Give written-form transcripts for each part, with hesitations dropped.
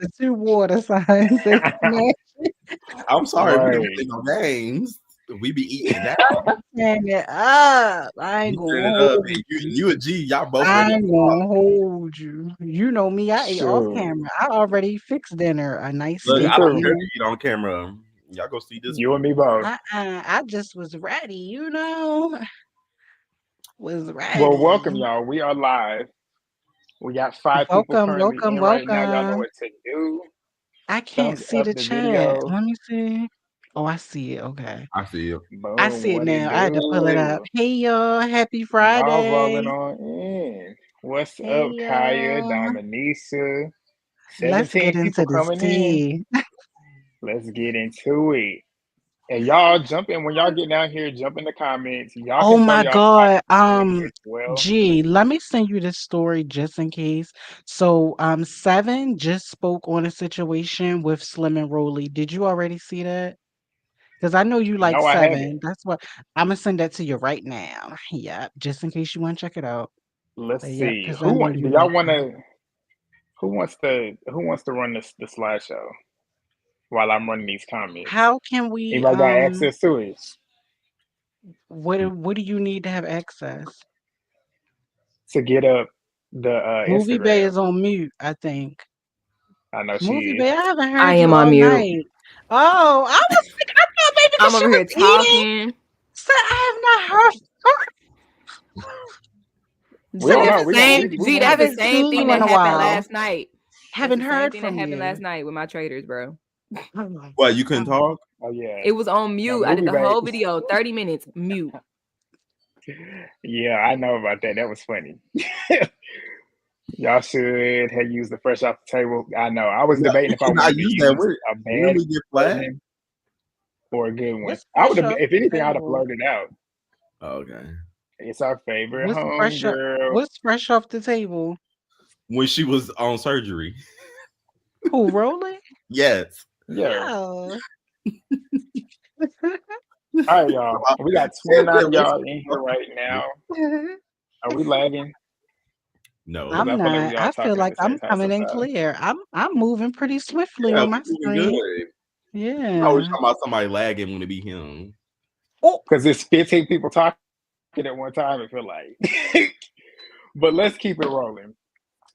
The two water signs. They smash I'm sorry, we don't Right. play no games. We be eating it down. it up. I ain't You gonna turn it up, hold and you. you and G, y'all both I ready to ain't pop. gonna hold you. You know me. I ate off Sure. camera. I already fixed dinner. A nice Look, Me steak I don't care too. if dinner. you eat on camera. Y'all go see this You one. and me both. I just was ready. Was Well, ready. welcome, y'all. We are live. We got 5 people Welcome, currently welcome, in right now. Y'all know welcome. what to do. I can't Thumbs see up the the chat. video. Let me see. Oh, I see it. Okay. I see it. I Boom. see it What it now. I had to pull it up. do? Hey y'all, happy Y'all rolling Friday. on in. What's Hey up, Kaya, y'all. Dominisa? Let's get 17 into people this coming in. tea. Let's get into it. And y'all jump in when y'all get down here. Jump in the comments. Y'all Oh can throw my y'all God. topics in as well. Gee, let me send you this story just in case. So, Seven just spoke on a situation with Slim and Rolly. Did you already see that? Because I know you like No, I haven't. Seven. That's what I'm gonna send that to you right now. Yep, just in case you want to check it out. Let's But yep, see. because I know Do you y'all like want that. to? Who wants to run the slideshow while I'm running these comments? How can we Anybody got access to it? what do you need to have access? To get up the Movie Bay Instagram. is on mute, I think. I know she Movie is. Bay, I haven't I heard you am on all mute. night. Oh, I was like, I thought maybe because I'm she over was here eating. talking. So I have not heard We G, don't so that's know. the We gonna same. we I we G, want to that's the be. haven't same seen thing you in that a happened while. last night. That's Haven't the same heard thing that from happened you. last night with my traders, bro. Oh, What, you couldn't oh. talk? Oh yeah. It was on No mute. I did movie the bag. whole video, 30 minutes, mute. Yeah, I know about that. That was funny. Y'all should have used the fresh off the table. I know. I was No, debating we if I cannot wanted to use that use word. a When bad we get flagged. version or a good one. What's I would fresh have, off if the anything, I'd have table? blurted out. Oh, okay. It's our favorite What's home fresh up? girl. What's fresh off the table? When she was on surgery. Who, Rolly? Yes. Yeah. Yeah. All right, y'all. We got Said 29 we of y'all in here right now. Are we lagging? No. Because I I'm feel like not. we all I feel talking at like the I'm same time coming in sometimes. clear. I'm moving pretty swiftly Yeah, on my we doing good. screen. I was Yeah. talking about somebody lagging when it be him. Oh, Because there's 15 people talking at one time, it feel like. But let's keep it rolling.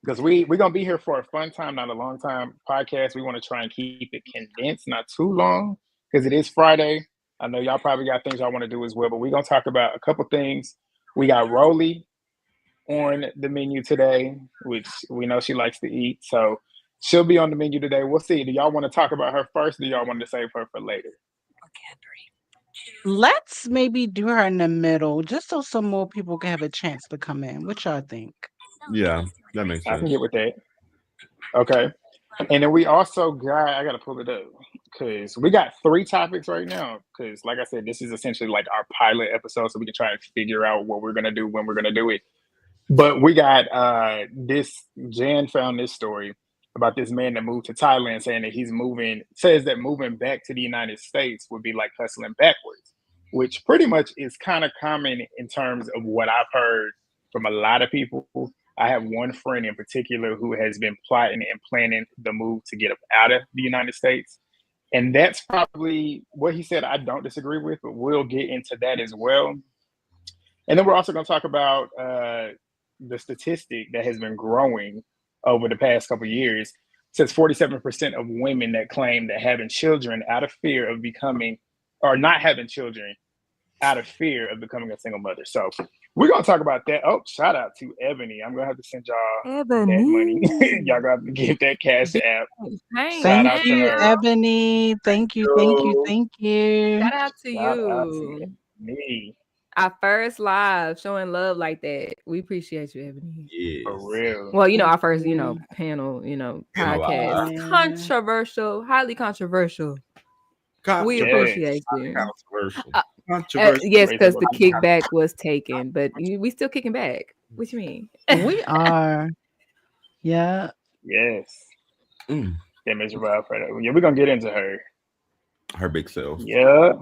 Because we're going to be here for a fun time, not a long time podcast. We want to try and keep it condensed, not too long, because it is Friday. I know y'all probably got things y'all want to do as well, but we're going to talk about a couple things. We got Rollie on the menu today, which we know she likes to eat. So she'll be on the menu today. We'll see. Do y'all want to talk about her first? Or do y'all want to save her for later? let's maybe do her in the middle, just so some more people can have a chance to come in. What y'all think? Yeah, that makes I can sense. get with that. Okay. And then we also got, I got to pull it up because we got 3 topics right now. Because, like I said, this is essentially like our pilot episode. So we can try and figure out what we're going to do when we're going to do it. But we got Jan found this story about this man that moved to Thailand saying that says that moving back to the United States would be like hustling backwards, which pretty much is kind of common in terms of what I've heard from a lot of people. I have one friend in particular who has been plotting and planning the move to get up out of the United States. And that's probably what he said. I don't disagree with, but we'll get into that as well. And then we're also going to talk about the statistic that has been growing over the past couple of years. It says 47% of women that claim that having children out of fear of becoming, or not having children out of fear of becoming a single mother. So we're going to talk about that. Oh, shout out to Ebony. I'm going to have to send y'all that money. Ebony. Y'all going to have to give that cash app. Thank Shout Thank out to you, her. you. Ebony. Thank you, thank you, Yo. thank you. Shout out to Shout out to you. me. Our first live showing love like that. We appreciate you, Ebony. For Yes. real. Well, our Thank first, you. panel, Been a podcast. lot. Yeah. Controversial, highly controversial. We Controversial. Yes. appreciate you. Controversial. Uh, Controversial. yes, Raise up because a the good one. kickback was taken, but we still kicking back. What you mean? We are. Yeah. Yes. Mm, Image of Alfredo. Yeah, we're gonna get into her. her big self. Yeah.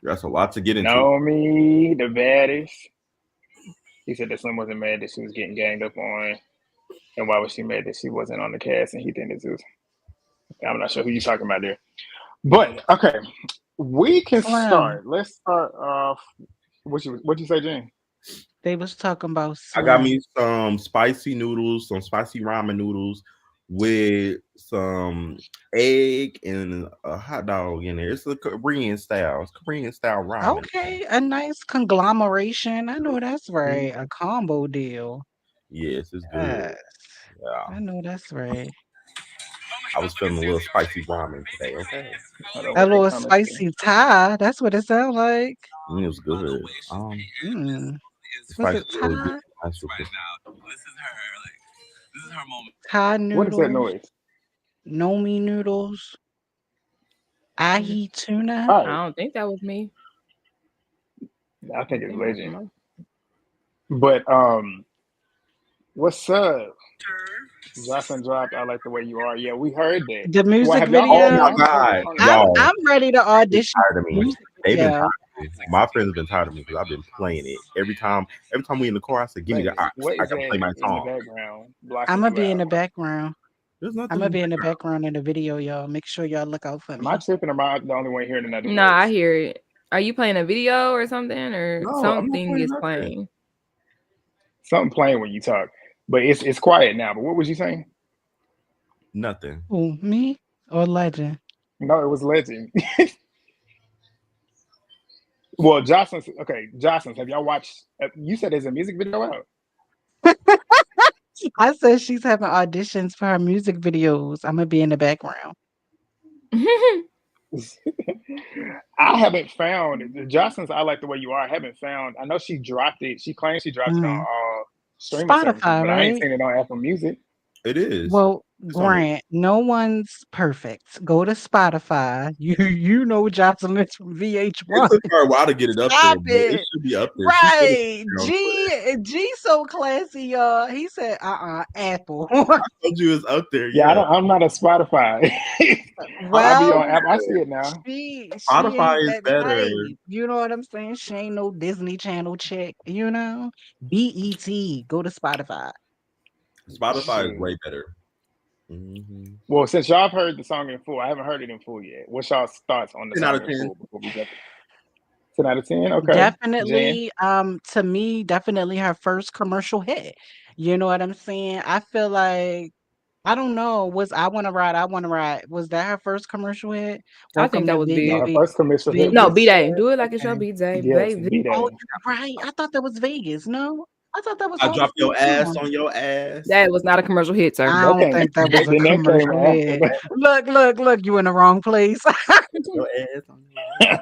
That's a lot to get into. Naomi, the baddest. He said that Slim wasn't mad that she was getting ganged up on. And why was she mad that she wasn't on the cast and he didn't exist? I'm not sure who you're talking about there. But okay, we can Slim. start. Let's start off. What you say, Jen? They was talking about I got Slim. me some spicy noodles, some spicy ramen noodles with some egg and a hot dog in there. It's a Korean style. It's Korean style ramen. Okay, a nice conglomeration. I know that's Mhm. right. A combo deal. Yes, it's good. Yes, Yeah, I know that's right. I was feeling a little spicy ramen today. Okay, Hold on, A what they little coming to? spicy Thai. That's what it sounds like. it was good. Mm. The Was spice it was really good. Thai? Nice with this. Thai What is that noodles, noise? nomi noodles, Mm, ahi tuna. All I right, don't think that was me. I I think it's think that was legend. Mo. But what's up? Jocelyn dropped. I like the way you are. Yeah, we heard that. The Well, music have y'all heard Oh the my video. song god, on the I'm video? y'all! I'm ready to They've been audition tired of for the me. music They've been tired video. of me. My friends have been tired of me because I've been playing it every time. Every time we in the car, I said, "Give me the Baby, ox. what I is gotta that play my in the song." background I'm blocking gonna you be in out? the background. There's I'm nothing gonna in the be in the background. background in the video, y'all. Make sure y'all look out for Am I me. tripping or am I the only one hearing another Nah, I voice? hear it. Are you playing a video or something, or No, I'm not something playing is nothing. playing? Something playing when you talk, but it's quiet now. But what was you saying? Nothing. Who, me or Legend? No, it was legend. Well, Jocelyn's okay. Jocelyn's. Have y'all watched? You said there's a music video out. I said she's having auditions for her music videos. I'm gonna be in the background. I haven't found Jocelyn's. I like the way you are. I haven't found. I know she dropped it. She claims she dropped it on Mm. all streaming services, Spotify, but I ain't right? seen it on Apple Music. It is. Well, It's on it. Grant, no one's perfect. Go to Spotify. You know Jocelyn from It VH1. took her a while to get it up there, Stop but it it. should be up there. She said it Right. down quick. G so classy, y'all. He said, Apple. I told you it's up there. Yeah, I Yeah, don't. I'm not a Spotify. I be Well, on Apple. I see it now. she Spotify ain't is that better. type. You know what I'm saying? She ain't no Disney Channel chick, you know? BET. Go to Spotify. Spotify is Shoot. way better. Mm-hmm. Well, since y'all have heard the song in full, I haven't heard it in full yet. What's y'all's thoughts on the 10 out song of in 10. full before we jump? 10 out of 10. Okay, Jan. Definitely, to me, definitely her first commercial hit. You know what I'm saying? I feel like I don't know. Was I Wanna Ride, I Wanna Ride. Was that her first commercial hit? I think Welcome that to was No, her big. first commercial hit No, was Vegas. B-Day. Do it like it's your Okay. B-Day, yes, baby. B Oh, Day. you're right. I thought that was Vegas. No, I thought that was I all the drop same your ass song. on your ass. That was not a commercial hit, sir. I That don't came. think that was a Then that came commercial after. hit. Look, you in the wrong place. Your ass on your ass.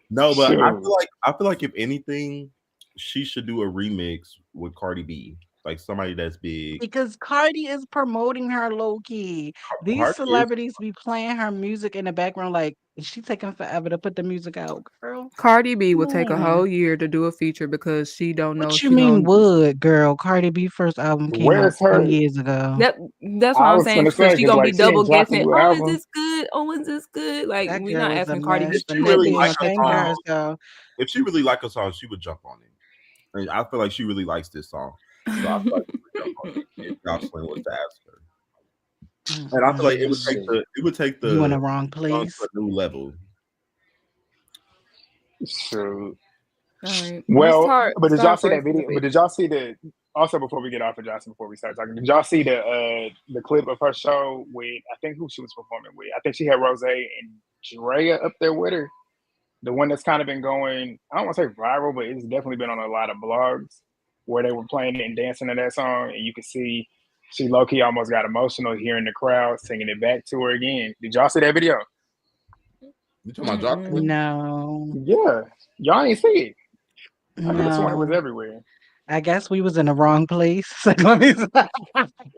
No, but Sure. I feel like if anything, she should do a remix with Cardi B, like somebody that's big. Because Cardi is promoting her low key. These Cardi is. celebrities be playing her music in the background like, is she taking forever to put the music out, girl? Cardi B Come will take a on. whole year to do a feature because she don't know What if you she mean gonna. would, girl? Cardi B first album came out Where's 2 her? years ago. That's what I I'm was saying. gonna Because say she because gonna be like she double ain't dropped a guessing. new Oh, is album. this good? Oh, is this good? Like That we're not girl is a asking Cardi B If mess. to The she do net really be like this. a ashamed of song, herself. if she really like a song, she would jump on it. And I feel like she really likes this song, so I feel like she would jump on it if Jocelyn was to ask her. And I feel like it would take Mm-mm-mm. the You in the the wrong song place. to a new level. Sure. All right, let's Well, start. but did y'all Start see that first video? But topic. did y'all see the? Also, before we get off of Johnson, before we start talking, did y'all see the clip of her show with I think who she was performing with? I think she had Rose and Drea up there with her. The one that's kind of been going, I don't want to say viral, but it's definitely been on a lot of blogs where they were playing it and dancing to that song, and you could see she low key almost got emotional hearing the crowd singing it back to her again. Did y'all see that video? You talking about Mm-mm. Jocelyn? No, Yeah, y'all ain't see it. I could have sworn it was no. everywhere. I guess we was in the wrong place. Let me It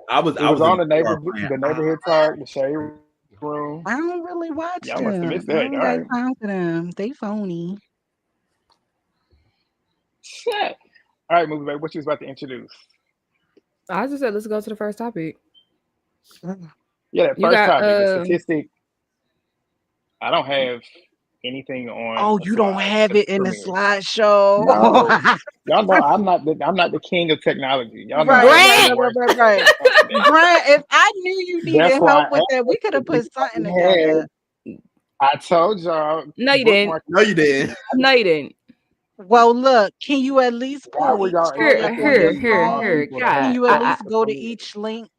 I was was in on the car playing. the neighborhood talk, the shade room. I don't really watch Y'all must have them. missed I that. don't All got right. time for them. They phony. Shit. All right, movie babe. What you was about to introduce? I just said let's go to the first topic. Ugh. Yeah, that You first got topic, the statistic. I don't have anything on Oh, a you don't slide have to the it in the premiere. slideshow. No, y'all know I'm not the king of technology. Y'all know Right, I'm one right, of the Grant. right, right, worst right, people when right. it comes to that. Grant, if I knew you That's needed why help I with that, we asked could have if put something we together. I told y'all No, you didn't. bookmark. No, you didn't. No, you didn't. Well, look, can you at least Why pull would each y'all story Here, up expect on me your here, to be here, calling phone? here. people to Can God, you help at them I with least the go to premiere? each link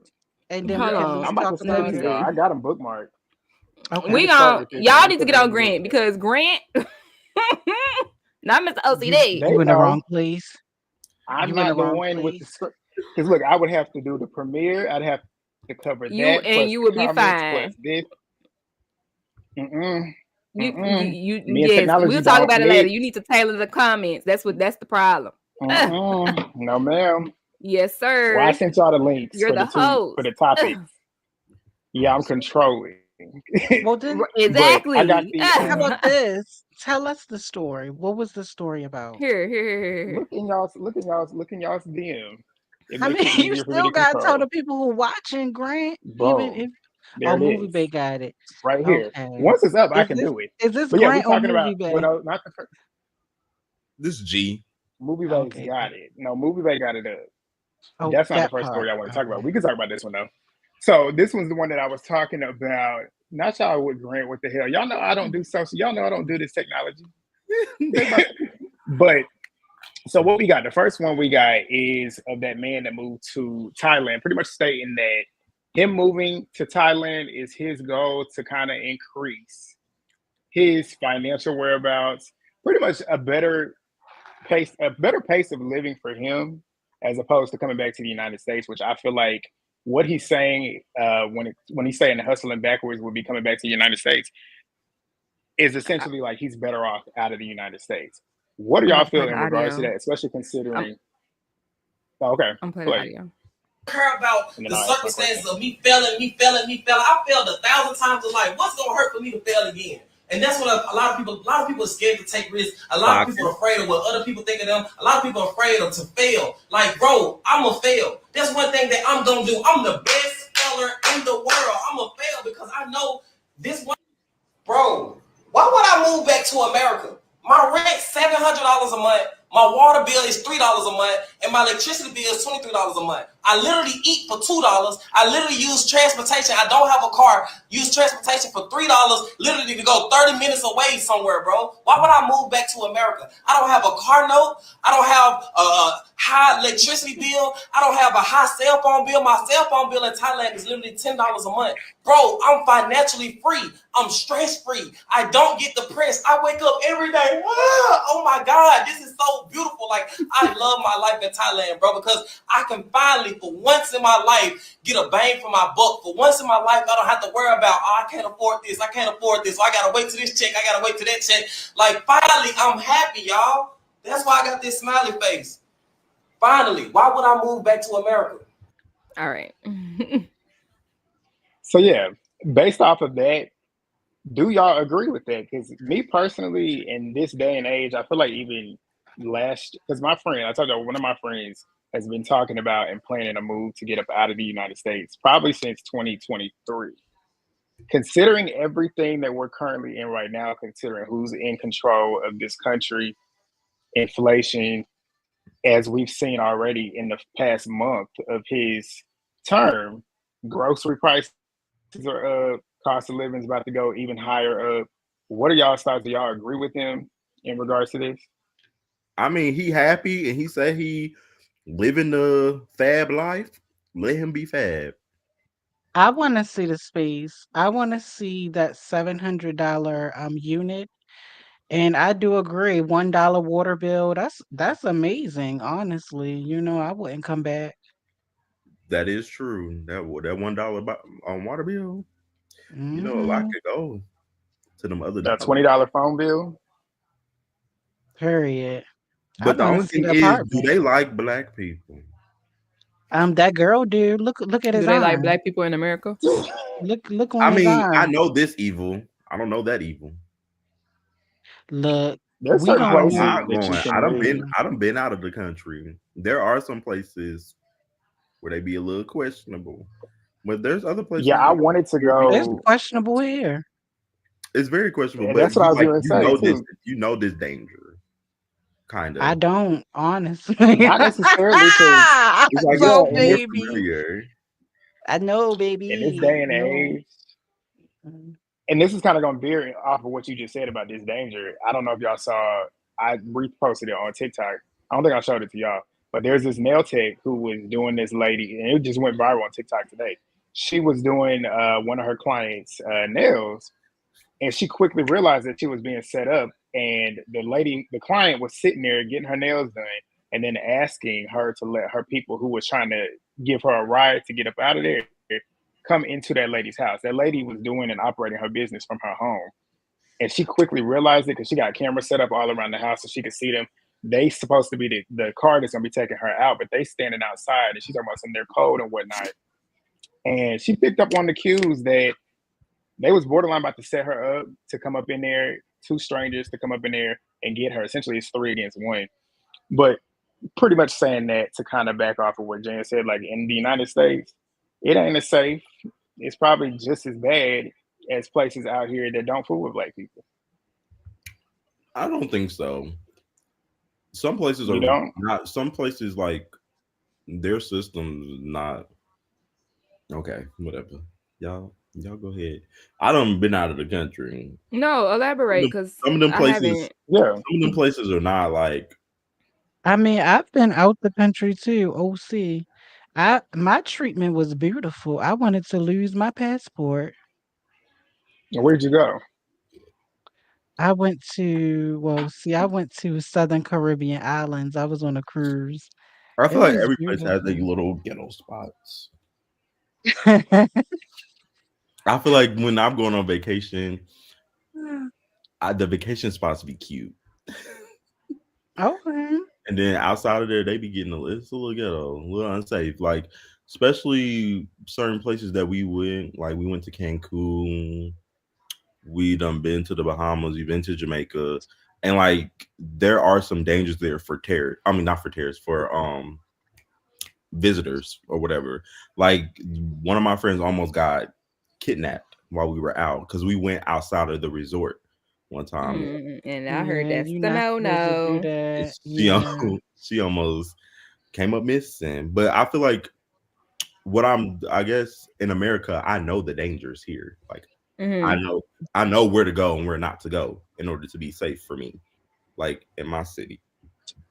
and then we hold can at on. least I'm about talk to about send it it? to y'all. I got them bookmarked. Let Okay. me We start gon' with this one. y'all Let me need to put get it in on the group Grant chat. because Grant, not Mr. OCD. They You in the wrong know place. I'm You in the not the wrong one with the place. script. Because look, I would have to do the premiere. I'd have to cover You that and plus you will be comments plus fine. this. Mm-mm, You, mm-mm. you, Me and yes. technology We'll talk don't about it later. mix. You need to tailor the comments. That's the problem. Mm-mm. No, ma'am. Yes, Well, I sir. sent y'all the links You're for the for host. the topics. Yeah, I'm controlling. Well, then, But I got Exactly. the how about this? Tell us the story. What was the story about? Here. look in y'all's DM. It I makes mean, it you easier for me still to gotta tell control. the people who watching, Grant. Even Boom. if There oh, it Movie is. Bay got it. Right here. Okay. Once it's up, I Is can this do it. is this But yeah, we're Grant or talking about Movie what Bay? else, not the first. This G. Movie Bay's Okay, got it. No, Movie Bay got it up. oh, That's not the that first part. story I want to talk about. Okay. We can talk about this one though. So this one's the one that I was talking about. Not y'all with Grant. What the hell? Y'all know I don't do social. Y'all know I don't do this technology. They about But so what we got? The first one we got is of that man that moved to Thailand, pretty much stating that him moving to Thailand is his goal to kind of increase his financial whereabouts, pretty much a better pace of living for him, as opposed to coming back to the United States, which I feel like what he's saying when he's saying the hustling backwards would be coming back to the United States is essentially like he's better off out of the United States. What do I'm y'all about to play feel the in regards to audio. that, especially I'm considering? Oh, okay, I'm playing the play, audio. Care about and then the I'll ask my circumstances question. of me failing, me failing, me failing. I failed 1,000 times in life. What's gonna hurt for me to fail again? And that's what a lot of people are scared to take risks. A lot of people pocket. are afraid of what other people think of them. A lot of people are afraid of to fail. Like, bro, I'm gonna fail. That's one thing that I'm gonna do. I'm the best feller in the world. I'm gonna fail because I know this one. Bro, why would I move back to America? My rent $700 a month. My water bill is $3 a month, and my electricity bill is $23 a month. I literally eat for $2. I literally use transportation. I don't have a car. Use transportation for $3. Literally to go 30 minutes away somewhere, bro. Why would I move back to America? I don't have a car note. I don't have a high electricity bill. I don't have a high cell phone bill. My cell phone bill in Thailand is literally $10 a month. Bro, I'm financially free. I'm stress free. I don't get depressed. I wake up every day. Oh my God, this is so beautiful. Like, I love my life in Thailand, bro, because I can finally, for once in my life, get a bang for my buck. For once in my life, I don't have to worry about, oh, I can't afford this. I can't afford this. I got to wait till this check. I got to wait till that check. Like, finally, I'm happy, y'all. That's why I got this smiley face. Finally, why would I move back to America? All right. So yeah, based off of that, do y'all agree with that? Because me personally, in this day and age, I feel like even because my friend, I told you, one of my friends has been talking about and planning a move to get up out of the United States probably since 2023. Considering everything that we're currently in right now, considering who's in control of this country, inflation, as we've seen already in the past month of his term, grocery prices are up, cost of living is about to go even higher up. What are y'all's thoughts? Do y'all agree with him in regards to this? I mean, he happy and he said he living the fab life. Let him be fab. I want to see the space. I want to see that $700 unit. And I do agree, $1 water bill, that's amazing, honestly. I wouldn't come back. That is true. That $1 on water bill. A lot Mhm. could go to them other A dollars. $20 phone bill? Period. I But the wanna only see thing the is, do apartment. they like black people? That girl dude, look at Do his they like arm. black people in America? Look on I his mean, I arm. know this evil. I don't know that evil. Look, There's we certain I don't gonna places mind that you going. can live. I done been out of the country. There are some places where they be a little questionable. But there's other Yeah, places I where wanted to you'll be it's go. questionable here. It's very questionable, And but that's what I was like gonna say too. you know this danger, kind I of. don't, honestly. Not necessarily because It's like it's yeah, No, in more this baby. familiar. I know, in this baby. day and No. age, and this is kind of going to veer off of what you just said about this danger. I don't know if y'all saw. I reposted it on TikTok. I don't think I showed it to y'all, but there's this nail tech who was doing this lady, and it just went viral on TikTok today. She was doing one of her clients' nails, and she quickly realized that she was being set up. And the client, was sitting there getting her nails done, and then asking her to let her people who was trying to give her a ride to get up out of there come into that lady's house. That lady was doing and operating her business from her home, and she quickly realized it because she got cameras set up all around the house so she could see them. They supposed to be the car that's gonna be taking her out, but they standing outside, and she's talking about some of their code and whatnot. And she picked up on the cues that they was borderline about to set her up to come up in there, two strangers to come up in there and get her. Essentially, it's 3 against 1. But pretty much saying that to kind of back off of what Jan said, like in the United States, it ain't as safe. It's probably just as bad as places out here that don't fool with black people. I don't think so. Some places You are don't? not. Some places like their system's not okay. Whatever, y'all go ahead. I done been out of the country. No, elaborate, because Some of them I places, haven't. Yeah. some of them places are not like. I mean, I've been out the country too, OC. My treatment was beautiful. I wanted to lose my passport. Where'd you go? I went to Southern Caribbean islands. I was on a cruise. I It feel like was every place has their beautiful. little ghetto spots. I feel like when I'm going on vacation, the vacation spots be cute, Okay. and then outside of there, they be getting it's a little ghetto, a little unsafe. Like especially certain places that we went, like we went to Cancun, we done been to the Bahamas, we've been to Jamaica, and like there are some dangers there for terror. I mean, not for terrorists, for visitors or whatever. Like one of my friends almost got kidnapped while we were out because we went outside of the resort one time. And I heard Yeah, that's you're the not no supposed to do no. that. She Yeah. she almost came up missing. But I feel like I guess in America, I know the dangers here. Like I Mm-hmm. know I know where to go and where not to go in order to be safe for me, like in my city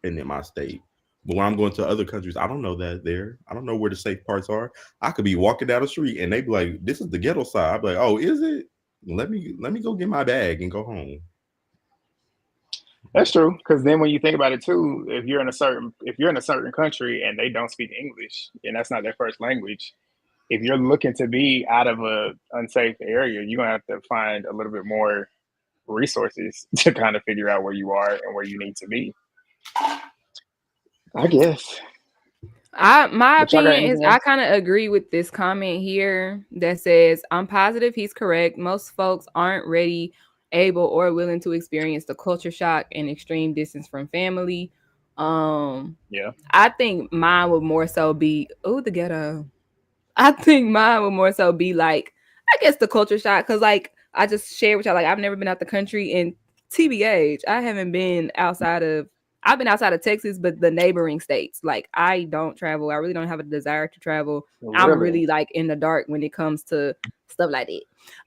and in my state. But when I'm going to other countries, I don't know that there. I don't know where the safe parts are. I could be walking down the street and they be like, "This is the ghetto side." I'd be like, "Oh, is it? Let me go get my bag and go home." That's true. Because then when you think about it too, if you're in a certain country and they don't speak English and that's not their first language, if you're looking to be out of a unsafe area, you're gonna have to find a little bit more resources to kind of figure out where you are and where you need to be. I guess. My But y'all got opinion is anything I else? kind of agree with this comment here that says I'm positive he's correct. Most folks aren't ready, able, or willing to experience the culture shock and extreme distance from family. Um, Yeah. I think mine would more so be the ghetto. I think mine would more so be like, I guess the culture shock, because like I just shared with y'all, like I've never been out the country, and TBH, I haven't been outside of. I've been outside of Texas, but the neighboring states. Like I don't travel. I really don't have a desire to travel. I'm Really? really like in the dark when it comes to stuff like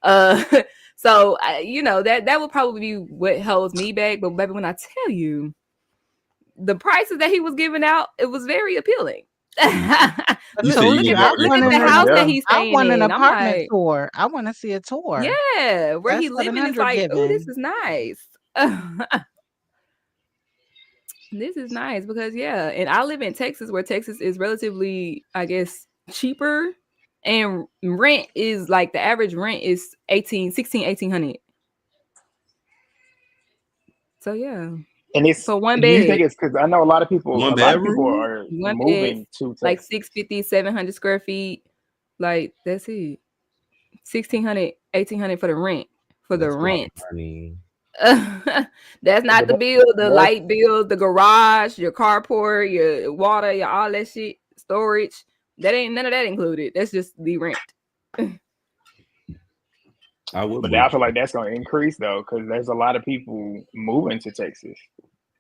that. So that would probably be what holds me back. But baby, when I tell you the prices that he was giving out, it was very appealing. But You look, said you look, ain't Look I at never been look to at want the an Bahamas. house that Yeah. he's I staying want an in. I'm apartment like, tour. I want to see a tour. yeah, where That's he living is 700 like, oh, this given. is nice. This is nice because and I live in Texas, where Texas is relatively, I guess, cheaper, and rent is like the average rent is 1800. So yeah, And it's for one do you bed, think it's because I know One a lot of people bedroom? are one bed, moving to like Texas. 650, 700 square feet. Like that's it. 1600, 1800 for the rent. For the That's a lot of rent. money. That's not But the bill, the that's light bill, the garage, your carport, your water, your all that shit, storage. That ain't none of that included. That's just the rent. I would But move. I feel like that's going to increase though, because there's a lot of people moving to Texas.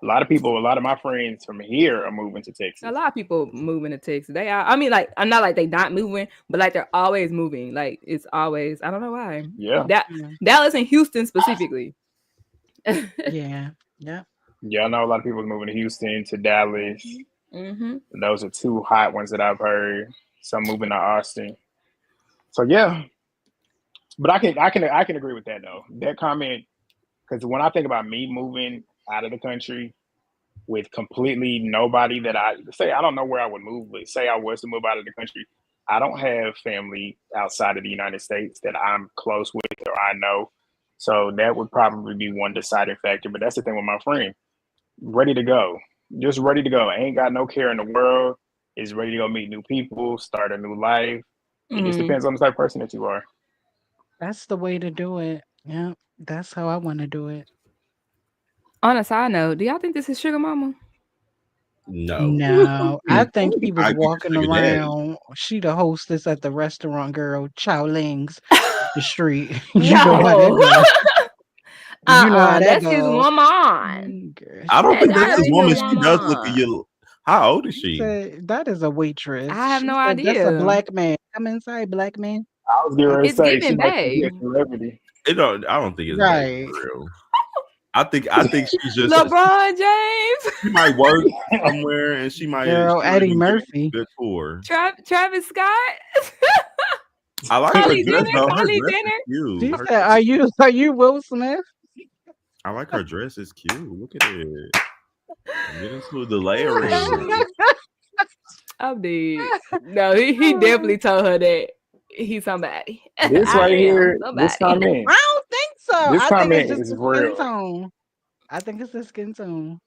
A lot of my friends from here are moving to Texas. A lot of people moving to Texas. They are. I mean, like, I'm not like they not moving, but like they're always moving. Like it's always. I don't know why. Yeah. Yeah. Dallas and Houston specifically. Yeah. Yeah. Yeah, I know a lot of people moving to Houston, to Dallas. Mm-hmm. Those are two hot ones that I've heard. Some moving to Austin. So yeah, but I can agree with that though. That comment, because when I think about me moving out of the country with completely nobody that I don't know where I would move, but say I was to move out of the country, I don't have family outside of the United States that I'm close with or I know. So that would probably be one deciding factor. But that's the thing with my friend. Ready to go. Just ready to go. Ain't got no care in the world. Is ready to go meet new people, start a new life. It just Mm-hmm. depends on the type of person that you are. That's the way to do it. Yeah. That's how I want to do it. On a side note, do y'all think this is Sugar Mama? No. No, I think he was I think it's walking sugar daddy. around. She the hostess at the restaurant, girl. Chow Ling's, the street. You know how that No. go. You know how that That's his go. woman. Girl, I she don't That think said that's gotta that. his be his woman. She does look a woman. little. How old is She she? said that is a waitress. I have She no said that's a idea. black man. Come inside, black man. I was getting ready to It's say she giving might be a Bay. celebrity. I don't think it's baby Right. for real. I think she's just. LeBron James. She might work somewhere, and she might Girl, Eddie be getting a Murphy. good tour. Travis Scott. I like her Kylie dress Jenner. though. Her Kylie dress is Jenner. cute. She said, "Are you Will Smith?" I like her dress. It's cute. Look at it. Get into the layering. I'm dead. No, he definitely told her that he's somebody. This I right am here, this somebody. comment, I don't think so. this I think it's comment just is the skin real. tone. I think it's the skin tone.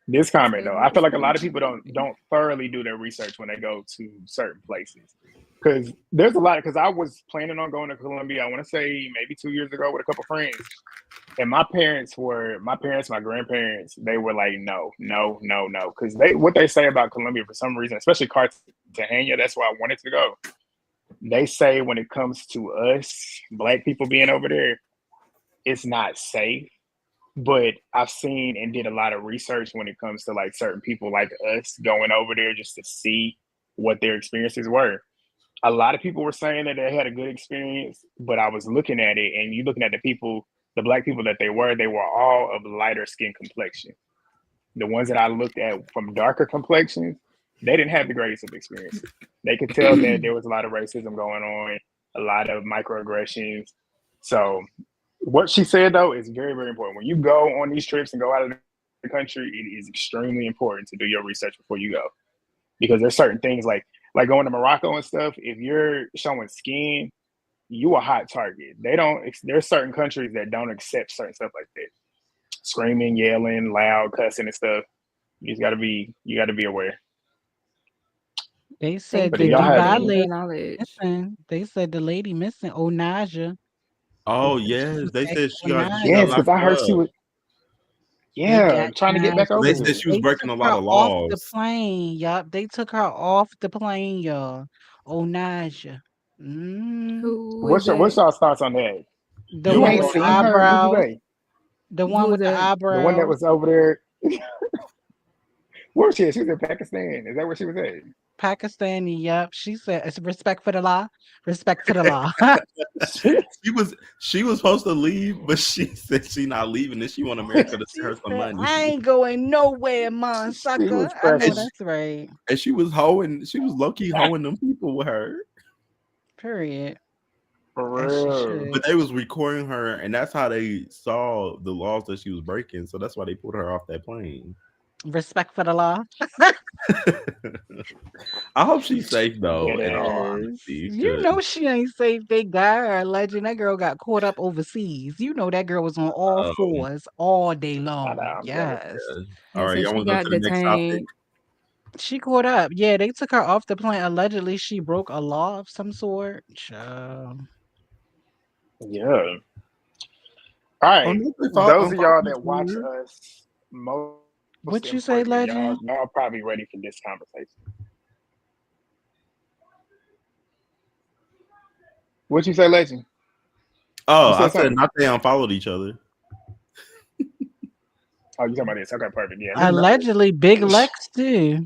This comment Says though, I what feel like a skin lot of people don't thoroughly do their research when they go to certain places. Because there's a lot. Because I was planning on going to Colombia. I want to say maybe 2 years ago with a couple friends, and my grandparents. They were like, no, no, no, no. Because what they say about Colombia for some reason, especially Cartagena, that's why I wanted to go. They say when it comes to us black people being over there, it's not safe. But I've seen and did a lot of research when it comes to like certain people like us going over there just to see what their experiences were. A lot of people were saying that they had a good experience, but I was looking at it and you looking at the black people that they were all of lighter skin complexion. The ones that I looked at from darker complexions, they didn't have the greatest of experiences. They could tell that there was a lot of racism going on, a lot of microaggressions. So what she said though is very, very important. When you go on these trips and go out of the country, it is extremely important to do your research before you go. Because there's certain things like going to Morocco and stuff, if you're showing skin, you a hot target. There's certain countries that don't accept certain stuff like that. Screaming, yelling, loud, cussing and stuff. You gotta be aware. They Thank said But the do y'all you. have Thank you any? for the Dubai knowledge. missing. They said the lady missing, Onaja. They Oh said she yes, was they back said she got Yes, Onaja. because locked I heard she up. was They yeah, got trying to get Naja. back They over said here. she was They breaking took a lot her of off the laws. plane, yup. They took her off the plane, y'all. Onaja. Mm. Who is What's that? y'all's thoughts on that? The You You one ain't with don't the seen know? her, Ruby eyebrows. Ray. The one Who is with the that? The one that eyebrows. was over there. Where was she at? She was in Pakistan. Is that where she was at? Pakistani, yep. She said it's respect for the law. Respect for the law. She was supposed to leave, but she said she not leaving, and she want America to send She her some said, money. I ain't going nowhere, man, She sucker. was I know And pressing. she, that's right. and she was low key hoeing them people with her. Period. For As she real. should. But they was recording her, and that's how they saw the laws that she was breaking. So that's why they put her off that plane. Respect for the law. I hope she's safe though. Dead In all ass. Yes. honesty, You 'cause, know she ain't safe. They got her. Legend. That girl got caught up overseas. You know that girl was on all um, fours all day I know, long. I'm jealous. Yes. yeah. All They right, said y'all she want to go got to the next topic? detained. She caught up. Yeah, they took her off the plane. Allegedly, she broke a law of some sort. Child. Yeah. All Oh, right. no, Those of follow y'all me, that watch Twitter. us, most What you say, importantly, y'all Legend? y'all probably ready for this conversation. What you say, Legend? Oh, You I said said something. not they unfollowed each other. Oh, you talking about this? Okay, perfect. Yeah, he knows. Allegedly, Big Lex too.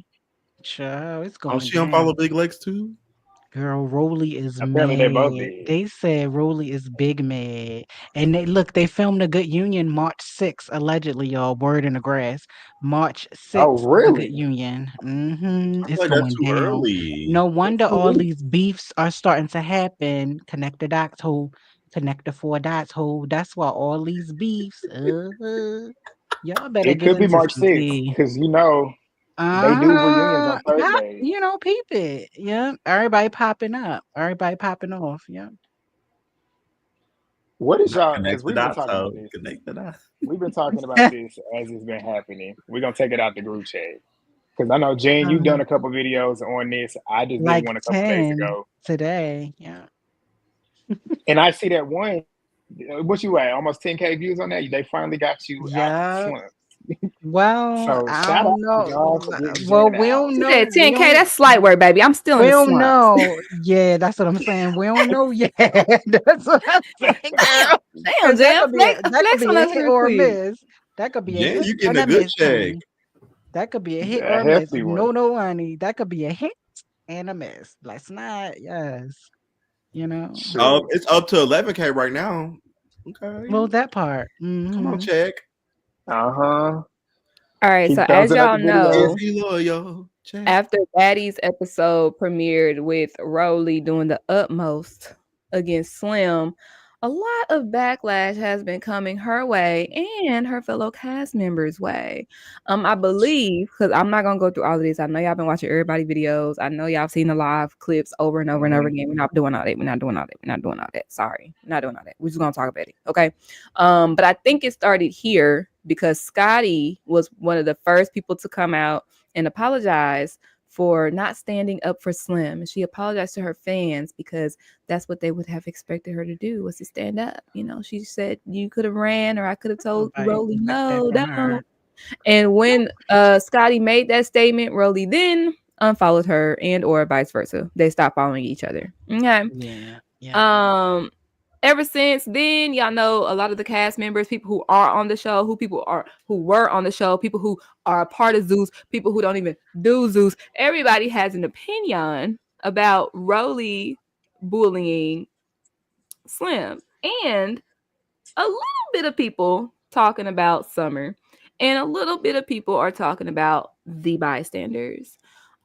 Child, it's Oh, going she unfollowed down. Big Legs too. Girl, Rolly is Apparently, they both mad. did. They said Rolly is big mad. And they look, they filmed the Good Union March 6th, allegedly, y'all. Word in the grass. March Oh, 6th, the Good really? Union. I feel It's like that's going too down. early. No That's wonder 2 all weeks. these beefs are starting to happen. Connect the dots hole. Connect the four dots hole. That's why all these beefs. Y'all better It get could be into March some 6th tea. because they do reunions on Yeah, Thursdays. peep it. Yeah, everybody popping up. Everybody popping off. Yeah. What is y'all? Because Connect the we've been dots. talking about So this. connect the dots. We've been talking about this as it's been happening. We're gonna take it out the group chat because I know Jen, you've done Um, a couple videos on this. I just did like one a couple days 10 ago, today. Yeah. and I see that one. What you at? Almost 10K views on that. They finally got you out the Yeah. slump. Well, So I shout out don't to know. y'all for getting Well, Jen we out. don't She know. said 10K. That's slight work, baby. I'm still in We the don't slumps. know. Yeah, that's what I'm saying. We don't know yet. That's what I'm saying, girl. Damn, Because that Jan. could be a that could Flex be on a us hit real or a quick. miss. That could be a Yeah, hit you getting and a a good miss, check. honey. That could be a hit or A a miss. hefty one. No, no, honey. That could be a hit and a miss. Let's not. Yes. You know. Sure. It's up to 11K right now. Okay, Well, that part. come on, Hmm. check. Uh-huh. All right. So Keep as thumbsing up y'all the Is video. know, he loyal? Check. after Daddy's episode premiered with Rollie doing the utmost against Slim, a lot of backlash has been coming her way and her fellow cast members' way. I believe, because I'm not gonna go through all of this. I know y'all been watching everybody videos. I know y'all seen the live clips over and over and over Hmm. again. We're not doing all that. We're not doing all that. We're not doing all that. Sorry, we're not doing all that. We're just gonna talk about it. Okay. But I think it started here because Scotty was one of the first people to come out and apologize for not standing up for Slim. And she apologized to her fans because that's what they would have expected her to do, was to stand up. You know, she said, you could have ran, or I could have told Nobody Rollie, expect that no, from her. don't. And when Scotty made that statement, Rollie then unfollowed her, and or vice versa. They stopped following each other. Okay. Yeah. Yeah. Um, ever since then, y'all know a lot of the cast members, people who are on the show, who were on the show, people who are a part of Zeus, people who don't even do Zeus. Everybody has an opinion about Rollie bullying Slim, and a little bit of people talking about Summer, and a little bit of people are talking about the bystanders.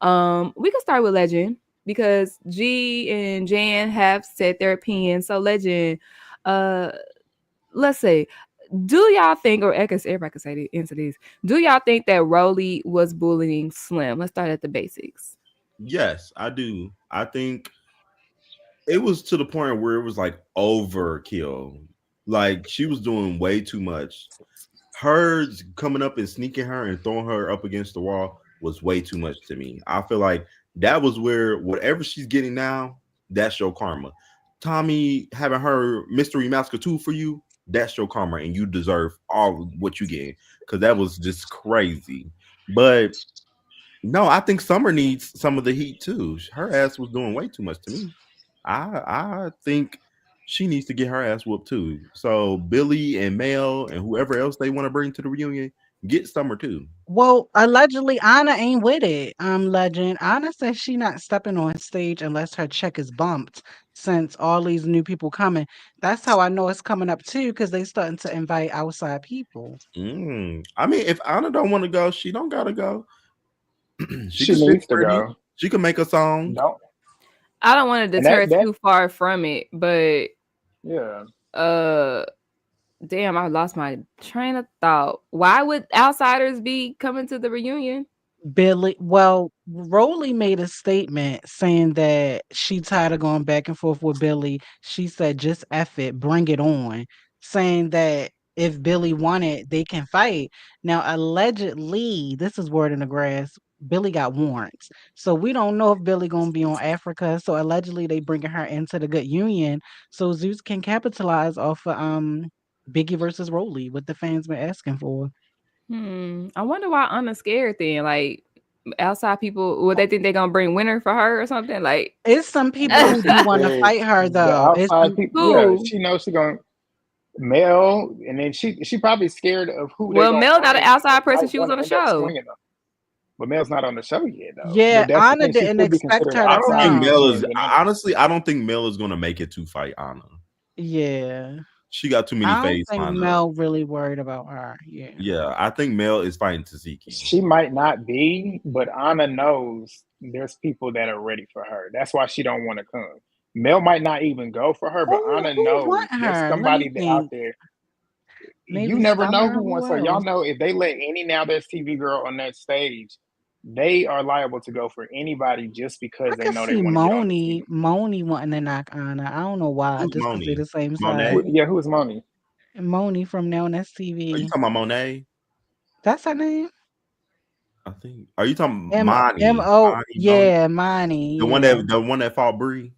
We can start with Legend because G and Jan have said their opinion. So Legend, uh, let's say, do y'all think, or I guess everybody can say answer these. Do y'all think that Rollie was bullying Slim? Let's start at the basics. Yes, I do. I think it was to the point where it was like overkill. Like she was doing way too much. Her coming up and sneaking her and throwing her up against the wall was way too much to me. I feel like that was where whatever she's getting now, that's your karma. Tommy having her mystery masker too for you, that's your karma, and you deserve all what you get because that was just crazy. But no, I think Summer needs some of the heat too. Her ass was doing way too much to me. I think she needs to get her ass whooped too. So Billy and Mel and whoever else they want to bring to the reunion, get Summer too. Well, allegedly, Anna ain't with it. Legend. Anna says she not stepping on stage unless her check is bumped. Since all these new people coming, that's how I know it's coming up too, because they starting to invite outside people. I mean, if Anna don't want to go, she don't gotta go. She She can sit needs to pretty. go. She can make a song. Don't. I don't want to And deter that too far from it, but yeah. uh damn, I lost my train of thought. Why would outsiders be coming to the reunion? Billy, well, Rolly made a statement saying that she tired of going back and forth with Billy. She said, just F it, bring it on. Saying that if Billy wanted, they can fight. Now, allegedly, this is word in the grass, Billy got warrants. So we don't know if Billy gonna be on Africa. So allegedly they bringing her into the good union so Zeus can capitalize off of Biggie versus Rolly, what the fans been asking for. I wonder why Anna's scared then. Like outside people, would they think they're gonna bring winner for her or something? Like It's some people But who she do want to said fight her the though. It's outside some people, yeah, who? she knows she going. Mel, and then she probably scared of who they Well, gonna Mel not an bring outside and person. don't She was want on to the end up show. swinging them. But Mel's not on the show yet, though. Yeah, But that's the Anna thing; she didn't could be expect considered her to I outside don't think because come. Mel she is ain't been in it. honestly. I don't think Mel is gonna make it to fight Anna. Yeah. She got too many I don't fades think lined up. Mel really worried about her. Yeah. Yeah, I think Mel is fighting Taziki. She might not be, but Anna knows there's people that are ready for her. That's why she don't want to come. Mel might not even go for her, but Anna Who knows want there's her? Let me somebody out think. there. You Maybe never know Summer. who Who wants her. Y'all else? know if they let any Now There's TV girl on that stage, they are liable to go for anybody just I because they could know they see want to get on the TV. Moni wanting to knock Anna. I don't know why. Who's Just because they Moni? the same Monet? size. Yeah, who is Moni? Moni from Now That's Are you TV. talking about Monet? That's her name. I think. Are you talking M Monty? O. Monty, Moni? Yeah, Moni. The one Yeah, that fought Bree?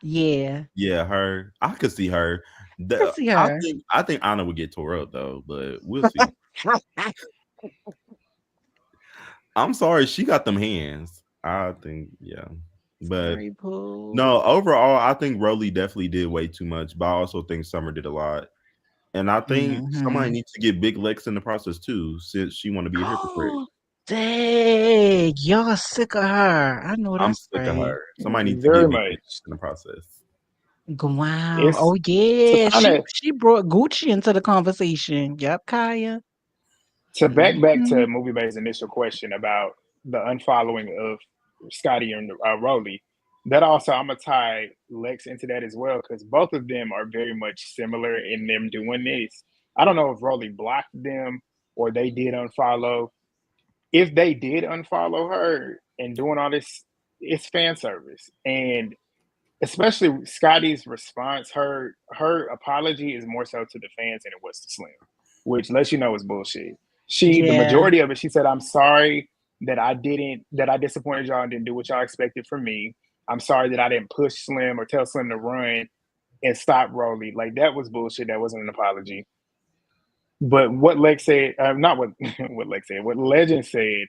yeah. Yeah, her. I could see her. I could see her. I think Anna would get tore up though, but we'll see. I'm sorry, she got them hands. I think, yeah. But Sorry, Pooh. no, overall, I think Rollie definitely did way too much, but I also think Summer did a lot. And I think somebody Mm-hmm. needs to get Big Lex in the process too, since she want to be a hypocrite. Dang, y'all sick of her. I know I'm that's sick of right. her. Somebody needs to Very get Big much. Lex in the process. Wow. It's Oh yeah, to kind of she brought Gucci into the conversation. Yep, Kaya. to back Mm-hmm. to Movie Bay's initial question about the unfollowing of Scotty and Rolly. That also, I'm gonna tie Lex into that as well because both of them are very much similar in them doing this. I don't know if Rolly blocked them or they did unfollow. If they did unfollow her and doing all this, it's fan service, and especially Scotty's response, her apology is more so to the fans than it was to Slim, which lets you know it's bullshit. The Yeah. majority of it, she said, "I'm sorry that I disappointed y'all and didn't do what y'all expected from me. I'm sorry that I didn't push Slim or tell Slim to run and stop Rolly. Like that was bullshit. That wasn't an apology." But what Lex said, not what what Lex said, what Legend said,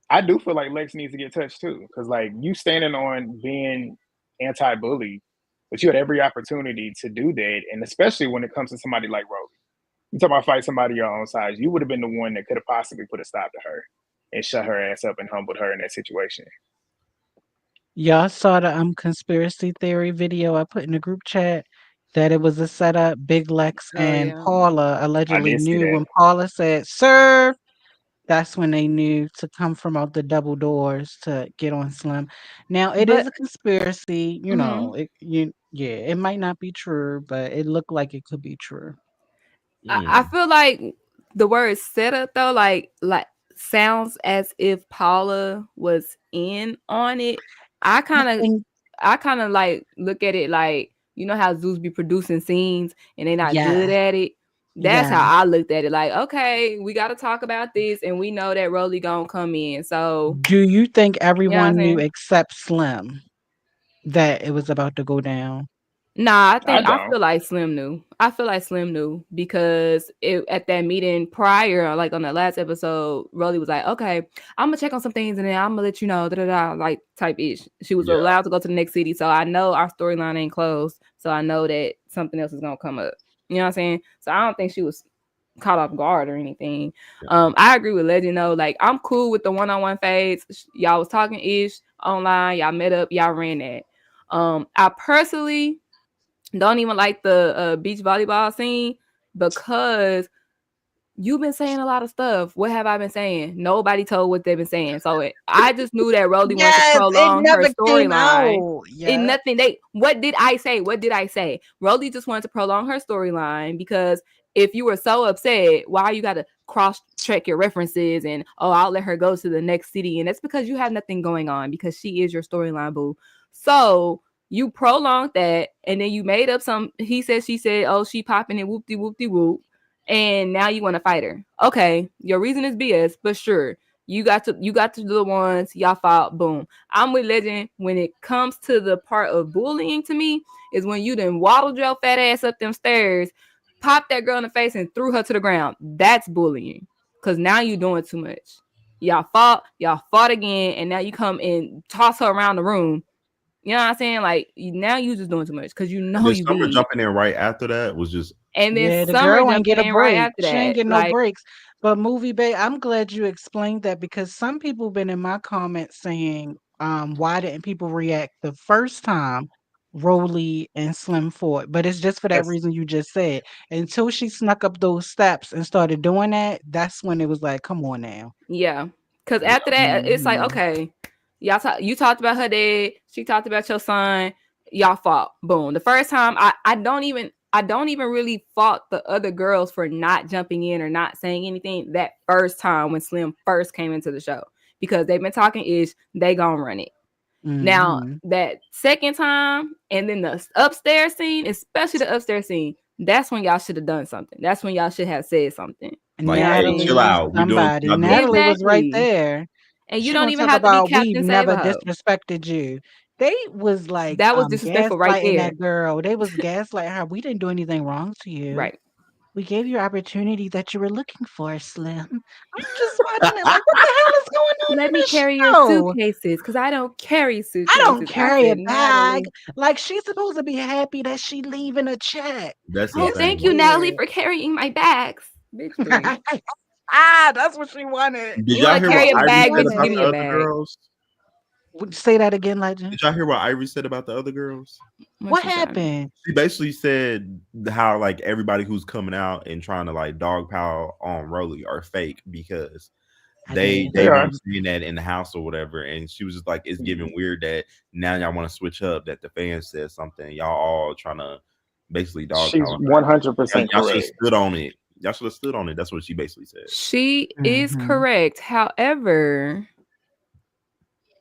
I do feel like Lex needs to get touched too, because like you standing on being anti-bully, but you had every opportunity to do that, and especially when it comes to somebody like Roby. You talk about fight somebody your own size, you would have been the one that could have possibly put a stop to her and shut her ass up and humbled her in that situation. Y'all saw the conspiracy theory video I put in the group chat that it was a setup. Big Lex Oh and yeah. Paula I allegedly did see knew that. when Paula said, "Sir," that's when they knew to come from out the double doors to get on Slim. Now it is But a conspiracy, mhm. it might not be true, but it looked like it could be true. I Mm. feel like the word setup though, like sounds as if Paula was in on it. I I kind of think I kind of like look at it like you know how Zeus be producing scenes and they're not good yeah, at it. That's yeah. how I looked at it. Like, okay, we got to talk about this, and we know that Rolly gonna come in. So, Do you think you know what I'm everyone knew saying? except Slim that it was about to go down? Nah, I I don't. feel like Slim knew. I feel like Slim knew because at that meeting prior, like on the last episode, Rolly was like, "Okay, I'm gonna check on some things and then I'm gonna let you know." Da da da, like type ish. She was Yeah. allowed to go to the next city, so I know our storyline ain't closed. So I know that something else is gonna come up. You know what I'm saying? So I don't think she was caught off guard or anything. Yeah. I agree with Legend though. Like I'm cool with the one-on-one fades. Y'all was talking ish online. Y'all met up. Y'all ran that. I personally don't even like the beach volleyball scene because you've been saying a lot of stuff. What have I been saying? Nobody told what they've been saying. So I just knew that Rolly wanted to Yes, it prolong her never came storyline. out. In Yeah. nothing, what did I say? What did I say? Rolly just wanted to prolong her storyline because if you were so upset, why you got to cross check your references and I'll let her go to the next city, and that's because you have nothing going on because she is your storyline boo. So you prolonged that, and then you made up some he said, she said, oh, she popping it, whoop de whoop de whoop, and now you want to fight her. Okay, your reason is BS, but sure, you got to the ones y'all fought. Boom. I'm with Legend when it comes to the part of bullying. To me, is when you done waddled your fat ass up them stairs, popped that girl in the face, and threw her to the ground. That's bullying, because now you're doing too much. Y'all fought again, and now you come and toss her around the room. You know what I'm saying? Like now you just doing too much because you And know then you Summer beat. jumping in right after that was just And then Yeah, the Summer girl ain't jumping get a in right break. after She ain't that. get no Like, breaks. But movie babe, I'm glad you explained that because some people been in my comments saying, why didn't people react the first time Rolly and Slim fought? But it's just for that That's reason you just said. Until she snuck up those steps and started doing that, that's when it was like, come on now. yeah. Because yeah. after that, it's like, Mhm. okay, you talked about her dad. She talked about your son. Y'all fought. Boom. The first time, I don't even really fault the other girls for not jumping in or not saying anything that first time when Slim first came into the show because they've been talking ish. They gonna run it. Now Mhm. that second time, and then the upstairs scene, especially the upstairs scene, that's when y'all should have done something. That's when y'all should have said something. Like, hey, That's chill Natalie, out. We doing somebody. y'all doing too Natalie much. was right exactly. there. And you She don't gonna even talk have to be about we've Captain Save never a Hoe. disrespected you. They was like That was disrespectful right gaslighting there. that girl. They was gaslighting her. We didn't do anything wrong to you. Right. We gave you opportunity that you were looking for, Slim. I'm just watching it like, what the hell is going on Let in me this carry your show? suitcases because I don't carry I don't suitcases. I carry a said, bag. Natalie. Like she's supposed to be happy that she leaving a check. That's Oh, It's thank insane. you, Natalie, weird. for carrying my bags. Bitch, please. That's what she wanted. Did You y'all want to hear That's what carry a what she Irie bag, said bitch? about Give wanted. me the a other bag. girls? Would you say that again, Legend? Did y'all hear what Irie said about the other girls? What What she said. happened? She basically said how like everybody who's coming out and trying to like dogpile on Rolly are fake because I they did they they hear are. weren't that. seeing that in the house or whatever. And she was just like, it's giving weird that now y'all want to switch up that the fans said something. Y'all all trying to basically She's dogpile her. 100% Y'all should have correct. stood on it. Y'all should have stood on it. That's what she basically said. She is Mhm. correct. However,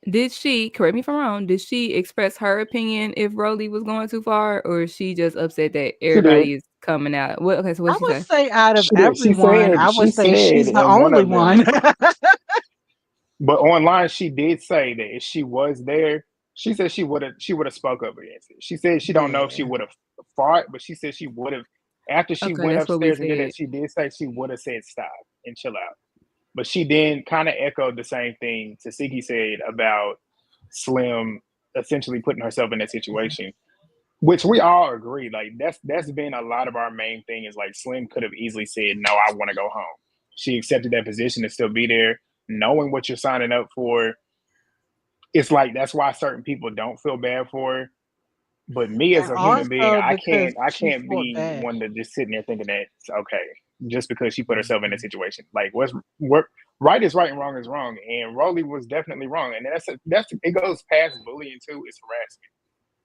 did she, correct me if I'm wrong, did she express her opinion if Rolly was going too far, or is she just upset that She did. everybody is coming out? What? Okay, so what I did she would say? say out of She did. everyone, I She would say said she's the in one only of them. one. But online, she did say that if she was there, she said she would have spoke up against it. She said she don't know if she Yeah. would have fought, but she said she would have. After she Okay, went that's what we upstairs and did said. that, she did say she would have said stop and chill out. But she then kind of echoed the same thing Tasiki said about Slim essentially putting herself in that situation, which we all agree. Like that's been a lot of our main thing is like Slim could have easily said, "No, I want to go home." She accepted that position to still be there, knowing what you're signing up for. It's like that's why certain people don't feel bad for her. But me as And a human being, also I because can't I she can't fought be back. one to just sitting there thinking that it's okay just because she put herself in that Mhm. situation. Like what right is right and wrong is wrong, and Rolly was definitely wrong, and that's it goes past bullying too. It's harassment.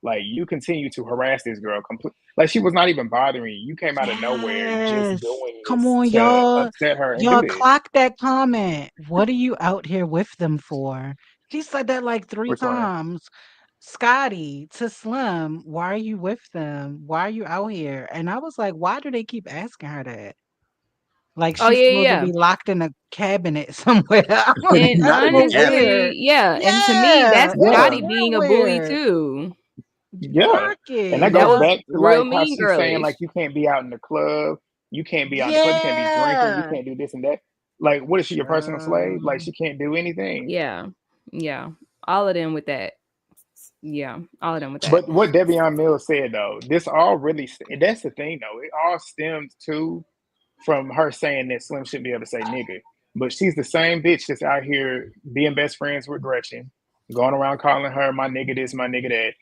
Like you continue to harass this girl, like she was not even bothering you. You came out of nowhere just Yes. doing Come this on, to y'all. upset her and do Y'all this. clock that comment. What are you out here with them for? She said that like three Which one? times. Scotty to Slim, why are you with them? Why are you out here? And I was like, why do they keep asking her that? Like Oh she's yeah, supposed to yeah. be locked in a cabinet somewhere. I'm like, And that's Not in the so cabinet. honestly, weird. yeah. And to me, Yeah, that's it's Yeah, Scotty real being a bully weird. too. yeah. Clock And that it. That goes was back to real like how mean she's saying girlish. like you can't be out in the club, you can't be out in the club, you can't be drinking, you Yeah. can't do this and that. Like, what is she, your personal slave? Like, Child. she can't do anything. Yeah, yeah. All of them with that. Yeah, all of them with that. But what Devion Mills said though, this all really, and that's the thing though, it all stems too from her saying that Slim should be able to say nigga. But she's the same bitch that's out here being best friends with Gretchen, going around calling her my nigga this, my nigga that.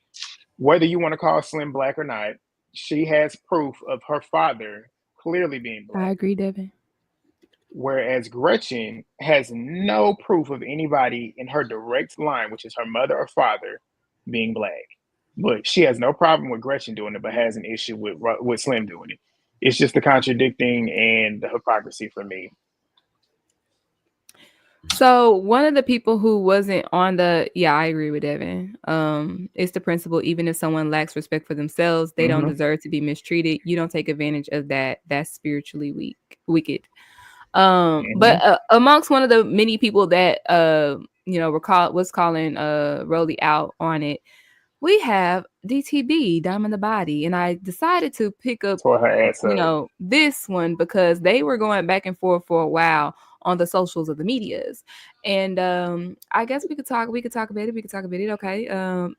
Whether you want to call Slim black or not, she has proof of her father clearly being I black. agree, Devin. Whereas Gretchen has no proof of anybody in her direct line, which is her mother or father, being black. But she has no problem with Gretchen doing it, but has an issue with Slim doing it. It's just the contradicting and the hypocrisy for me. So one of the people who wasn't on the I agree with Devin. It's the principle, even if someone lacks respect for themselves, they don't Mm-hmm. deserve to be mistreated. You don't take advantage of that. That's spiritually wicked. Mm-hmm. But amongst one of the many people that was calling Rolly out on it, we have DTB, Diamond the Body, and I decided to pick up Tore her ass up. this one because they were going back and forth for a while on the socials of the medias, and I guess we could talk about it. Okay.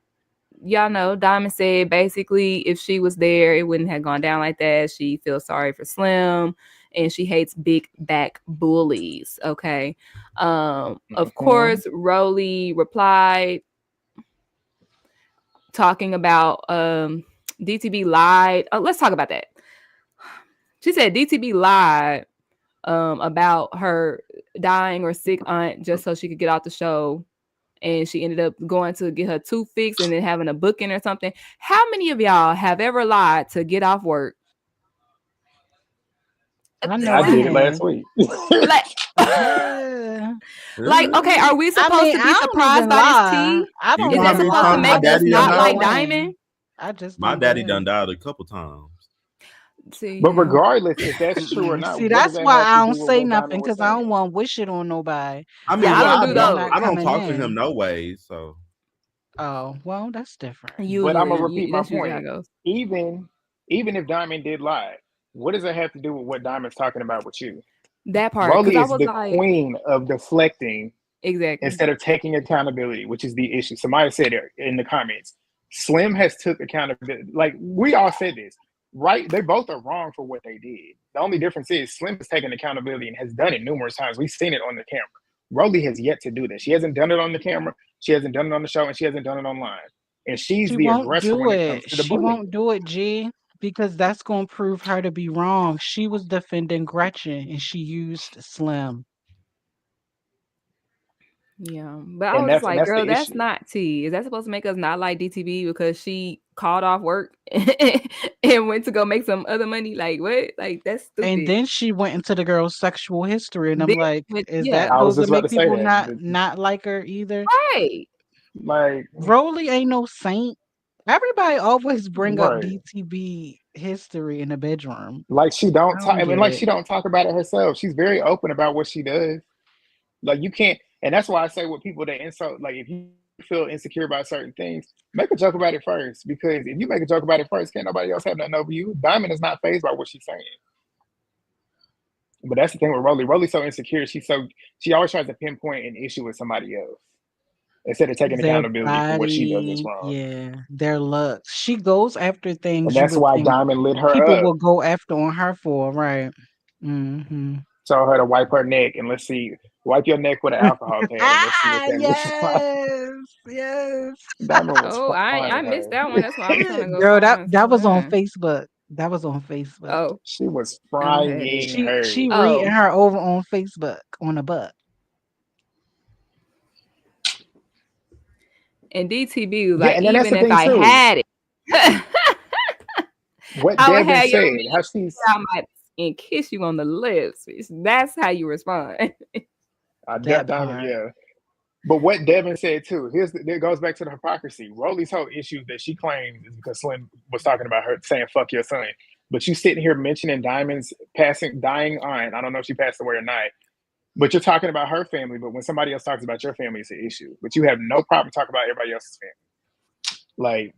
y'all know Diamond said basically if she was there, it wouldn't have gone down like that. She feels sorry for Slim and she hates big back bullies. Okay. Of course, Rollie replied talking about DTB lied. Oh, let's talk about that. She said DTB lied about her dying or sick aunt just so she could get out the show. And she ended up going to get her tooth fixed and then having a booking or something. How many of y'all have ever lied to get off work? I know I I did it have. last week. Like, like, okay, are we I supposed mean, to I be don't surprised even by this lie. tea? I You don't Is know how that even many supposed to lie. times my I make us just daddy do done not like died? Diamond? I just My do daddy good. done died a couple times. See, But yeah. regardless if that's true or not, See, what does that's that why have to I do don't with say what nothing Diamond was because I don't saying? want to wish it on nobody. I mean, Yeah, I well, don't do They're those. not I don't coming talk to him in. no ways, so Oh, well, that's different. But I'm gonna repeat my That's usually how it point. goes. Even if Diamond did lie, what does that have to do with what Diamond's talking about with you? That part, because Rolly I is was the like, queen of deflecting exactly. instead of taking accountability, which is the issue. Somebody said it in the comments. Slim has took accountability. Like we all said this, right? They both are wrong for what they did. The only difference is Slim has taken accountability and has done it numerous times. We've seen it on the camera. Rolly has yet to do this. She hasn't done it on the camera. She hasn't done it on the show, and she hasn't done it online. And she's She the won't aggressor do when it comes it. to the She bullying. won't do it, G, because that's going to prove her to be wrong. She was defending Gretchen and she used Slim. Yeah, but I And was just that's like, girl, the that's issue. not tea. Is that supposed to make us not like DTV because she called off work and went to go make some other money? Like what? Like that's And stupid. then she went into the girl's sexual history, and I'm Then like, is that yeah, I was supposed to just about make to say people that. not like her either? right. Like, Rolly ain't no saint. Everybody always bring up right. DTB history in the bedroom. Like she I don't talk. don't I mean, get like it. she don't talk about it herself. She's very open about what she does. Like you can't, and that's why I say with people that insult. Like if you feel insecure about certain things, make a joke about it first. Because if you make a joke about it first, can't nobody else have nothing over you. Diamond is not phased by what she's saying. But that's the thing with Rolly. Rolly's so insecure. She always tries to pinpoint an issue with somebody else instead of taking Their accountability for what she does that's body, wrong. yeah, their looks. She goes after And things you that's would why think Diamond lit people her up. will go after on her for, right? Hmm. Told her to wipe her neck and let's see, wipe your neck with an alcohol pad and let's see what that looks like. Yes, yes. Diamond was Oh, I frying missed that one. her. That's why I'm trying to go Girl, that find that some was on more. Facebook. That was on Facebook. Oh, She was I don't have it. frying her. She reading Oh, her over on Facebook on a book. and DTB was Yeah, like, and then that's even the if thing I too. had it, What I would Devin have your said, how she's down my and kiss you on the lips. That's how you respond. That Diamond, part. yeah. But what Devin said too, it goes back to the hypocrisy. Rolly's whole issue that she claims is because Slim was talking about her saying "fuck your son," but you sitting here mentioning Diamond's dying aunt. I don't know if she passed away or not, but you're talking about her family. But when somebody else talks about your family, it's an issue. But you have no problem talking about everybody else's family. Like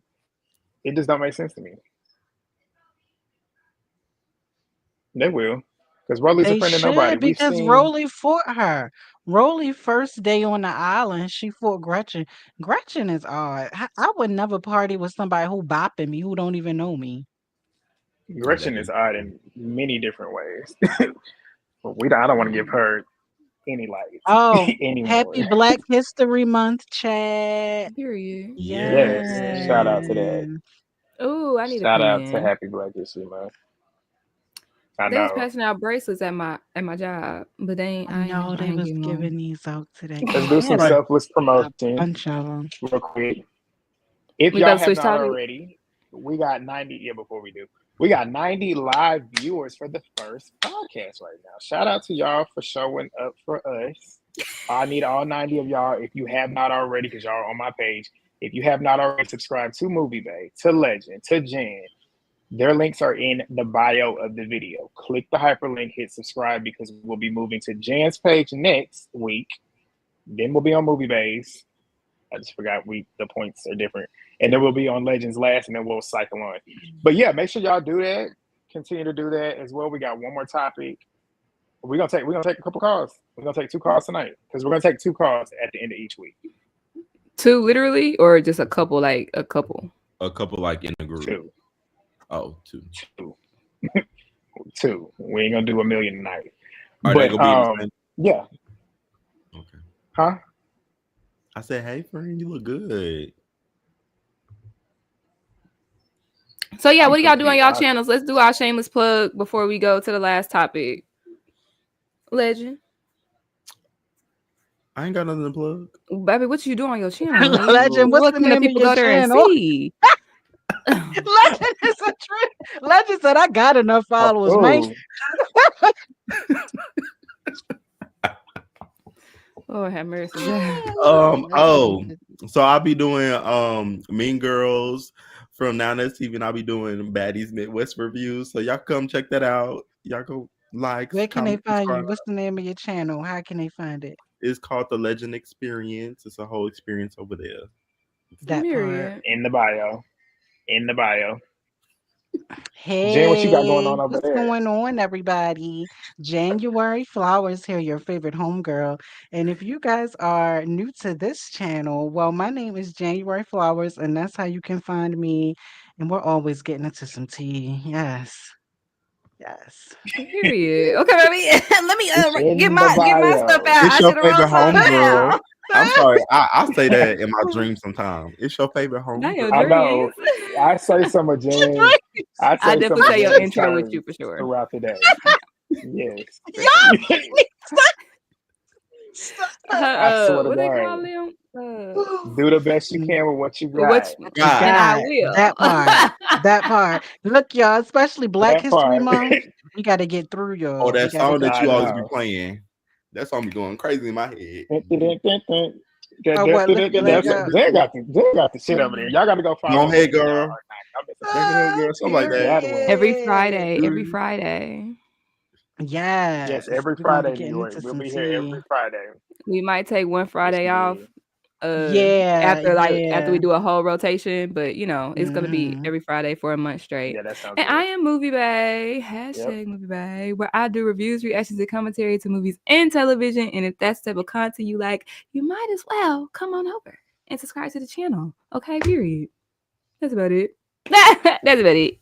it just don't make sense to me. They will, because Rolly's a They friend of nobody. should We've because seen Rolly fought her. Rolly first day on the island, she fought Gretchen. Gretchen is odd. I would never party with somebody who bopping me who don't even know me. Gretchen that is is odd in many different ways. But I don't want to give her any Oh, lights anymore. happy Black History Month, Chad. Period. Yes, shout out to that. Yes. Oh, I need a Shout out to pen. Happy Black History Month. I They was know. passing out bracelets at my job, but I know I they ain't was getting giving one. these out today. Let's do They some had selfless a promotion bunch of them. real quick. If We y'all about to have switch not topics. already, we got 90. Yeah, before we do, we got 90 live viewers for the first podcast right now. Shout out to y'all for showing up for us. I need all 90 of y'all. If you have not already, because y'all are on my page, if you have not already subscribed to Movie Bay, to Legend, to Jan, their links are in the bio of the video. Click the hyperlink, hit subscribe because we'll be moving to Jan's page next week. Then we'll be on Movie Base. I just forgot the points are different. And then we'll be on Legends last, and then we'll cycle on. But yeah, make sure y'all do that. Continue to do that as well. We got one more topic. We're gonna take a couple calls. We're gonna take 2 calls tonight because we're gonna take 2 calls at the end of each week. Two literally, or just a couple, like a couple. A couple like in a group. Two, Oh, two. two, two. We ain't gonna do a million tonight. Are they But gonna be in the same? yeah, Okay. huh? I said, hey friend, you look good. So yeah, I'm what do y'all do on confused. y'all channels? Let's do our shameless plug before we go to the last topic. Legend, I ain't got nothing to plug. baby, what you do on your channel? Legend, what's What the can the name of people your go there and channel? see? Legend is a trip. Legend said, I got enough followers, man. Oh, Oh, have mercy. Oh, so I'll be doing Mean Girls from Now That's TV, and I'll be doing Baddies Midwest reviews. So y'all come check that out. Y'all go like, Where can they comment, find you? subscribe. What's the name of your channel? How can they find it? It's called the Legend Experience. It's a whole experience over there. That part. Period. in the bio. In the bio. Jen, what you got going Hey, on over what's there? going on, everybody? January Flowers here, your favorite homegirl. And if you guys are new to this channel, well, my name is January Flowers, and that's how you can find me. And we're always getting into some tea. Yes. Yes. Period. Okay, baby. Let me get In the my stuff bio. out. It's I your should have favorite wrote something homegirl. down. I'm sorry. I say that in my dreams sometimes. It's your favorite Not your homegirl. I know. dreams. I say some of Jen's. I I say some definitely of say your Jen's intro with you terms for sure. throughout the day. Yes. For sure. I swear to What they God. call them? Do the best you Mm, can with what you got. Which God. and I God, will. that part. That part. Look, y'all, especially Black That History part. Month. We got to get through, Oh, y'all. We that got to song get that I you through. always be know. playing. That song be going crazy in my head. Oh, what? Lift your leg up. Jen got the shit over there. Y'all got to go Go follow ahead, Jen. Y'all girl. are not missing Go out. ahead, girl. Something like that. That one. Every Period. Friday. Every Friday. Yes, Yes. every We're going to be Friday, getting Leroy. into We'll some be here tea. every Friday. We might take one Yes, Friday we off. will. Yeah, After we yeah. do a whole rotation, but it's gonna be Mhm. every Friday for a month straight. Yeah, that sounds And I good. am Movie Bay, hashtag Movie Bay, where I do reviews, reactions, and commentary to movies and television. And if that's the type of content you like, you might as well come on over and subscribe to the channel. Okay, period. That's about it. That's about it.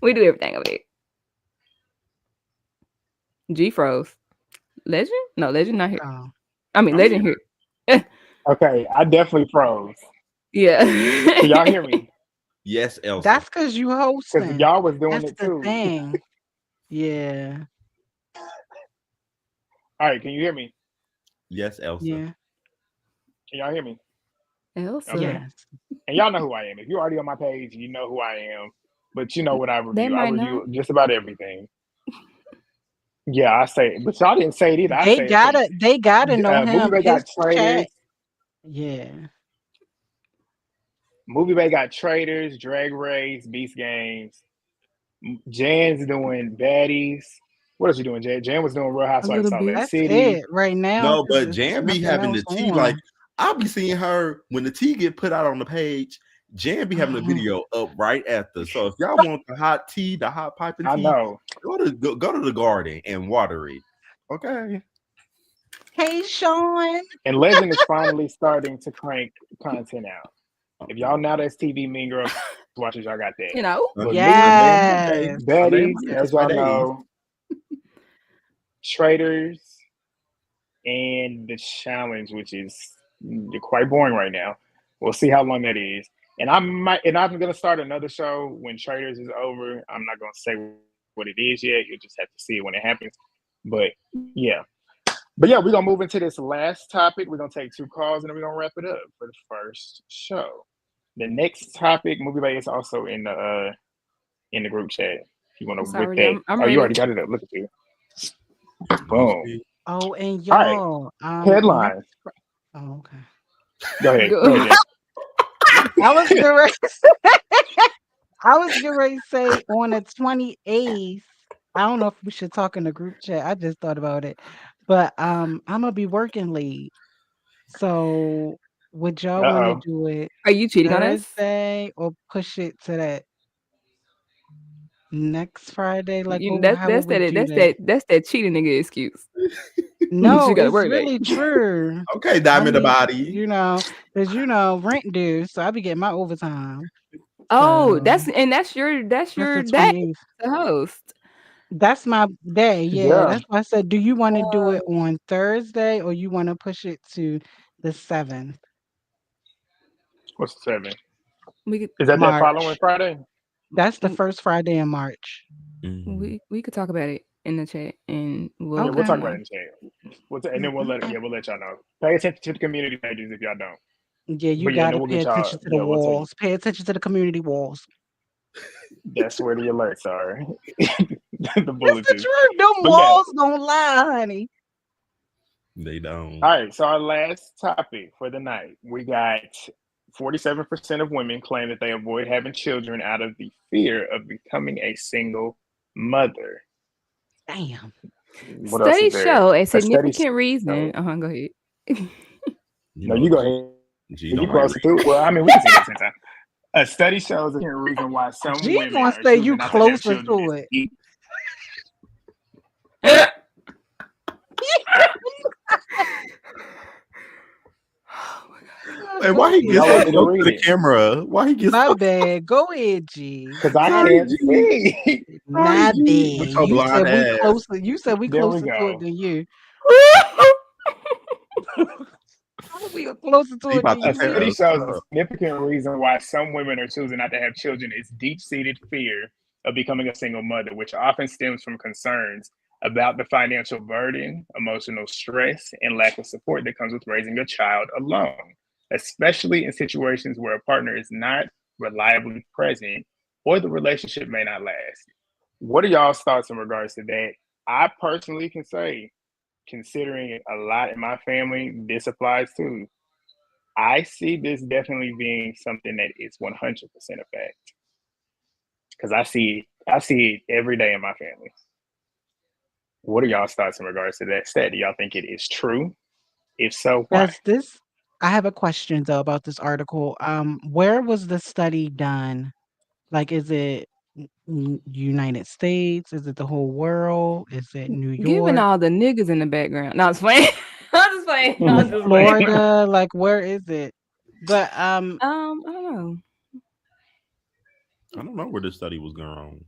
We do everything over there. G froze. Legend? No, Legend not here. Oh. I mean, I'm Legend here. here. Okay, I definitely froze. Yeah. Can y'all hear me? Yes, Elsa. That's because you Because hosting. y'all was doing That's it the too. thing. Yeah. All right, can you hear me? Yes, Elsa. Yeah. Can y'all hear me? Elsa. Okay. Yes. And y'all know who I am. If you're already on my page, you know who I am. But you know what I They review. I might review not. just about everything. Yeah, I say it. But y'all didn't say it either. I They say it too. gotta know Movie him. Bay His got chat. Traders. Yeah. Movie Bay got Traders, Drag Race, Beast Games. Jan's doing Baddies. What else you doing, Jan? Jan was doing Real A Housewives of little Salt Lake bit. That's City. it right now No, because but there's Jan be nothing having else the tea. Like on. I'll be seeing her when the tea get put out on the page. Jan be having a video up right after. So if y'all want the hot tea, the hot piping I tea, know. go to the garden and water it. Okay. Hey, Sean. And Legend is finally starting to crank content out. If y'all Now That's TV Mean Girls watchers, y'all got that. You know. But Sunday and Monday. Yes. Sunday and Baddies, Monday. as That's my y'all days. know, Traders, and the challenge, which is quite boring right now. We'll see how long that is. And I'm gonna start another show when Traders is over. I'm not gonna say what it is yet. You'll just have to see it when it happens. But yeah. But yeah, we're gonna move into this last topic. We're gonna take 2 calls and then we're gonna wrap it up for the first show. The next topic, Movie Bay, is also in the group chat. If you want to It's whip already. that. I'm Oh, you ready. already got it up. Look at you. You Boom. see? Oh, and All right. y'all, Headline. oh, okay. Go ahead. Go. Go ahead, Jen. I was getting ready I was getting ready to say on the 28th. I don't know if we should talk in the group chat. I just thought about it. But I'm gonna be working late. So would y'all want to Uh-oh. do it Are you cheating on us? Thursday or push it to that next Friday? Like You how would that's we that do that? that's that cheating nigga excuse. No, She got to it's work late. really true. Okay, I diamond the need, body. because rent due, so I be getting my overtime. Oh, So that's your that's the day, 28th. the host. That's my day. Yeah, Yeah. that's why I said, do you want to do it on Thursday or you want to push it to the 7th What's the 7? We could Is that following March? Friday? That's the first Friday in March. Mhm. we could talk about it in the chat, and Yeah, we'll we'll Okay. talk about know. it in the chat. And then Okay. we'll let y'all know. Pay attention to the community pages if y'all don't. Yeah, you But yeah, then gotta we'll pay get y'all. attention to the Yeah, we'll tell you. walls. Pay attention to the community walls. That's where the alerts are. The It's the bulletins. truth. Them But yeah. walls don't lie, honey. They don't. All right. So our last topic for the night, we got 47% of women claim that they avoid having children out of the fear of becoming a single mother. Damn. What else is Studies there? show a A study significant reason. show. Go ahead. You No, know, you go ahead. G You don't like closer to it. Well, I mean, we can see that same time. A study shows a reason why some G women gonna are say you choosing not to have closer children to is it. deep. Hey, Go why he ahead, gets Y'all so want me to G. close to read the it? camera? Why he gets My so bad. Go ahead, G. Because I sorry, can't G? see. My bad. G? With your You blind said we ass. closer. You said we There we closer to it go. than you. We are closer to He it about than to A you tear study is. us shows a up. significant reason why some women are choosing not to have children is deep-seated fear of becoming a single mother, which often stems from concerns about the financial burden, emotional stress, and lack of support that comes with raising a child alone, especially in situations where a partner is not reliably present or the relationship may not last. What are y'all's thoughts in regards to that? I personally can say, considering a lot in my family, this applies too. I see this definitely being something that is 100% a fact because I see it every day in my family. What are y'all's thoughts in regards to that stat? Do y'all think it is true? If so, why? Does this? I have a question though about this article. Where was the study done? Like, is it United States? Is it the whole world? Is it New Giving York? all the niggas in the background. No, I'm just playing. I'm just playing. I'm just playing. Florida? Like, where is it? But I don't know. I don't know where this study was going on.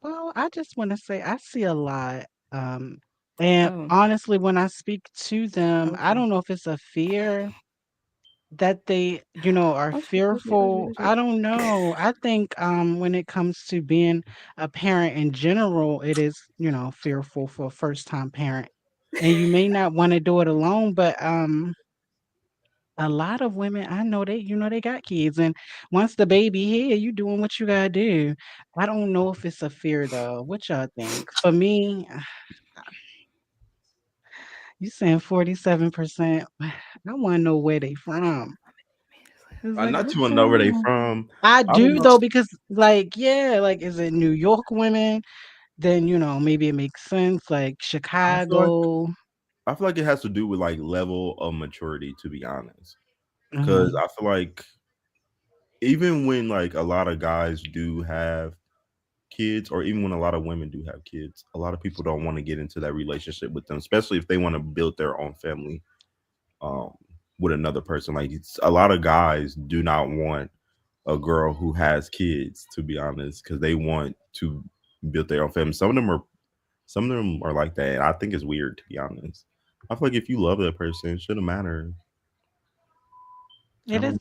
well, I just want to say I see a lot. Um, and Oh, honestly, when I speak to them, I okay. don't know if it's a fear that they, are fearful. Okay. I don't know. I think when it comes to being a parent in general, it is, fearful for a first time parent. And you may not want to do it alone, but a lot of women I know they got kids and once the baby here, you doing what you gotta do. I don't know if it's a fear though. What y'all think? For me, you saying 47%. I wanna know where they from. It's like, Not what's you want to know going where they on? from. I I don't do know. though, because like, yeah, like is it New York women? Then, maybe it makes sense, like I feel like Chicago. it has to do with like level of maturity, to be honest. Because Mhm. I feel like even when like a lot of guys do have kids, or even when a lot of women do have kids, a lot of people don't want to get into that relationship with them, especially if they want to build their own family um, with another person. Like a lot of guys do not want a girl who has kids, to be honest, because they want to build their own family. Some of them are like that. And I think it's weird, to be honest. I feel like if you love that person, it shouldn't matter. I don't.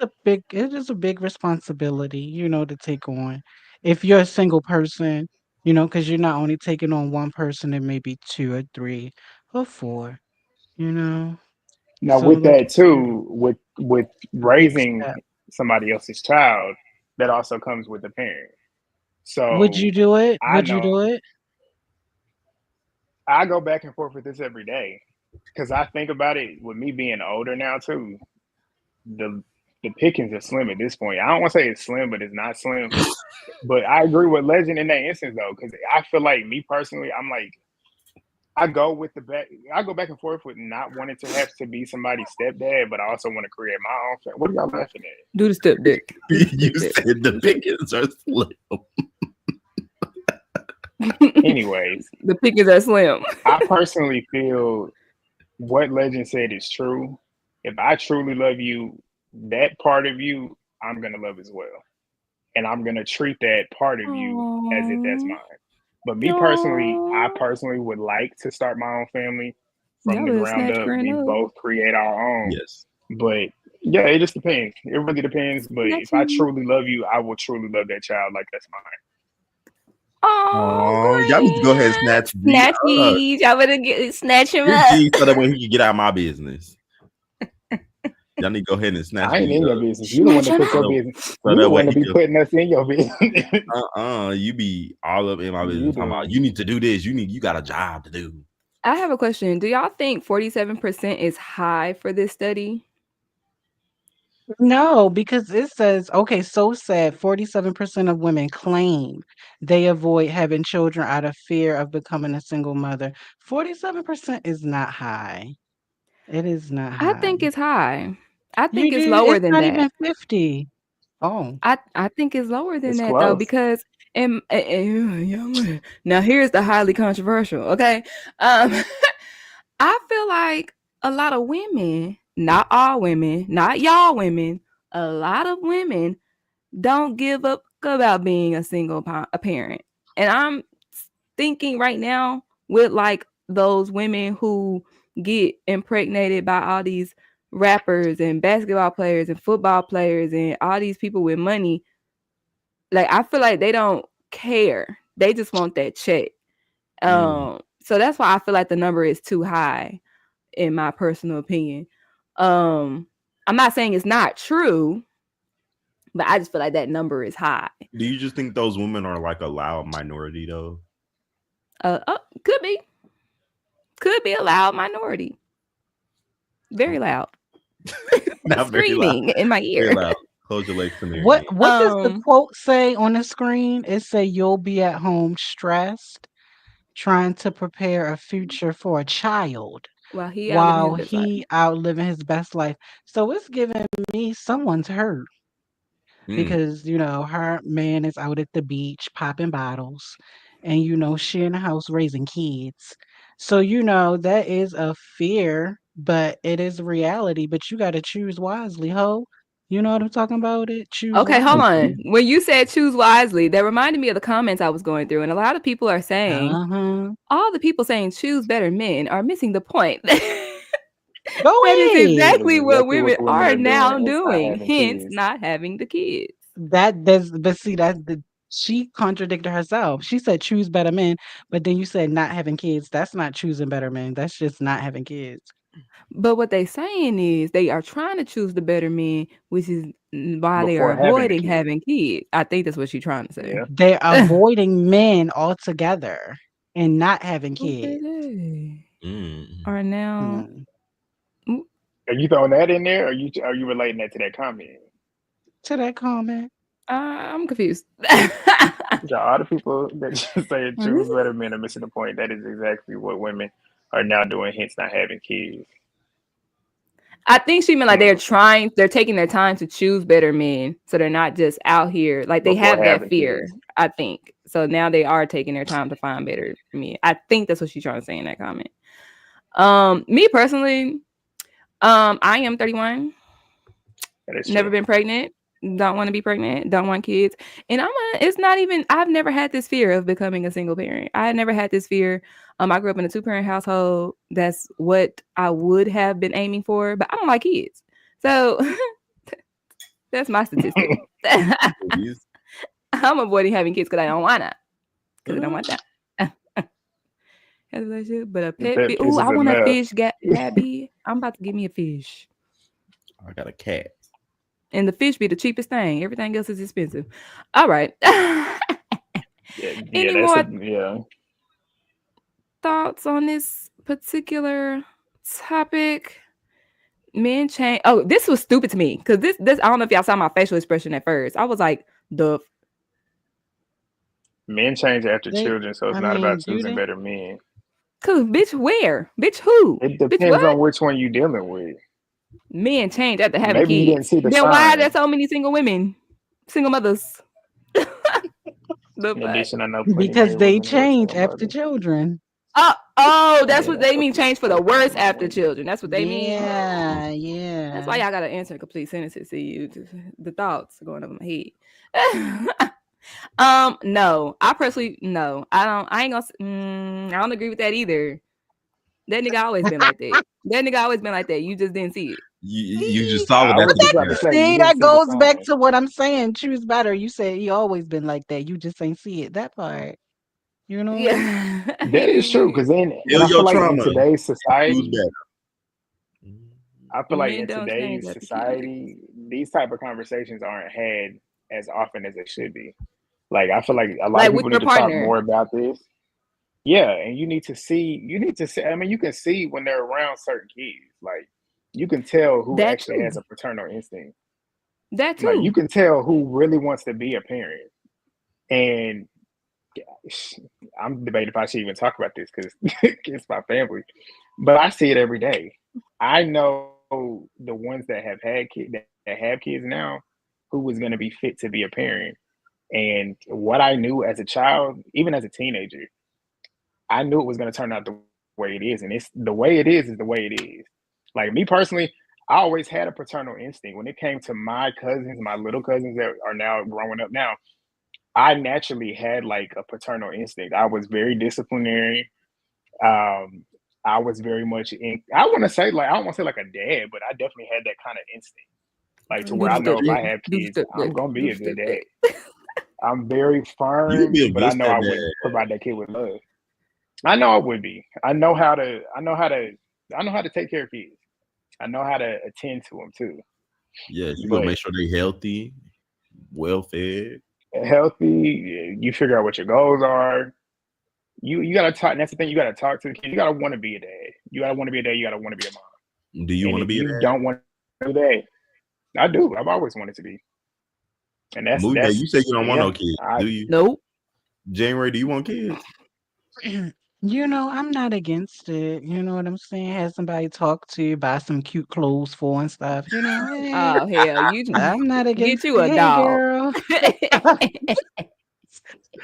It is a big responsibility, to take on. If you're a single person, because you're not only taking on one person, it may be two or three or four, you know. Now, So with like that too, with a big raising step. somebody else's child, that also comes with the parent. Would you So do it? I Would you know do it? I go back and forth with this every day because I think about it with me being older now too. The the pickings are slim at this point. I don't want to say it's slim, but it's not slim. But I agree with Legend in that instance though, because I feel like me personally, I'm like I go back and forth with not wanting to have to be somebody's stepdad, but I also want to create my own family. What are y'all laughing at? Do the step dick. Do the You step said the pickings are slim. dick. Anyways, The pickings are slim. I personally feel what Legend said is true. If I truly love you, that part of you, I'm gonna love as well, and I'm gonna treat that part of you as if that's Oh, mine. But me personally, I no. personally would like to start my own family from Y'all the better ground snatch up. Grand We up. both create our own. Yes. But yeah, it just depends. It really depends. But if I Snatching. truly love you, I will truly love that child like that's mine. Oh, Oh, y'all need to go ahead and Grant. snatch G up. Snatchies. Y'all better snatch him Get up. G so that way he can get out of my business. Y'all need to go ahead and snatch I ain't G in your up. business. You the one Snatch that him put up. your So, business. so You the that way one to he be can. putting us in your business. You be all up in my You business. Talking about do. you need to do this. You got a job to do. I have a question. Do y'all think 47% is high for this study? No, because it says, okay, so sad. 47% of women claim they avoid having children out of fear of becoming a single mother. 47% is not high. It is not I high. think it's high. I You think it's do? lower It's than not that. even 50. Oh. I think it's lower than It's that though close. because now here's the highly controversial. Okay, I feel like a lot of women, not all women, not y'all women, a lot of women don't give up about being a a parent, and I'm thinking right now with like those women who get impregnated by all these rappers and basketball players and football players and all these people with money, like I feel like they don't care. They just want that check. Mm. So that's why I feel like the number is too high, in my personal opinion. I'm not saying it's not true, but I just feel like that number is high. Do you just think those women are like a loud minority though? Could be a loud minority, very loud, Not very loud. screaming in my Very ear. loud. Close your legs, What Canary. what does the quote say on the screen? It say you'll be at home stressed, trying to prepare a future for a child While he out living while his best life. he out living his best life. So it's giving me someone's hurt. Mm. Because her man is out at the beach popping bottles, and she in the house raising kids. So that is a fear, but it is reality. But you got to choose wisely, ho. You know what I'm talking about? It choose Okay, hold on. wisely. When you said choose wisely, that reminded me of the comments I was going through, and a lot of people are saying Uh-huh. all the people saying choose better men are missing the point. Go That is ahead. That is exactly what exactly women what women are are doing. now It's not doing, having hence kids. not having the kids. But see she contradicted herself. She said choose better men, but then you said not having kids. That's not choosing better men. That's just not having kids. But what they saying is they are trying to choose the better men, which is why they are Before having the avoiding kids. having kids. I think that's what she's trying to say. Yeah. They're avoiding men altogether and not having Oh, kids. baby. Mm. Are now. Mm. Are you throwing that in there? Or are you relating that to that comment? To that comment. I'm confused. Yeah, all the people that just say choose better men are missing the point. That is exactly what women are now doing, hence not having kids. I think she meant like they're taking their time to choose better men. So they're not just out here. Like they Before have that having fear, kids. I think. So now they are taking their time to find better men. I think that's what she's trying to say in that comment. Me personally, I am 31. That is Never true. been pregnant. Don't want to be pregnant. Don't want kids. And it's not even, I've never had this fear of becoming a single parent. I had never had this fear. I grew up in a 2-parent household. That's what I would have been aiming for, but I don't like kids. So that's my statistic. Please. I'm avoiding having kids because I don't want to. Because I don't want that. But a The pet pet fish. Oh, piece I is want a enough. fish, Gabby. I'm about to give me a fish. I got a cat. And the fish be the cheapest thing. Everything else is expensive. All right. Yeah, Any that's more yeah. thoughts on this particular topic? Men change. Oh, this was stupid to me because this. I don't know if y'all saw my facial expression at first. I was like, the. Men change after They children, so it's I not about mean, do choosing they? better men. Cause bitch, where? Bitch, who? It Bitch, depends what? on which one you're dealing with. Men change after having Maybe you didn't kids. see the Then why are there signs. so many single women, single mothers? The In fuck? addition, I know plenty Because married they women who are change single after mothers. children. Oh, that's what they mean. Change for the worse after children. That's what they mean. Yeah, That's why yeah. y'all gotta answer complete sentences. See you, the thoughts going over my head. No, I personally no. I don't. I ain't gonna. I don't agree with that either. That nigga always been like that. That nigga always been like that. You just didn't see it. You just saw I it was after the just about to fact. say you See, didn't that see the goes back sign. to what I'm saying. Choose better. You said he always been like that. You just ain't see it. That part. You know? Yeah. That is true. Because then, and Heal I feel your like in trauma. today's Who's society, better? I feel like Men in don't change today's after kids. society, these type of conversations aren't had as often as they should be. Like I feel like a lot of Like with people your need to talk partner. more about this. Yeah, and you need to see. I mean, you can see when they're around certain kids. Like you can tell who That actually too. has a paternal instinct. That Like you too. can tell who really wants to be a parent. And I'm debating if I should even talk about this because it's my family. But I see it every day. I know the ones that have had that have kids now who was going to be fit to be a parent. And what I knew as a child, even as a teenager, I knew it was going to turn out the way it is. And it's the way it is the way it is. Like me personally, I always had a paternal instinct. When it came to my cousins, my little cousins that are now growing up now, I naturally had like a paternal instinct. I was very disciplinary. Um, I was very much in. I want to say like I don't want to say like a dad, but I definitely had that kind of instinct, like to Do where the I know step if I back. have Do the kids, step I'm back. gonna Do be the a good step dad. back. I'm very You would firm, be a but good I know I stepdad. would provide that kid with love. I know I would be. I know how to. I know how to. I know how to take care of kids. I know how to attend to them too. Yes, you gonna But make sure they healthy, well fed. healthy, you figure out what your goals are. You gotta talk. And that's the thing. You gotta talk to the kids. You gotta want to be a dad. You gotta want to be a dad. You gotta want to be a mom. Do you And want to if be a you dad? don't want to do that, I do. I've always wanted to be. And Movie Day, that's you said you don't want yeah. no kids, I do you? Nope. January, do you want kids? You know, I'm not against it. You know what I'm saying? Have somebody talk to you, buy some cute clothes for and stuff. You know, hey, Oh hell, you I'm not get against you it. a Hey, dog. girl.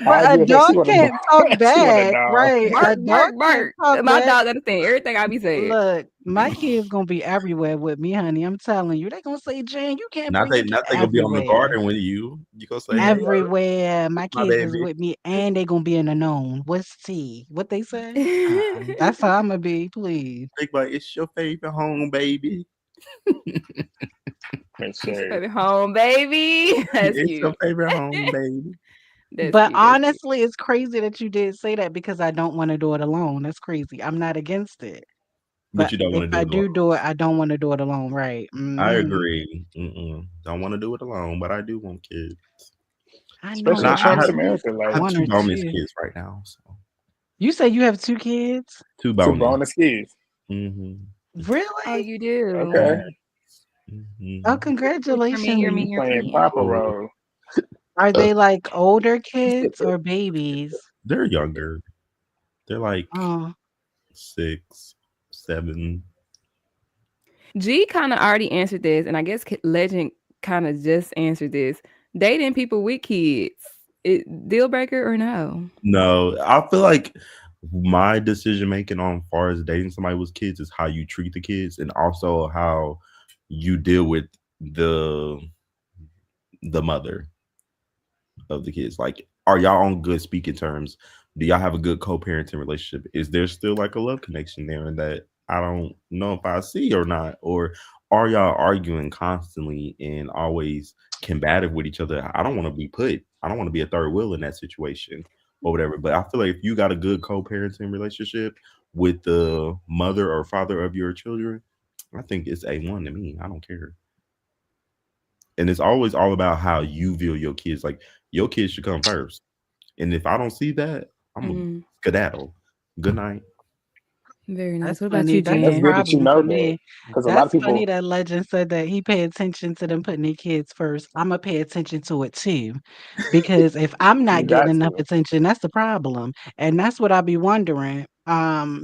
I But a get that she dog want a dog. can't talk She want a back, dog. right? Bark, A dog bark, can't bark. talk My back. dog understand everything I be saying. Look, my kids gonna be everywhere with me, honey. I'm telling you. They gonna say, Jan, you can't Not bring they your kid not they gonna be on the everywhere. garden with you. You gonna say, hey, Everywhere. My my kids is baby. with me and they gonna be in the known. What's T? What they say? That's how I'm gonna be, please. Think like it's your favorite home, baby. For sure. Baby home, baby. That's It's your cute. favorite home, baby. That's But cute. That's cute. honestly, it's crazy that you did say that because I don't want to do it alone. That's crazy. I'm not against it. But But you don't if want to do I it alone. do do it, I don't want to do it alone, right? I Hmm. agree. Don't want to do it alone, but I do want kids. I And Especially know. in I I Trump's have America, I like have one two or bonus two. kids right now. So You say you have two kids? two two bonus. bonus kids. Mm-hmm. Oh, Really? you do. Okay. Yeah. Oh, Mm-hmm. Hear me, hear me, congratulations. You hear playing me. Papa Oh, role. Are they like older Step kids back. or babies? they're younger. They're like Oh, 6, 7. G kind of already answered this, and I guess Legend kind of just answered this. Dating people with kids, deal breaker or no? No, I feel like my decision making on far as dating somebody with kids is how you treat the kids and also how you deal with the the mother of the kids. Like, are y'all on good speaking terms? Do y'all have a good co-parenting relationship? Is there still like a love connection there and that I don't know if I see or not? Or are y'all arguing constantly and always combative with each other? I don't want to be a third wheel in that situation or whatever. But I feel like if you got a good co-parenting relationship with the mother or father of your children, I think it's A1 to me. I don't care. And it's always all about how you view your kids. Like your kids should come first. And if I don't see that, I'm a Mm, skedaddle. Good night. very nice. that's What about funny. you, And That's a that's Jen? good that you problem for know that. me. Because a lot of That's funny people, that Legend said that he pay attention to them putting their kids first. I'ma pay attention to it too. Because if I'm you not getting got enough to. attention, that's the problem. And that's what I be wondering.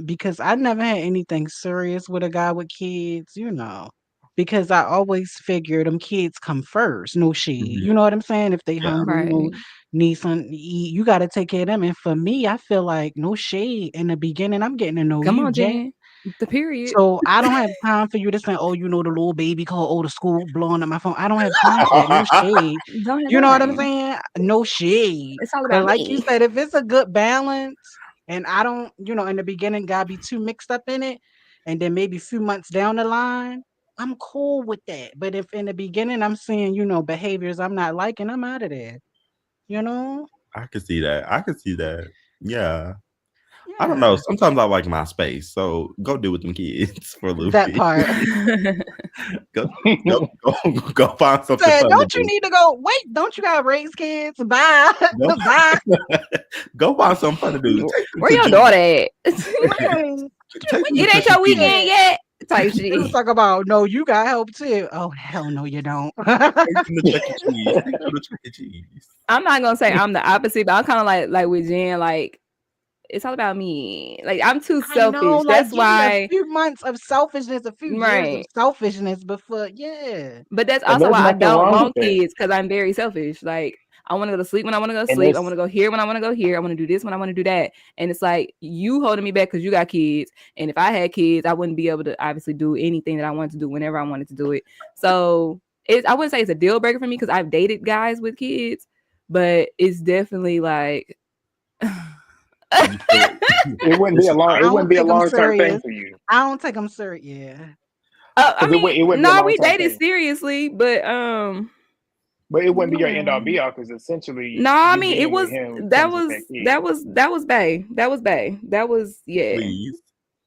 Because I never had anything serious with a guy with kids, you know. Because I always figured them kids come first. No shade. Mhm. You know what I'm saying? If they Yeah. hungry, no Right. need something to eat. You got to take care of them. And for me, I feel like no shade in the beginning. I'm getting to know Come you, on, Jen. Jen. The period. So I don't have time for you to say, "Oh, the little baby call, oh, the school blowing up my phone." I don't have time for that. No shade. Don't have You know what I'm time. saying? No shade. It's all But about like you me. said, if it's a good balance, and I don't, in the beginning, gotta be too mixed up in it, and then maybe a few months down the line, I'm cool with that. But if in the beginning I'm seeing, behaviors I'm not liking, I'm out of there. You know? I could see that. I could see that. Yeah. I don't know. Yeah. Sometimes I like my space. So go do with them kids for a little That bit. part. Go go find something Said, fun to don't you do. need to go? Wait, don't you gotta raise kids? Bye. Go, Bye. go find something fun to do. Take them Where to your daughter at? Right. take them to It ain't Chuck E. your Cheese. weekend yet. Type They was shit. talk about, no, you got help too. Oh, hell no, you don't. Take them to Chuck E. Cheese. Take them to Chuck E. Cheese. I'm not gonna say I'm the opposite, but I'm kind of like with Jen. Like it's all about me. Like I'm too I know, selfish. like, That's give me a why. few months of selfishness, a few years of Right. selfishness before, yeah. But that's And also there's why I nothing don't wrong with want that. kids because I'm very selfish. Like I want to go to sleep when I want to go to And sleep. I it's want to go here when I want to go here. I want to do this when I want to do that. And it's like you holding me back because you got kids. And if I had kids, I wouldn't be able to obviously do anything that I wanted to do whenever I wanted to do it. So I wouldn't say it's a deal breaker for me because I've dated guys with kids, but it's definitely like. it wouldn't be a long I it wouldn't don't be a take them long term thing serious. for you I don't take them serious. Yeah. I because mean, it wouldn't be a no, long we term dated thing. seriously, but But it wouldn't be your end all Yeah. be all because essentially no, I you mean it being with was him that comes with was that kid. that was bae. That was bae. That was yeah. Please.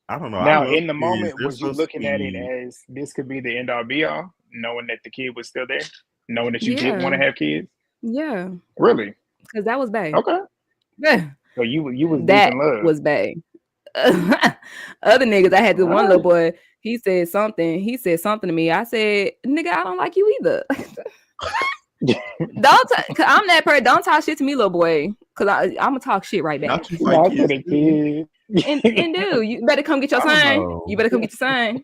I don't know. I Now, love in the kids. moment, They're was you so looking at it sweet. as this could be the end all be all, knowing that the kid was still there, knowing that you didn't want Yeah. to have kids? Yeah. Really? Because that was bae. Okay. Yeah. So you was deep That in love. was bae. Other niggas, I had this All one little right. boy. He said something to me. I said, "Nigga, I don't like you either." Cause I'm that person. Don't talk shit to me, little boy. Cause I'm gonna talk shit right back. Not you fight Not for kids the too. kid. And dude, you better come get your I don't sign. know. You better come get your sign.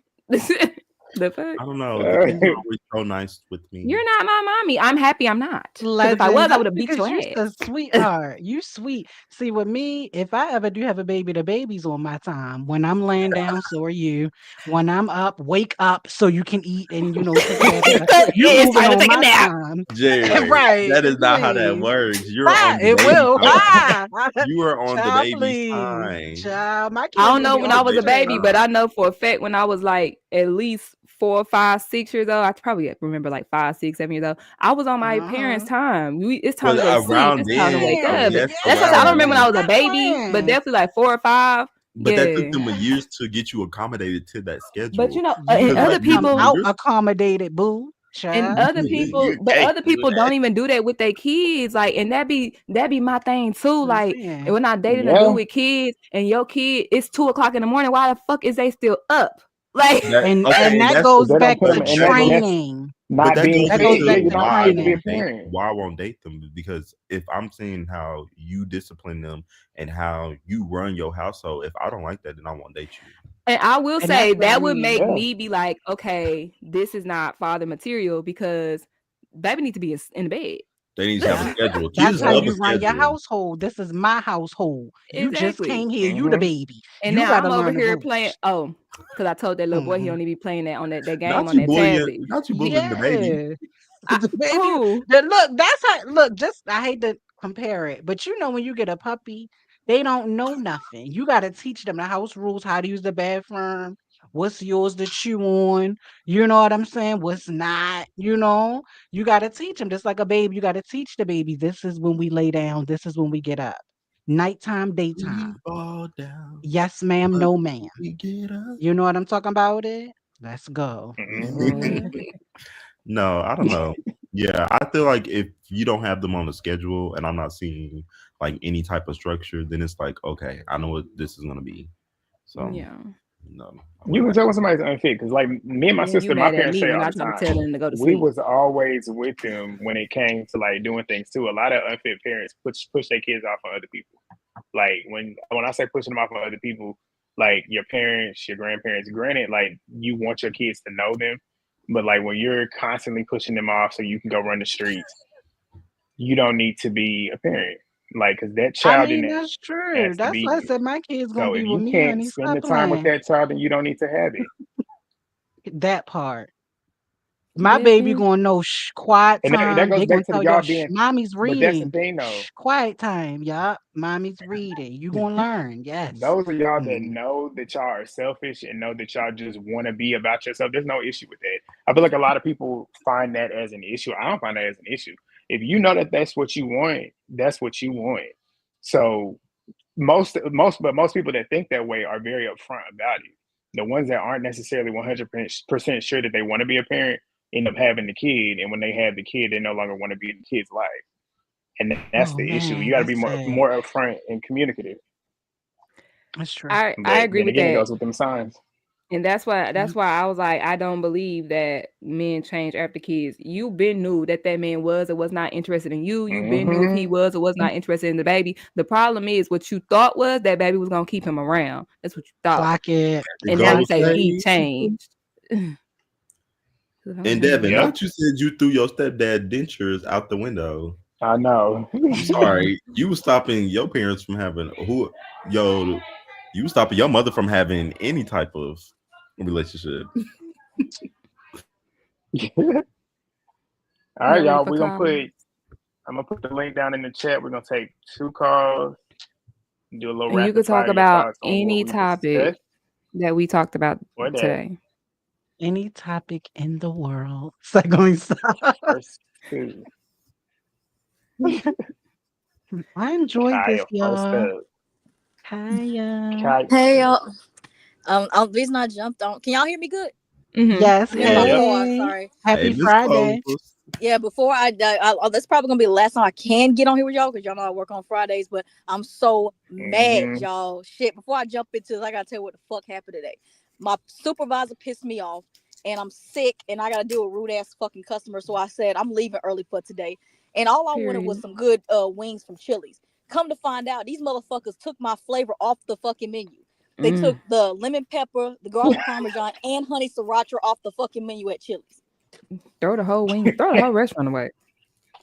The fuck? I don't know. The kids are always so nice with me. You're not my mommy. I'm happy I'm not. Because if I Legend, was, I would that's have beat because your you ass. a sweetheart. You sweet. See, with me, if I ever do have a baby, the baby's on my time. When I'm laying down, so are you. When I'm up, wake up so you can eat and take care of yourself. You It's moving time to on take a my nap. time. Jared, Right. that is not how that Please. works. You're Ah, on the it baby will. time. Ah. You are on the Child, baby's please. time. Child, my I kids don't will know be You're when on I the off the was a baby's baby, tray. but I time. know for a fact when I was like at least 4, 5, 6 years old. I probably remember like 5, 6, 7 years old. I was on my parents' Uh-huh. time. It's time But to go to sleep. around It's time to wake then, Playing. up. yes, That's what I around don't Yeah. remember when That's I then. was a not baby, but playing. definitely like 4 or 5. But that took Yeah. them years to get you accommodated to that But schedule. you know, You and Because other like better come when people out you're accommodated, boo. and Child. other people, you but can't other do people that. don't even do that with their kids. Like, and that be my thing too. I'm Like, and saying. when I dating a dude Yeah. with kids, and your kid, it's 2 o'clock in the morning. Why the fuck is they still up? Like, That And okay, that that's goes They don't back put but to them, and that's training. but not that being goes That goes fit. Yeah, back into you're to not why I fit to be a won't training. date parent. why I won't date them because if I'm seeing how you discipline them and how you run your household, if I don't like that, then I won't date you. and I will And that's say what I that would mean. make Yeah. me be like, okay, this is not father material because baby need to be in the bed. They need to have a Yeah. schedule. That's Kids how Yeah. love a you run your schedule. household. This is my household. You just Exactly. came here. You the Hmm. baby. And You now got to I'm over learn the here playing. ropes. Oh, because I told that little boy he Hmm. only be playing that on that game Not on you that bullying, tablet. not you bullying the baby. Yeah. The baby, Who? look, that's how, look, just, I hate to compare it, but when you get a puppy, they don't know nothing. You got to teach them the house rules, how to use the bathroom, what's yours to chew on, you know what I'm saying? What's not, you got to teach them just like a baby. You got to teach the baby, this is when we lay down, this is when we get up. Nighttime, We daytime. fall down, Yes, ma'am, but no, ma'am. we get up. You know what I'm talking about it? Let's go. Hmm. No, I don't know. Yeah, I feel like if you don't have them on a schedule and I'm not seeing like any type of structure, then it's like, okay, I know what this is gonna be. So Yeah. no, I You wouldn't can like tell when somebody's unfit because, like me and my Then you sister, my mad at parents me say when all I the try to time, tell them to go to we sleep. was always with them when it came to like doing things too. A lot of unfit parents push their kids off on other people. Like when I say pushing them off on other people, like your parents, your grandparents. Granted, like you want your kids to know them, but like when you're constantly pushing them off so you can go run the streets, you don't need to be a parent. Like, because that I child mean, didn't that's true. ask to That's be why I here. said my kid's gonna So be if with you me, can't honey. spend Stop the time with playing. that child, then you don't need to have it. That part. My baby Devin. gonna know quiet And that time. goes They gonna back to the tell y'all, y'all being. mommy's But that's the reading. thing, though. Quiet time, y'all. Mommy's reading. You gonna learn. Yes. Those of y'all that Mm. know that y'all are selfish and know that y'all just want to be about yourself, there's no issue with that. I feel like a lot of people find that as an issue. I don't find that as an issue. If you know that that's what you want, that's what you want. So most people that think that way are very upfront about it. The ones that aren't necessarily 100% sure that they want to be a parent end up having the kid, and when they have the kid, they no longer want to be in the kid's life, and that's Oh the issue. You man, got to be that's more sad. more upfront and communicative. That's true. I But agree then with again, it that. goes with them signs. And that's why I was like, I don't believe that men change after kids. You been knew that man was or was not interested in you. You been knew if he Mm-hmm. was or was not interested in the baby. The problem is what you thought was that baby was gonna keep him around. That's what you thought. Clock it. The And now you gold Clock say it. he chain. changed. And Devin, Yep, not you said you threw your stepdad dentures out the window. I know. I'm sorry. You was stopping your parents from having yo you was stopping your mother from having any type of relationship. All right, Y'all ready y'all. for call? I'm gonna put the link down in the chat. We're gonna take 2 calls, do a little And you rapid could talk fire. Your about thoughts on what any we discussed topic that we talked about or that. today. Any topic in the world. It's not going to stop. First 2. I enjoyed this, Kaya first y'all. up. Hiya. Kaya. Hey y'all. The reason I jumped on, can y'all hear me good? Mm-hmm. Yes. I'm in my Yep. car. Hey. Sorry. Hey, Happy Miss Friday. Clovis. Yeah, before that's probably gonna be the last time I can get on here with y'all because y'all know I work on Fridays. But I'm so mad, Mm-hmm. y'all. Shit. Before I jump into this, I gotta tell you what the fuck happened today. My supervisor pissed me off, and I'm sick, and I gotta do a rude ass fucking customer. So I said I'm leaving early for today, and all I wanted was Period. some good wings from Chili's. Come to find out, these motherfuckers took my flavor off the fucking menu. They took the lemon pepper, the garlic parmesan, and honey sriracha off the fucking menu at Chili's. Throw the whole restaurant away.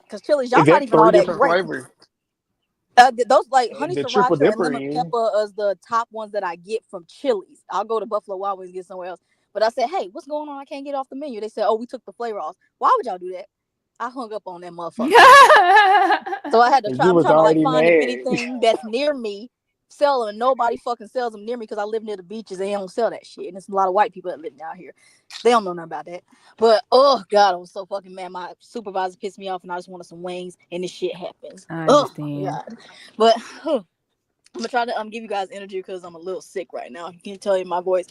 Cause Chili's, y'all Is not that even 3 all that different great. flavors? Those like honey The triple sriracha and dipper lemon in. pepper is the top ones that I get from Chili's. I'll go to Buffalo Wild Wings and get somewhere else. But I said, hey, what's going on? I can't get off the menu. They said, oh, we took the flavor off. Why would y'all do that? I hung up on that motherfucker. So I had to try. You I'm was trying to like already find if mad. anything that's near me sell them, and nobody fucking sells them near me because I live near the beaches and they don't sell that shit. And there's a lot of white people that live down here. They don't know nothing about that. But oh god, I was so fucking mad. My supervisor pissed me off, and I just wanted some wings, and this shit happens. I Oh understand. god. But I'm gonna try to give you guys energy because I'm a little sick right now. I can tell you my voice.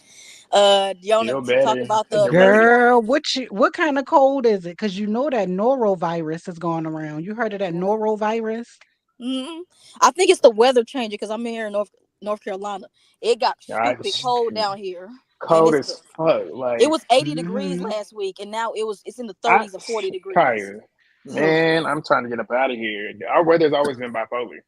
Do y'all Feel talk better. about Take the a weather? rest. Girl, what kind of cold is it? Because you know that norovirus is going around. You heard of that norovirus? Mm-hmm. I think it's the weather changing because I'm in here in North Carolina. It got stupid Gosh, cold down here, and cold as fuck. it Like was 80 degrees Hmm. last week, and now it's in the I, 30s and 40 degrees. Kaya, Ugh. man, I'm trying to get up out of here. Our weather's always been bipolar.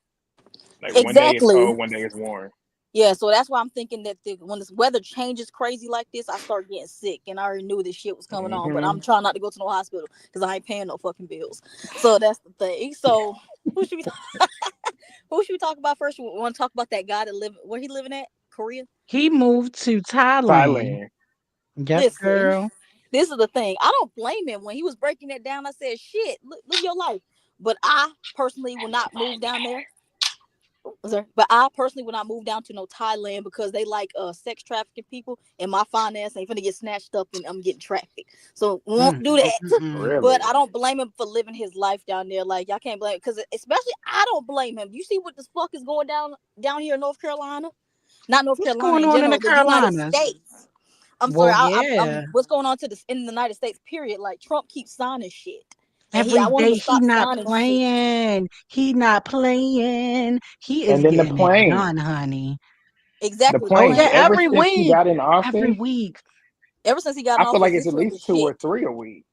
Like one day it's Exactly. cold, one day it's warm. Yeah, so that's why I'm thinking that when this weather changes crazy like this, I start getting sick, and I already knew this shit was coming on. But Mm-hmm. I'm trying not to go to no hospital because I ain't paying no fucking bills. So that's the thing. So who should we who should we talk about first? We want to talk about that guy that live where he living at Korea. He moved to Thailand. Thailand. Yes, Listen, girl. this is the thing. I don't blame him. When he was breaking it down, I said, shit, live your life. But I personally will not move down there. Sorry. But I personally will not move down to no Thailand because they like sex trafficking people, and my finance ain't finna get snatched up and I'm getting trafficked. So Mm, won't do mm, that. mm, But Really? I don't blame him for living his life down there. Like y'all can't blame because especially I don't blame him. You see what the fuck is going down here in North Carolina? Not North What's Carolina going in on in the general, the United Carolinas? States. I'm sorry. Well, I'm yeah. what's going on to this in the United States? Period. Like Trump keeps signing shit, and I Every want him day to he stop not signing shit. playing. He not playing. He is And then the getting it plane. done, honey. The Exactly, the Oh plane. yeah, plane. Ever every since he week. got in Every office, week. Ever since he got in I feel office, like it's this at shit been least 2 or shit. 3 a week.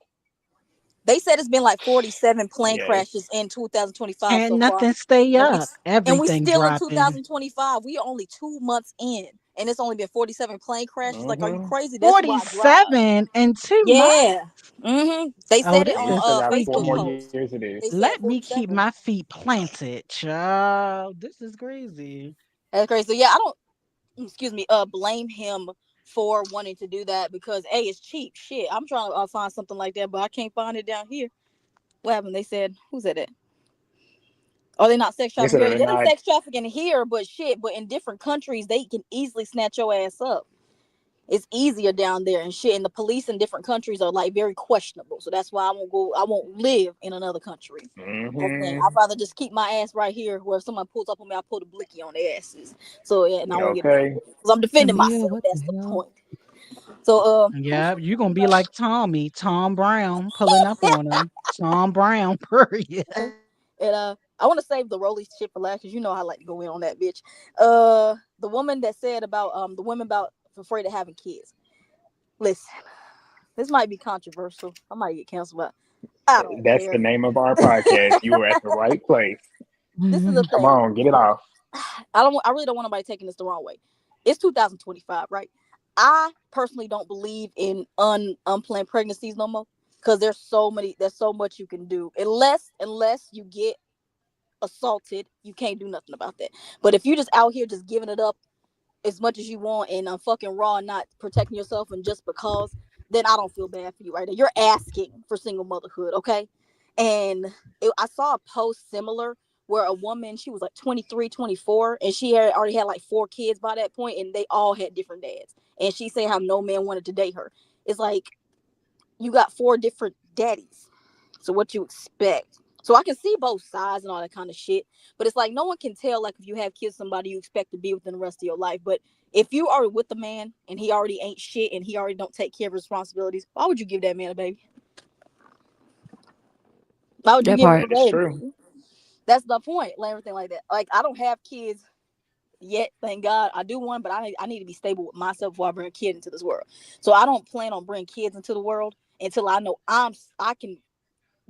They said it's been like 47 plane Yes. crashes in 2025 Can't so far, nothing stay and we up. and we Everything still in dropping. 2025. We are only 2 months in, and it's only been 47 plane crashes. Like, are you Mm-hmm. crazy? This is why I drive. 47 in 2 months. Yeah. They Oh, said it this And we on is still got 4 Facebook more freaky. post. years of this. They said Let me keep 47. my feet planted, child. This is crazy. That's crazy. So yeah, I don't. Excuse me. Blame him for wanting to do that because it's cheap. Shit, I'm trying to find something like that, but I can't find it down here. What happened? They said, who's that at? Oh, they're not sex They trafficking said here. they're They not. sex trafficking here, but shit. But in different countries, they can easily snatch your ass up. It's easier down there and shit. And the police in different countries are like very questionable. So that's why I won't go. I won't live in another country. That's the thing. Mm-hmm. I'd rather just keep my ass right here where if someone pulls up on me, I pull the blicky on their asses. So yeah, and I won't get mad Okay. because I'm defending Tamia, myself. what That's the the hell? point. So Yeah, you're gonna be like Tommy, Tom Brown, pulling up on him. Tom Brown, period. and I want to save the Rollie shit for last because you know I like to go in on that bitch. The woman that said about the women about afraid of having kids. Listen, this might be controversial. I might get canceled, but I don't That's the care. name of our podcast. You were at the right place. This is the Come thing. on, get it off. I really don't want nobody taking this the wrong way. It's 2025, right? I personally don't believe in unplanned pregnancies no more because there's so much you can do unless you get assaulted, you can't do nothing about that. But if you just out here just giving it up as much as you want and I'm fucking raw and not protecting yourself and just because, then I don't feel bad for you right now. You're asking for single motherhood, okay? And I saw a post similar where a woman, she was like 23, 24, and she had already had like 4 kids by that point, and they all had different dads. And she said how no man wanted to date her. It's like you got 4 different daddies. So what you expect? So I can see both sides and all that kind of shit. But it's like no one can tell like if you have kids somebody you expect to be with them the rest of your life. But if you are with a man and he already ain't shit and he already don't take care of responsibilities, why would you give that man a baby? Why would you That give him part. a It's true. baby? That's the point. Like everything like that. Like I don't have kids yet, thank God. I do one, but I need to be stable with myself before I bring a kid into this world. So I don't plan on bringing kids into the world until I know I can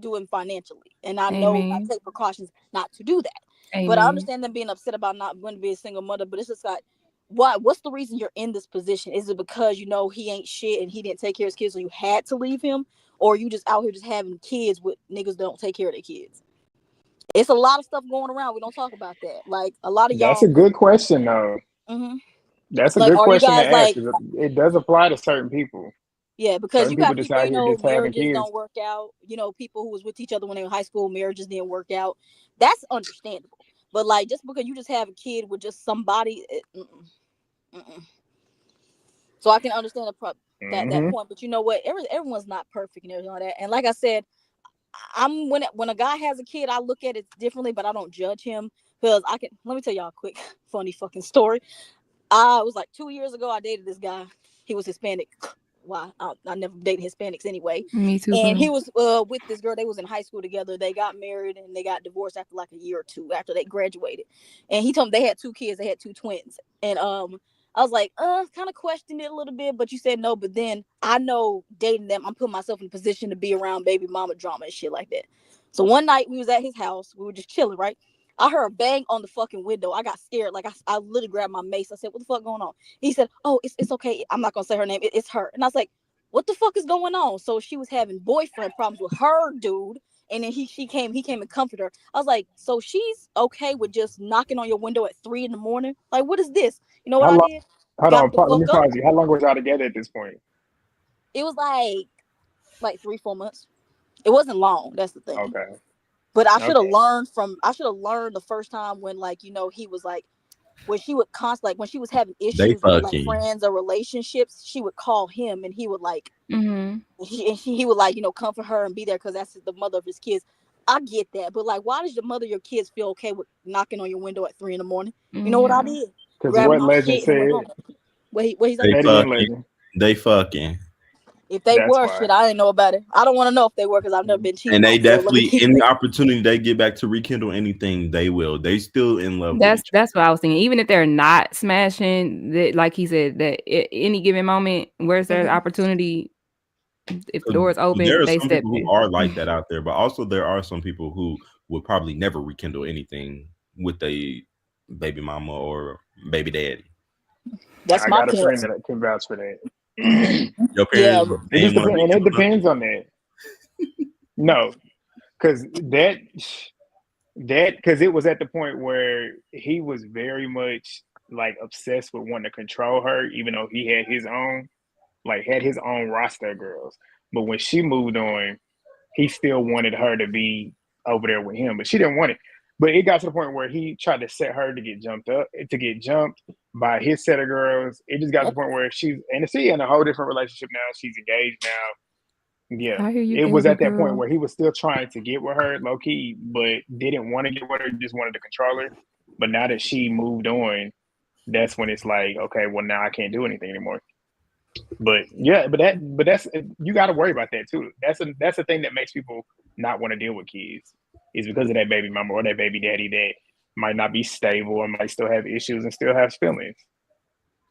doing financially and I know I Amen. take precautions not to do that. But I Amen. understand them being upset about not going to be a single mother, but it's just like what's the reason you're in this position? Is it because you know he ain't shit and he didn't take care of his kids so you had to leave him, or you just out here just having kids with niggas that don't take care of their kids? It's a lot of stuff going around. We don't talk about that. Like a lot of That's a y'all good question, though. hmm That's a like good are you question to guys ask like because it does apply to certain people. yeah, because Certain you people got just people, out here just having marriages kids. don't work out. People who was with each other when they were in high school, marriages didn't work out. That's understandable. But like, just because you just have a kid with just somebody, mm-mm. So I can understand that Mm-hmm. point. But you know what? Everyone's not perfect and everything like that. And like I said, I'm when a guy has a kid, I look at it differently, but I don't judge him because I can. Let me tell y'all a quick funny fucking story. I was like 2 years ago. I dated this guy. He was Hispanic. Why? I never dated Hispanics anyway. Me too, And he girl. was with this girl. They was in high school together. They got married and they got divorced after like a year or two after they graduated. And he told me they had 2 kids. They had 2 twins. And I was like, kind of questioned it a little bit, but you said no. But then I know dating them, I'm putting myself in a position to be around baby mama drama and shit like that. So one night we was at his house. We were just chilling, right? I heard a bang on the fucking window. I got scared. Like I literally grabbed my mace. I said, "What the fuck going on?" He said, "Oh, it's okay. I'm not gonna say her name. It's her." And I was like, "What the fuck is going on?" So she was having boyfriend problems with her dude, and then he came and comforted her. I was like, "So she's okay with just knocking on your window at 3 in the morning? Like, what is this?" You know what How I long? did? Hold Got on. the Let me fuck up. pause you. How long was y'all together at this point? It was like 3 4 months. It wasn't long. That's the thing. Okay. But Okay. I should have learned the first time when like he was like when she would like when she was having They issues with like fucking. friends or relationships, she would call him and he would like Mm-hmm. he would like comfort her and be there because that's the mother of his kids. I get that, but like, why does the mother of your kids feel okay with knocking on your window at 3 in the morning? You know what I Yeah. did? Because Grabbed what my legend shit and went said, home. What he say? They say it again, fucking. legend. They fucking. If they That's were why. shit, I didn't know about it. I don't want to know if they were because I've never been cheated And they on. So let me definitely keep any it. opportunity they get back to rekindle anything, they will. They still in love with That's each that's what I was thinking. Even if they're not smashing, that like he said, that at any given moment, where's their Mhm. opportunity? If the 'Cause door's open, there are they some step people who in. are like that out there, but also there are some people who would probably never rekindle anything with a baby mama or baby daddy. That's I my got a friend parents. that can vouch for that. It Your Yeah, parents, but they just didn't want to depends, and it rekindle nothing. depends on that. No, because because it was at the point where he was very much like obsessed with wanting to control her, even though he had his own, like had his own roster of girls. But when she moved on, he still wanted her to be over there with him, but she didn't want it. But it got to the point where he tried to set her to get jumped by his set of girls. It just got to the yep. point where she's and she in a whole different relationship now. She's engaged now. Yeah, I hear you, it was baby at that point girl. where he was still trying to get with her, low key, but didn't want to get with her. Just wanted to control her. But now that she moved on, that's when it's like, okay, well now I can't do anything anymore. But yeah, but that's you got to worry about that too. That's a thing that makes people not want to deal with kids is because of that baby mama or that baby daddy that might not be stable or might still have issues and still have feelings.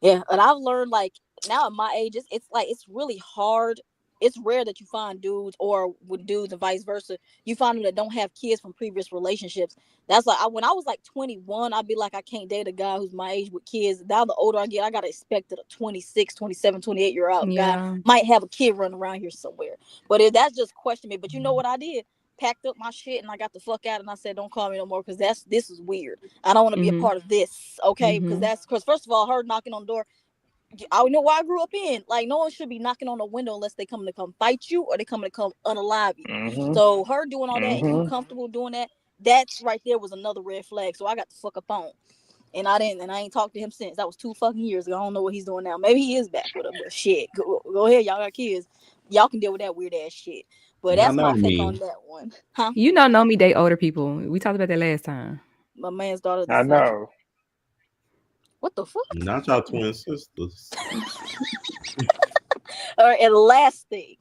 Yeah, and I've learned like now at my age, it's like it's really hard. It's rare that you find dudes or with dudes and vice versa. You find them that don't have kids from previous relationships. That's like when I was like 21, I'd be like, I can't date a guy who's my age with kids. Now the older I get, I gotta expect that a 26, 27, 28 year old guy Yeah. might have a kid running around here somewhere. But if that's just question me. But you know what I did? Packed up my shit and I got the fuck out and I said, don't call me no more because this is weird. I don't want to be a Mhm. part of this. Okay. Mhm. Because first of all, her knocking on the door, I know where I grew up in. Like no one should be knocking on the window unless they coming to come fight you or they coming to come unalive you. Mm-hmm. So her doing all that and you Mm-hmm. comfortable doing that, that's right there was another red flag. So I got the fuck up on. And I ain't talked to him since. That was 2 fucking years ago. I don't know what he's doing now. Maybe he is back with her, but shit. Go ahead, y'all got kids. Y'all can deal with that weird ass shit. But Y'all that's know my take on me. that one. Huh? You know me date older people. We talked about that last time. My man's daughter the I size. know. What the fuck? Not y'all twin sisters. All right, and last thing,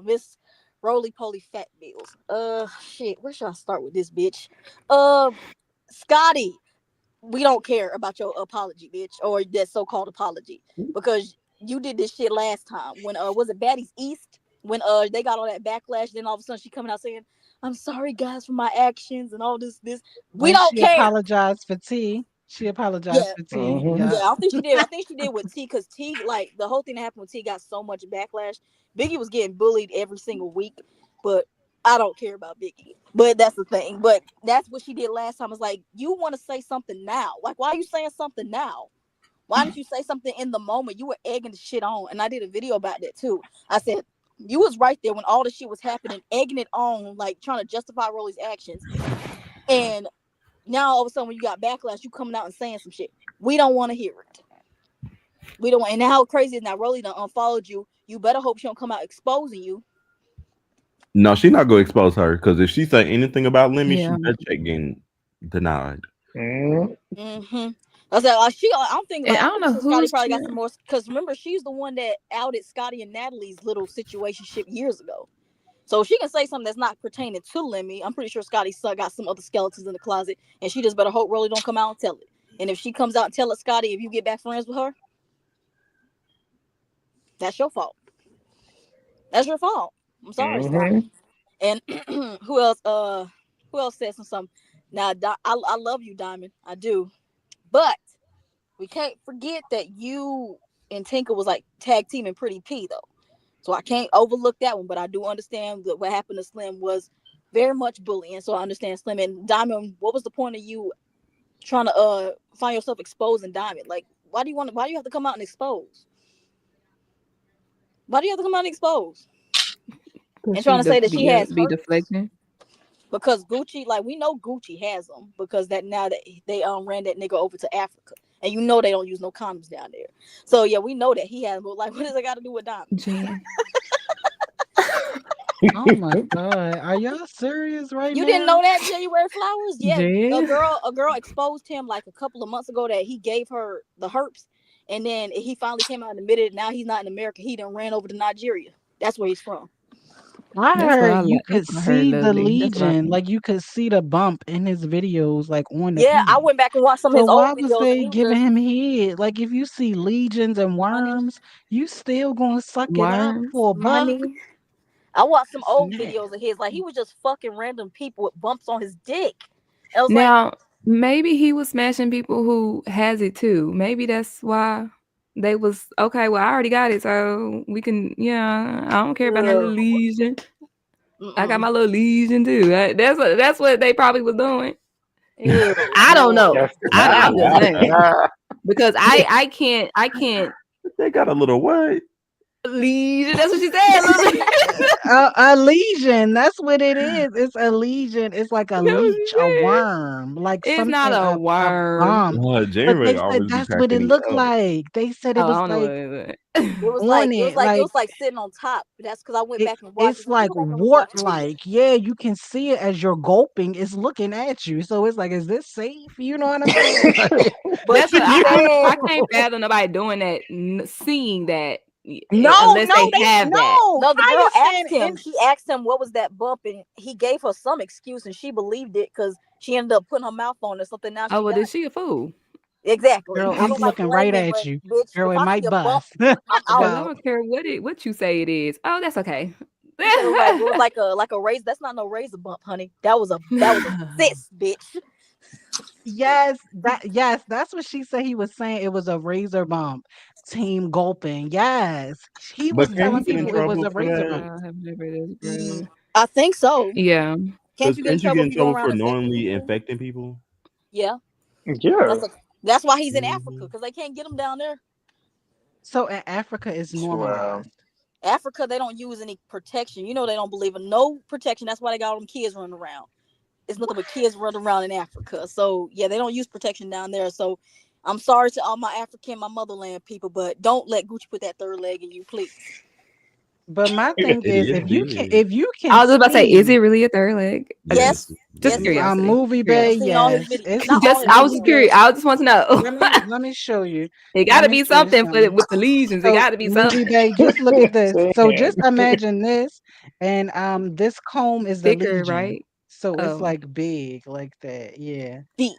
Miss Rollie Pollie Fat Bills. Shit, where should I start with this bitch? Scotty, we don't care about your apology, bitch, or that so-called apology, because you did this shit last time when was it Baddies East when they got all that backlash. Then all of a sudden she coming out saying, "I'm sorry, guys, for my actions and all this. This we When don't she care." apologized for T, she apologized Yeah, for T. Mm-hmm. Yeah. yeah, I don't think she did. I think she did with T because T, like the whole thing that happened with T, got so much backlash. Biggie was getting bullied every single week, but I don't care about Biggie. But that's the thing. But that's what she did last time. It's like you want to say something now. Like, why are you saying something now? Why didn't you say something in the moment? You were egging the shit on, and I did a video about that too. I said you was right there when all the shit was happening, egging it on, like trying to justify Rolly's actions, and now all of a sudden when you got backlash, you coming out and saying some shit. We don't want to hear it. We don't want. And how crazy is now? Rolly done unfollowed you. You better hope she don't come out exposing you. No, she not gonna expose her because if she say anything about Lemmy, she Yeah. that check getting denied. Mm-hmm. Mm-hmm. I said, she. I'm thinking And like I I'm don't pretty know sure Scotty who's probably got some more. Because remember, she's the one that outed Scotty and Natalie's little situationship years ago. So if she can say something that's not pertaining to Lemmy, I'm pretty sure Scotty's son got some other skeletons in the closet, and she just better hope Rolly don't come out and tell it. And if she comes out and tell it, Scotty, if you get back friends with her, that's your fault. That's your fault. I'm sorry, Mm-hmm. Scotty. And who else? Who else said something? Now, I love you, Diamond. I do, but we can't forget that you and Tinker was like tag teaming Pretty P though. So I can't overlook that one. But I do understand that what happened to Slim was very much bullying. So I understand Slim and Diamond. What was the point of you trying to find yourself exposing Diamond? Like, why do you want? Why do you have to come out and expose? Why do you have to come out and expose? because And trying she to say that she has be hurts? deflecting. Because Gucci, like we know Gucci has them because that now that they ran that nigga over to Africa, and you know they don't use no condoms down there. So yeah, we know that he has. But like, what does it got to do with Diamond? Jen. Oh my God. Are y'all serious right You didn't now? know that January Flowers? Yeah, Jen. a girl exposed him like a couple of months ago that he gave her the herpes, and then he finally came out and admitted now he's not in America. He done ran over to Nigeria. That's where he's from. I That's what heard I you like. That's could what I heard, see the lovely. That's what I legion, think. like you could see the bump in his videos, like on the Yeah, I page. went back and watched some of So his why old was videos, and they he was giving just him head? Like if you see legions and money, worms, you still gonna suck it up Worms, for a buck? money. I watched some old Snap. videos of his. Like he was just fucking random people with bumps on his dick. I was like, Now, maybe he was smashing people who has it too. Maybe that's why they was okay. Well, I already got it, so we can. Yeah, I don't care about my little ugh, lesion. I got mm-mm. my little lesion too. That's what they probably was doing. Ew, I don't no. know. Yes. I'm just saying because I can't They got a little what? lesion. That's what she said. Little A lesion. That's what it is. It's a lesion. It's like a That's what leech, she a said. worm, like It's not something, a a worm. bump. But January they said always be that's what it cracking me looked up. like. They said it Oh, I was don't know what like it It is. was on like it was it, like it like was like sitting on top. That's because I went it. back and watched It's it. Let me like go back and watch the video. wart-like. Yeah, you can see it as you're gulping. It's looking at you. So it's like, is this safe? You know what I'm saying? Like, But That's what she You. said I can't fathom nobody doing that, seeing that, no, unless no, they they have that. no. no. The girl Kaya saying asked him. in She asked him what was that bump, and he gave her some excuse, and she believed it because she ended up putting her mouth on or something. Now Oh, she well, got is she a fool? exactly. girl, I it's don't like looking right blaming, at but you. bitch, Girl, if it I see might a bump, bust. I'm Because out. I Go. don't care what you say it is. Oh, that's okay. She said it was like a razor. That's not no razor bump, honey. That was a cyst, bitch. Yes, that's what she said. He was saying it was a razor bump. Team gulping. Yes. He was But can he telling get in people it was trouble a for razor that? bump. I have never read this, bro. I think so. Yeah. Can't Because you get in can't you trouble get if in you go trouble around for infecting knowingly people? infecting people? Yeah, Yeah. that's a, that's why he's in Africa Hmm. because they can't get him down there. So in Africa it's Wow. normalized. Africa, they don't use any protection. You know, they don't believe in no protection. That's why they got all them kids running around. It's nothing but kids running around in Africa. So yeah, they don't use protection down there. So I'm sorry to all my African, my motherland people, but don't let Gucci put that third leg in you, please. But my thing It is is big. if you can I was just about to say, is see it really a third leg? Okay. Yes. Yes, Just yes, it is. curiosity. movie bay, I've Curiosity. seen all his yes. videos. It's Not all Just his I was just videos. curious. I just want to know. let me show you. It Let gotta me be show you something for something. with the lesions. It So gotta be movie something bay, just look at this. So just Damn. imagine this, and this comb is the thicker, legion. right? So it's Oh. like big like that. Yeah. Big.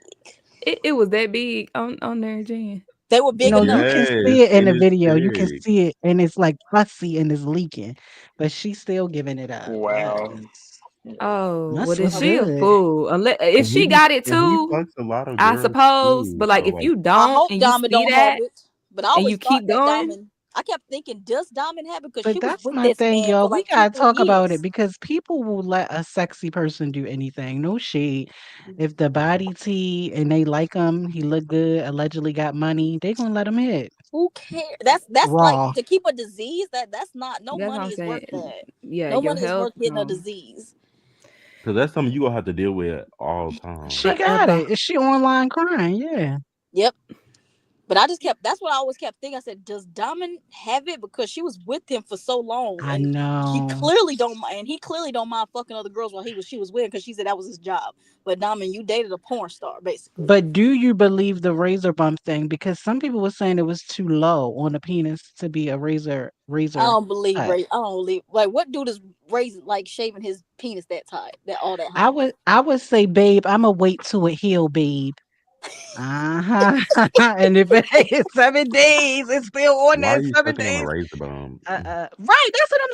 It was that big on there, Jen. They were big No, you enough. can Yes, see it in it the is video. You can big. see it, and it's like pussy and it's leaking, but she's still giving it up. Wow. Yes, Oh, well, must then look she a good. fool. Unless if And she got it he too, fucks a lot of I girls suppose. too. But like, So if like, you I don't hope and you Diamond see don't have that it. But I and always you thought keep that going, Diamond. I kept thinking, does Diamond have it? Because But she was that's with my this thing, man for y'all. We like two, gotta three talk about it years. because people will let a sexy person do anything. No shade. If the body T and they like him, he look good, allegedly got money, they gonna let him hit Who cares? That's like raw. to keep a disease. That's not no that's what I'm money is worth saying. that. Yeah, No your money is health. worth getting a No. disease. because that's something you gonna have to deal with all the time. She got Forever. it. Is she online crying? Yeah. Yep. But I just kept. That's what I always kept thinking. I said, does Diamond have it? Because she was with him for so long, I and she know. clearly don't mind. And he clearly don't mind fucking other girls while she was with him because she said that was his job. But Diamond, you dated a porn star, basically. But do you believe the razor bump thing? Because some people were saying it was too low on the penis to be a I razor don't believe cut. Ray. I don't believe like what dude is raising like shaving his penis that tight, that all that I high. would I would say, babe, I'ma wait till it heal, babe. Uh-huh. And if it ain't 7 days, it's still on Why are that you 7 sucking on a days. razor bump? Right, that's what I'm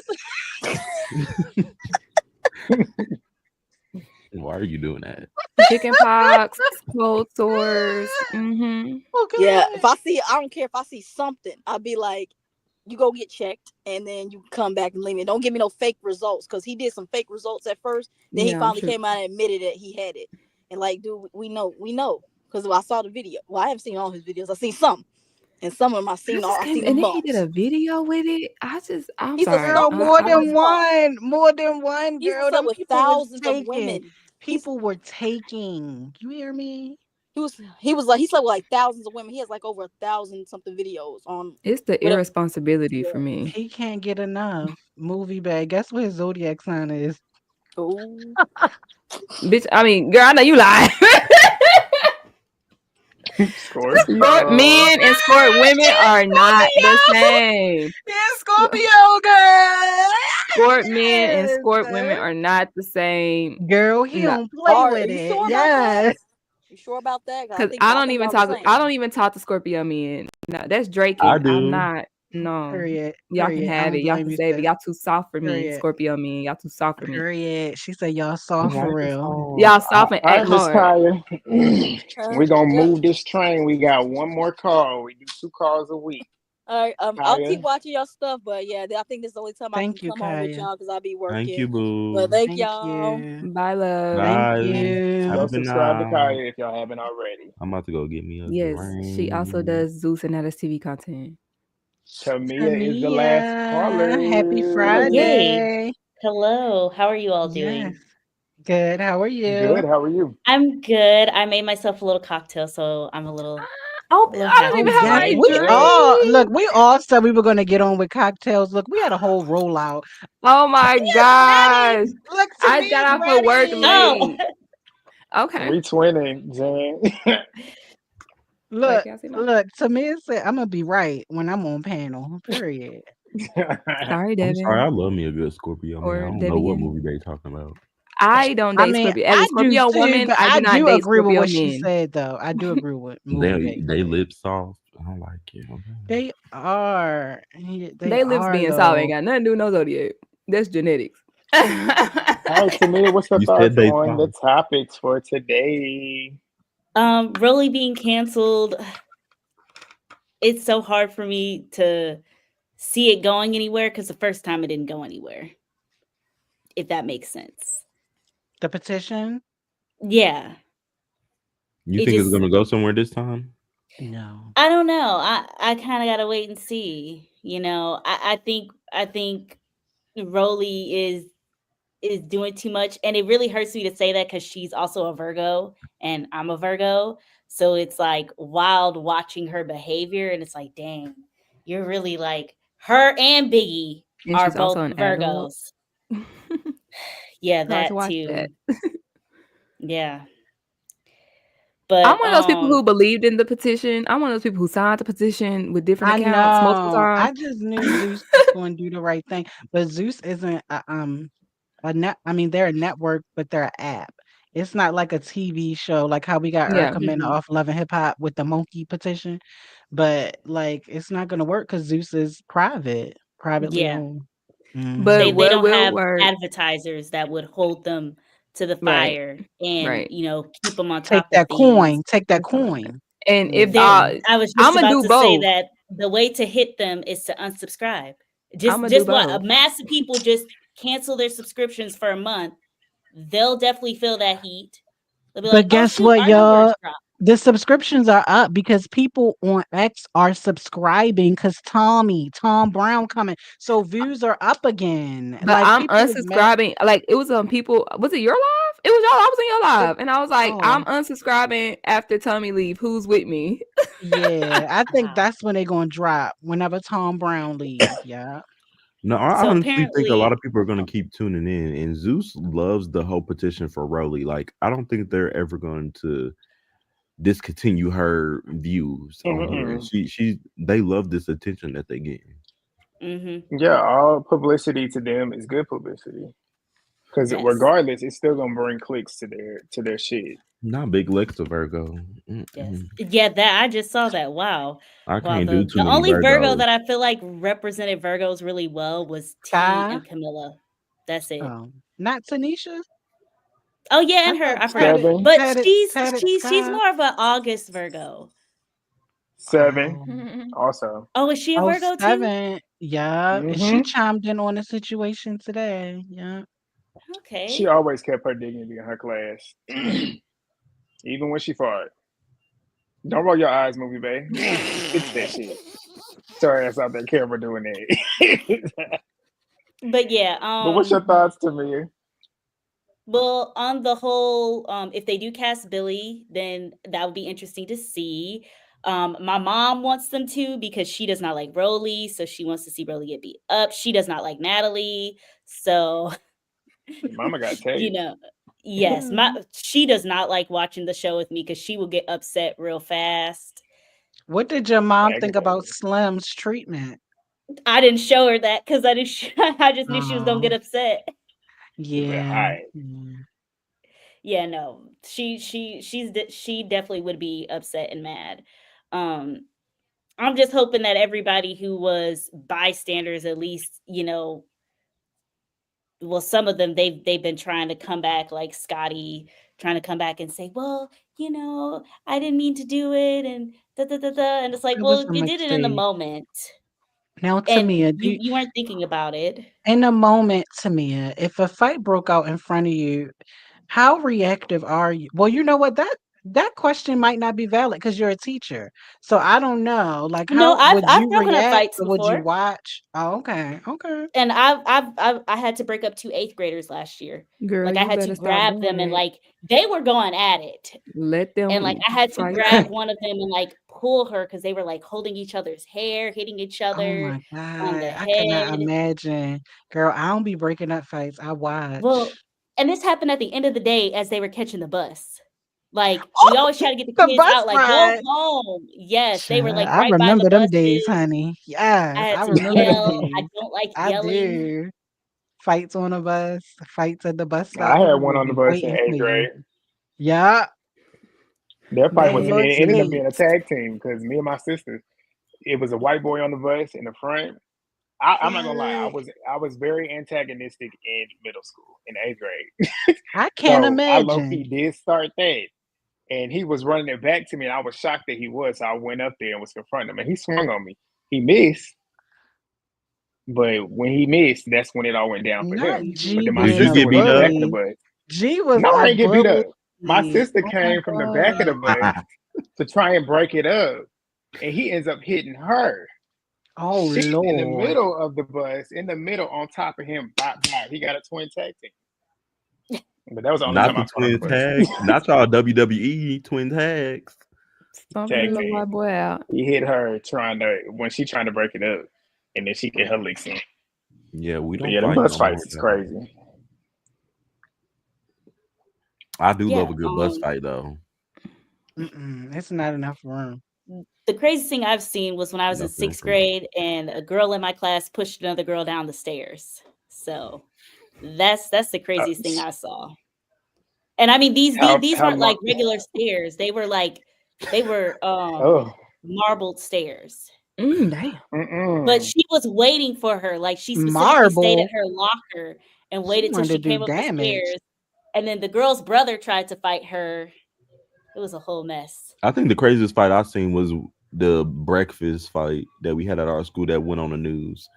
Why are you doing that? Chicken pox, cold sores. Mm-hmm. Oh Yeah, god. if I see, I don't care if I see something, I'll be like, you go get checked, and then you come back and leave me. Don't give me no fake results because he did some fake results at first. Then he Yeah, I'm finally sure. came out and admitted that he had it. And like, dude, we know because I saw the video. Well, I haven't seen all his videos. I seen some, and some of them I just I came seen the and then he did bumps. a video with it. I'm He's a sorry. Girl, stalker for more the I than most part. one. More than one, He's girl. slept Them with people was thousands of taking. women. He's People were taking. You hear me? he was like he slept with like thousands of women. He has like over 1,000 something videos on it's the whatever. irresponsibility Yeah. for me. He can't get enough. Movie bag. Guess what his zodiac sign is? Oh, Bitch, I mean, girl, I know you lie. Sport Scorpio. men and sport women are not the same. Yes, Scorpio girl. Sport men and Yes. sport women are not the same. Girl, he No, don't play are with you it. sure about that? Yes. You sure about that? 'Cause because I think I y'all don't the even talk same. to Scorpio men. No, that's I Draken. I'm do. not. No. Period. Y'all can Period. I have don't it. Y'all blame can you, save it. sis. Y'all too soft for me, Period. Scorpio men. Y'all too soft for me. Period. She said y'all I soft for like the real. song. Y'all soft and All act right, Miss hard. Kaya. We're gonna Yep. move this train. We got one more call. We do 2 calls a week. All right. I'll keep Kaya, watching your stuff, but yeah, I think this is the only time I can Thank you, come on with Kaya. y'all because I'll be Thank working. you, But boo. thank Thank y'all. you. Bye, love. Thank Bye. Have go a you. good subscribe to night. Kaya if y'all haven't already. I'm about to go get me a Yes, she also drink. does Zeus and Alice TV content. Tamia is the last Tamia, happy Oh, caller. yay. Friday. Hello. How are you all Yes. doing? Good. How are you? Good. How are you? I'm good. I made myself a little cocktail, so I'm Oh, a little I don't Oh, happy even have yes. my today. We all drink. look, we all said we were gonna get on with cocktails. Look, we had a whole rollout. Oh my Tamia's gosh. ready. Look, I got Tamia's off of work ready. Oh, late. Okay. 320, Jen. Wait, Look, can I see my? look, Tamia said I'm gonna be right when I'm on panel. Period. Sorry, I'm sorry. I Devin love me a good Scorpio man. I or don't know what Devian. movie they talking about. I don't I date mean, Scorpio. As a I do Scorpio too, woman, but I I do not do date agree with Scorpio what she men. said though. I do agree with movie they They said. lip soft. I don't like it. Okay. They are. They They lips are being soft ain't though. got nothing to do with no zodiac. That's genetics. All right, Tamia, what's the You said thoughts they on the soft. topics for today? really being canceled. It's so hard for me to see it going anywhere because the first time it didn't go anywhere, if that makes sense. The petition? Yeah. You It think it's just gonna go somewhere this time? No. I don't know. I kind of got to wait and see. I think Rolly is doing too much, and it really hurts me to say that because she's also a Virgo and I'm a Virgo, so it's like wild watching her behavior, and it's like, dang, you're really like her and Biggie And are she's also both an adult. Virgos. Yeah, Hard to that watch that. too. Yeah, I'm but one of those people who believed in the petition. I'm one of those people who signed the petition with different I accounts multiple know. times. I just knew Zeus was going to do the right thing, but Zeus isn't a net. I mean, they're a network, but they're an app. It's not like a TV show, like how we got Yeah. Erica Mena off Love and Hip Hop with the monkey petition. But like, it's not going to work because Zeus is private, privately yeah, owned. But they Hmm. don't what will have work? advertisers that would hold them to the Right. fire and Right. keep them on Take top of that things. coin. Take that Let's talk about that. coin. And if There, Hmm. I was I'm just gonna about do to say both. that the way to hit them is to unsubscribe. I'm Just gonna do just what a both. mass of people just cancel their subscriptions for a month. They'll definitely feel that heat. They'll be like, But "Oh guess shoot, what, our numbers y'all? dropped." The subscriptions are up because people on X are subscribing because Tom Brown coming. So views are up again. But Like I'm people is mad. unsubscribing. Like it was people. Was it your live? It was y'all. I was in your It, live, and I was like, I'm oh, unsubscribing after Tommy leave. Who's with me? yeah. I think Wow. that's when they're gonna drop whenever Tom Brown leave. Yeah. No, I So honestly think a lot apparently, of people are gonna keep tuning in, and Zeus loves the whole petition for Rolly. Like, I don't think they're ever going to discontinue her views on her. Mm-mm. They love this attention that they get. mm-hmm, Yeah, all publicity to them is good publicity. Because yes, regardless, it's still gonna bring clicks to their shit. Not Big Lex a Virgo. yes, Mm-mm. yeah. That I just saw that. Wow, I wow. can't do The too the many only Virgo Virgos. that I feel like represented Virgos really well was T Sky. and Camilla. That's it. Not Tanisha. Oh yeah, I and her. thought I forgot. Seven, But Tatted she's Sky. more of an August Virgo. seven, Oh. also. Oh, is she a Oh, Virgo too? 7. Yeah. And she Mm-hmm. chimed in on the situation today. Yeah. She Okay. always kept her dignity in her class, even when she fought. Don't roll your eyes, movie babe. Fix that shit. Sorry, ass out that camera doing that. But yeah, But what's your thoughts to me? well, on the whole, if they do cast Billy, then that would be interesting to see. My mom wants them to because she does not like Rolly, so she wants to see Rolly get beat up. She does not like Natalie, so Your mama got you tape. know, yes, she does not like watching the show with me because she will get upset real fast. What did your mom think about Aggravating. Slim's treatment? I didn't show her that because I didn't. I just knew she was gonna Oh, get upset. She's like, yeah. hi. Yeah. Yeah, no, she definitely would be upset and mad. Um, I'm just hoping that everybody who was bystanders, at least, well, some of them they've been trying to come back, like Scotty trying to come back and say, well, I didn't mean to do it, and da da da da. And it's like, It was well, a you did it in the mistake. moment, Now, and Tamia, you weren't thinking about it. in the moment, Tamia, if a fight broke out in front of you, how reactive are you? Well, you know what? That question might not be valid because you're a teacher. So I don't know. Like, No, how would I've you broken up react fights or would you before. watch? Oh, okay. Okay. And I had to break up 2 8th graders last year. Girl, Like, I you had to better stop grab doing them, and that. like they were going at it, Let and like them I had to fight. grab one of them and like pull her because they were like holding each other's hair, hitting each Oh other my on the God. I cannot head. imagine. Girl, I don't be breaking up fights. I Well, watch. and this happened at the end of the day as they were catching the bus. Like, we Oh, always try to get the the kids bus out, like, go ride. home. Yes, they were Child, like I right by the remember them days, buses. honey. I Yes, had I to remember them yell. I days. don't like I yelling. do. Fights on a bus, fights at the bus I stop. had People one will on the be bus in waiting for 8th you. grade. Yeah, That fight them was little it ended up being a kids. tag team because me and my sister, it was a white boy on the bus in the front. I'm not gonna lie, What? I was very antagonistic in middle school in 8th grade. I can't So I low imagine. key did start that. And he was running it back to me, and I was shocked that he was. So I went up there and was confronting him, and he swung on me. He missed, but when he missed, that's when it all went down for Not him. But G then my Did you being a sister get was beat on the back up? of the bully. bus. G was No, I a didn't get beat bully. up. My sister Oh my came from the back of the God. bus to try and break it up, and he ends up hitting her. Oh She's in the Lord. middle of the bus, in the middle, on top of him. Bop, bop. He got a twin tag team. But that was the only Not time the I fought on the twin bus. tag. Not y'all WWE twin tags. Stomping the Tag little team. white boy out. He hit her when she trying to break it up, and then she get her licks in. Yeah, we But don't yeah, them fight bus no more. fights is crazy. I do Yeah. love a good bus fight though. It's not enough room. The craziest thing I've seen was when I was in Enough room 6th for me. grade and a girl in my class pushed another girl down the stairs. So that's the craziest thing I saw. And I mean, these How weren't like long? regular stairs. They were Oh, marbled stairs. Damn. But mm-mm. she was waiting for her. Like, she specifically stayed at Marble. her locker and She waited till wanted to she do came up the damage. stairs. And then the girl's brother tried to fight her. It was a whole mess. I think the craziest fight I seen was the breakfast fight that we had at our school that went on the news.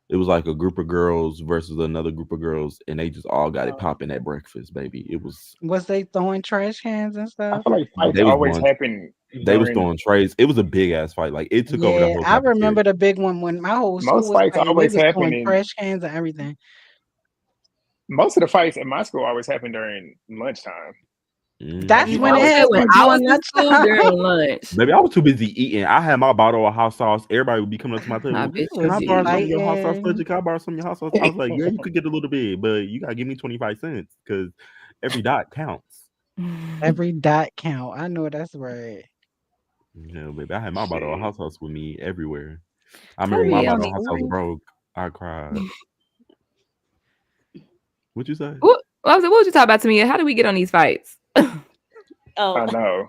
It was like a group of girls versus another group of girls, and they just all got it popping at breakfast, baby. It was Was they throwing trash cans and I stuff? feel like fights they was always throwing happen they was during throwing trays. It was a big ass fight. Like it took over the Yeah, whole I cafeteria. remember the big one when my whole school most was fights fighting. They always was happen throwing in trash cans and everything. most of the fights in my school always happen during lunchtime. Like That's Mhm. you when I it would always say when happened I was during in school lunchtime. during lunch. Baby, I was too busy eating. I had my bottle of hot sauce. Everybody would be coming up to my I table. bet We Can you was I borrow some of did. your hot sauce, fighting. Fudgy? Can I borrow some of your hot sauce? I was like, yeah, you could get a little bit, but you gotta give me 25 cents because every dot counts. Every dot count. I know that's right. Yeah, baby. I had my bottle of shit. hot sauce with me everywhere. I How do remember we my get on bottle of these hot sauce fights? broke. I cried. What you say? What? I was like, what was you talking about to me? How do we get on these fights? Oh, I know.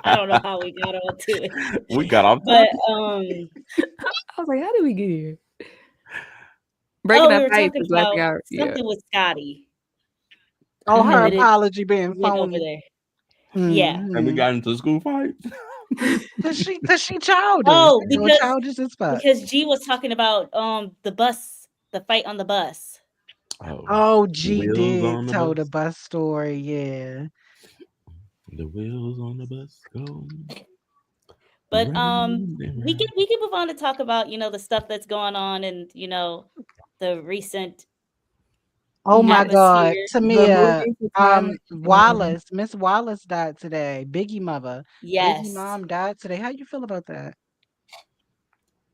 I don't know how we got onto it. We got off But topic. I was like, how did we get here? Breaking we up were fights talking is last thing about I yeah. something with Scotty. Oh, And her then Mhm. it apology being went over phony. there. Yeah. And we Mhm. got into school fights. Cause she childish. Oh, You know, childish as fuck. because G was talking about the fight on the bus. Oh, Oh, the G wheels did on the tell the bus. bus story. Yeah. The wheels on the bus go But round and we round. can move on to talk about, the stuff that's going on and, the recent Oh my God, atmosphere. The Tamia. movies, the time. Wallace, Miss Wallace died today. Biggie mother, Biggie Yes. mom died today. How you feel about that?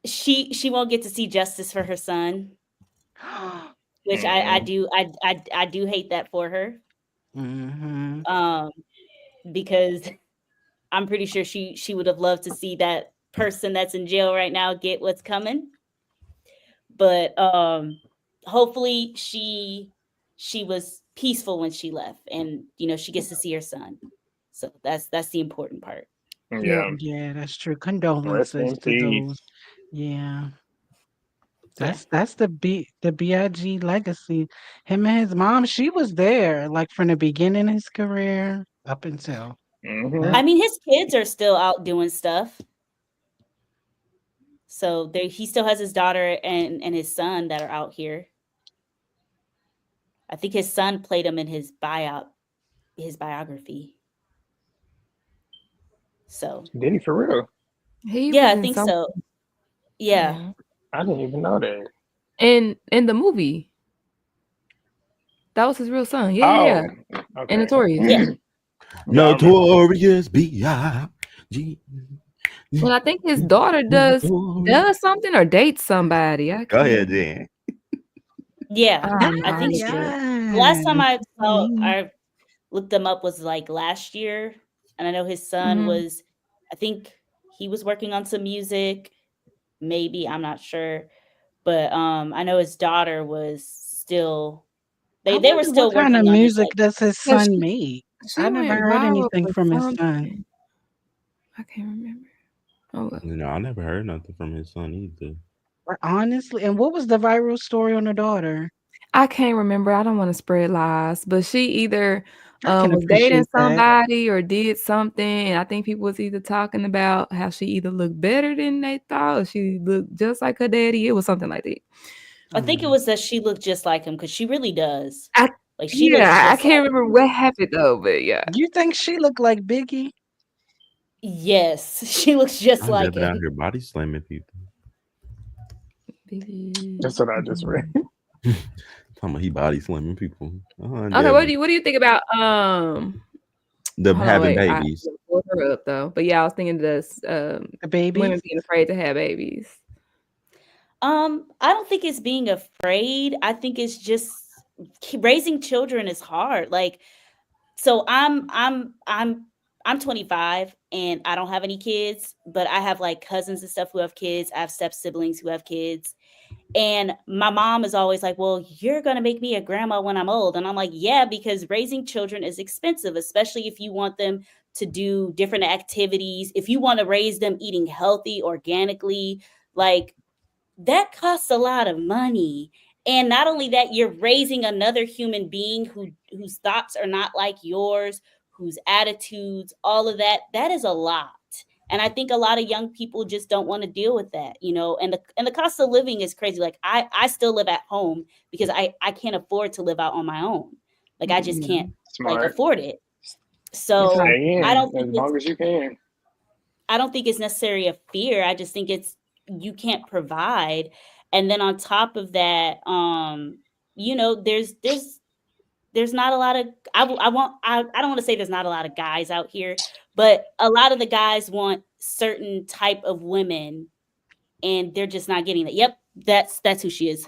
She won't get to see justice for her son, which I Mm-mm. do I do hate that for her. Mm-hmm. Because I'm pretty sure she would have loved to see that person that's in jail right now get what's coming. But hopefully she was peaceful when she left, and she gets to see her son. So that's the important part. Yep. Yeah. Yeah, that's true. Rest Condolences in to peace. those. Yeah. Yeah. That's the BIG legacy. Him and his mom, she was there like from the beginning of his career up until Hmm. I that. mean, his kids are still out doing stuff. So there, he still has his daughter and his son that are out here. I think his son played him in his biography. So Did he for real? He yeah, was I in think some. so. Yeah. Yeah. I didn't even know that. In the movie, that was his real son. Yeah, yeah, Oh, yeah. And okay. Notorious. Yeah. Yeah, I remember. Notorious B.I.G. And I think his daughter does something or dates somebody. I Go can't. ahead, Jen. Yeah. I Ah, don't know I how think he so. did. The last time yes. I saw Mhm. I looked them up was like last year. And I know his son Hmm. was, I think he was working on some music. Maybe, I'm not sure. But I know his daughter was still I they were wonder what still kind of working on his music like does his Yeah, son make? she I never went heard viral anything for from his son. something. I can't remember. Oh well. No, I never heard nothing from his son either. Honestly, and what was the viral story on the daughter? I can't remember. I don't want to spread lies, but she either I can was dating appreciate that. somebody or did something. And I think people was either talking about how she either looked better than they thought, or she looked just like her daddy. It was something like that. I think it Mm. was that she looked just like him because she really does. I Like she looks Yeah, I just like can't remember what happened though, but yeah. You think she looked like Biggie? yes, she looks just I'm like been out him. here body slamming people. That's what I just read. Talking about he body slamming people. Okay, Devin. what do you think about The hold on, having wait, I babies. pulled her up though. But yeah, I was thinking this The babies? women being afraid to have babies. I don't think it's being afraid. I think it's just raising children is hard. Like, so I'm 25 and I don't have any kids, but I have like cousins and stuff who have kids. I have step siblings who have kids. And my mom is always like, well, you're going to make me a grandma when I'm old. And I'm like, yeah, because raising children is expensive, especially if you want them to do different activities. If you want to raise them eating healthy, organically, like that costs a lot of money. And not only that, you're raising another human being whose thoughts are not like yours, whose attitudes, all of that, that is a lot. And I think a lot of young people just don't want to deal with that, you know, and the cost of living is crazy. Like I still live at home because I can't afford to live out on my own. Like I just Yeah. can't like Smart. afford it. So Stay I in don't think as it's long as you can. I don't think it's necessarily a fear. I just think it's you can't provide. And then on top of that, you know, there's not a lot of I don't want to say there's not a lot of guys out here, but a lot of the guys want certain type of women and they're just not getting that. Yep, that's who she is.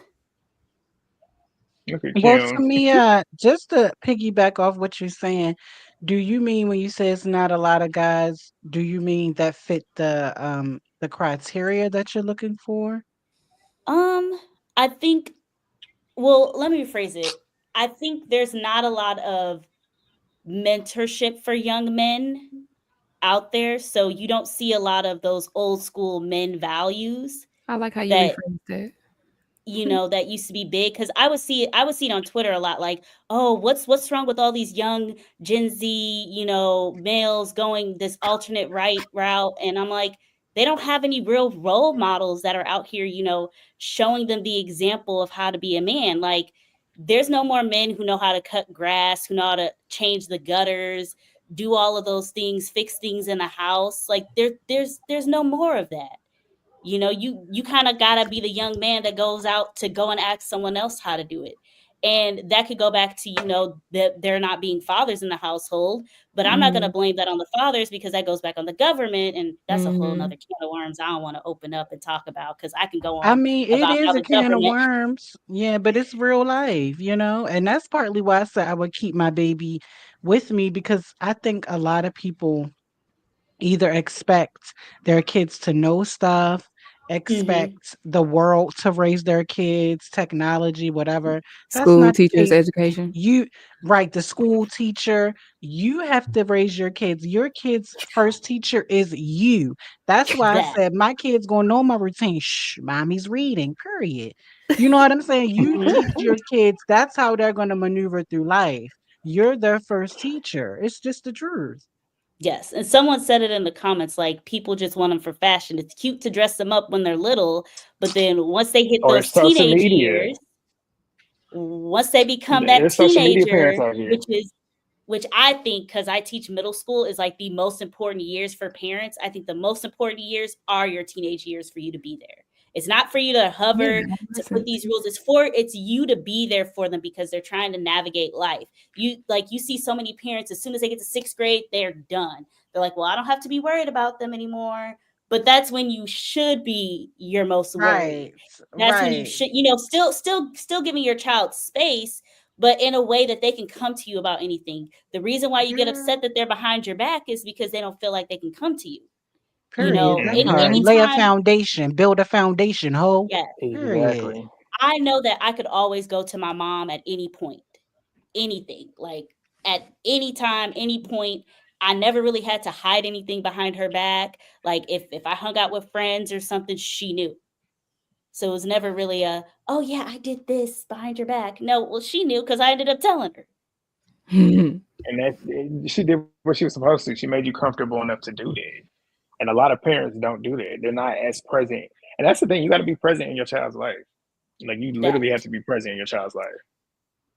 Look at Well, Kim. Tamia, just to piggyback off what you're saying, do you mean when you say it's not a lot of guys, do you mean that fit the criteria that you're looking for? Um, I think well, let me rephrase it. I think there's not a lot of mentorship for young men out there. So you don't see a lot of those old school men values I like how you that rephrased that. you know that used to be big because I would see it on Twitter a lot like, oh, what's wrong with all these young Gen Z, you know, males going this alternate right route? And I'm like, they don't have any real role models that are out here, you know, showing them the example of how to be a man. Like there's no more men who know how to cut grass, who know how to change the gutters, do all of those things, fix things in the house. Like there's no more of that. You know, you kind of gotta be the young man that goes out to go and ask someone else how to do it. And that could go back to, you know, that they're not being fathers in the household. But I'm not gonna Mhm. blame that on the fathers because that goes back on the government. And that's a whole Mhm. nother can of worms I don't want to open up and talk about because I can go I on mean, it about how is a the can of government worms. Yeah, but it's real life, you know? And that's partly why I said I would keep my baby with me because I think a lot of people either expect their kids to know stuff expect the world to raise their kids, technology, whatever. That's School not the teachers case. education. You right, the school teacher, you have to raise your kids. Your kids' first teacher is you. That's why I That. said my kids gonna know my routine. Shh, mommy's reading, period. You know what I'm saying? You teach your kids, that's how they're gonna maneuver through life. You're their first teacher. It's just the truth. Yes, and someone said it in the comments, like people just want them for fashion. It's cute to dress them up when they're little, but then once they hit Or those it's social teenage media. years, once they become that There's social media parents teenager, out here. which I think, because I teach middle school, is like the most important years for parents. I think the most important years are your teenage years for you to be there. It's not for you to Yeah, hover, to put 100%. these rules. It's you to be there for them because they're trying to navigate life. You see so many parents, as soon as they get to sixth grade, they're done. They're like, well, I don't have to be worried about them anymore. But that's when you should be your most worried. Right. That's when you Right. should, still giving your child space, but in a way that they can come to you about anything. The reason why you get upset Girl, that they're behind your back is because they don't feel like they can come to you. period. That part. Mm-hmm. Lay a Anytime, foundation, build a foundation, ho. yeah, Period. Exactly. I know that I could always go to my mom at any point, anything, like at any time, any point. I never really had to hide anything behind her back. Like if I hung out with friends or something, she knew. So it was never really oh yeah, I did this behind your back. No, well, she knew because I ended up telling her. And she did what she was supposed to. She made you comfortable enough to do that. And a lot of parents don't do that. They're not as present. And that's the thing. You got to be present in your child's life. Like you That literally have to be present in your child's life.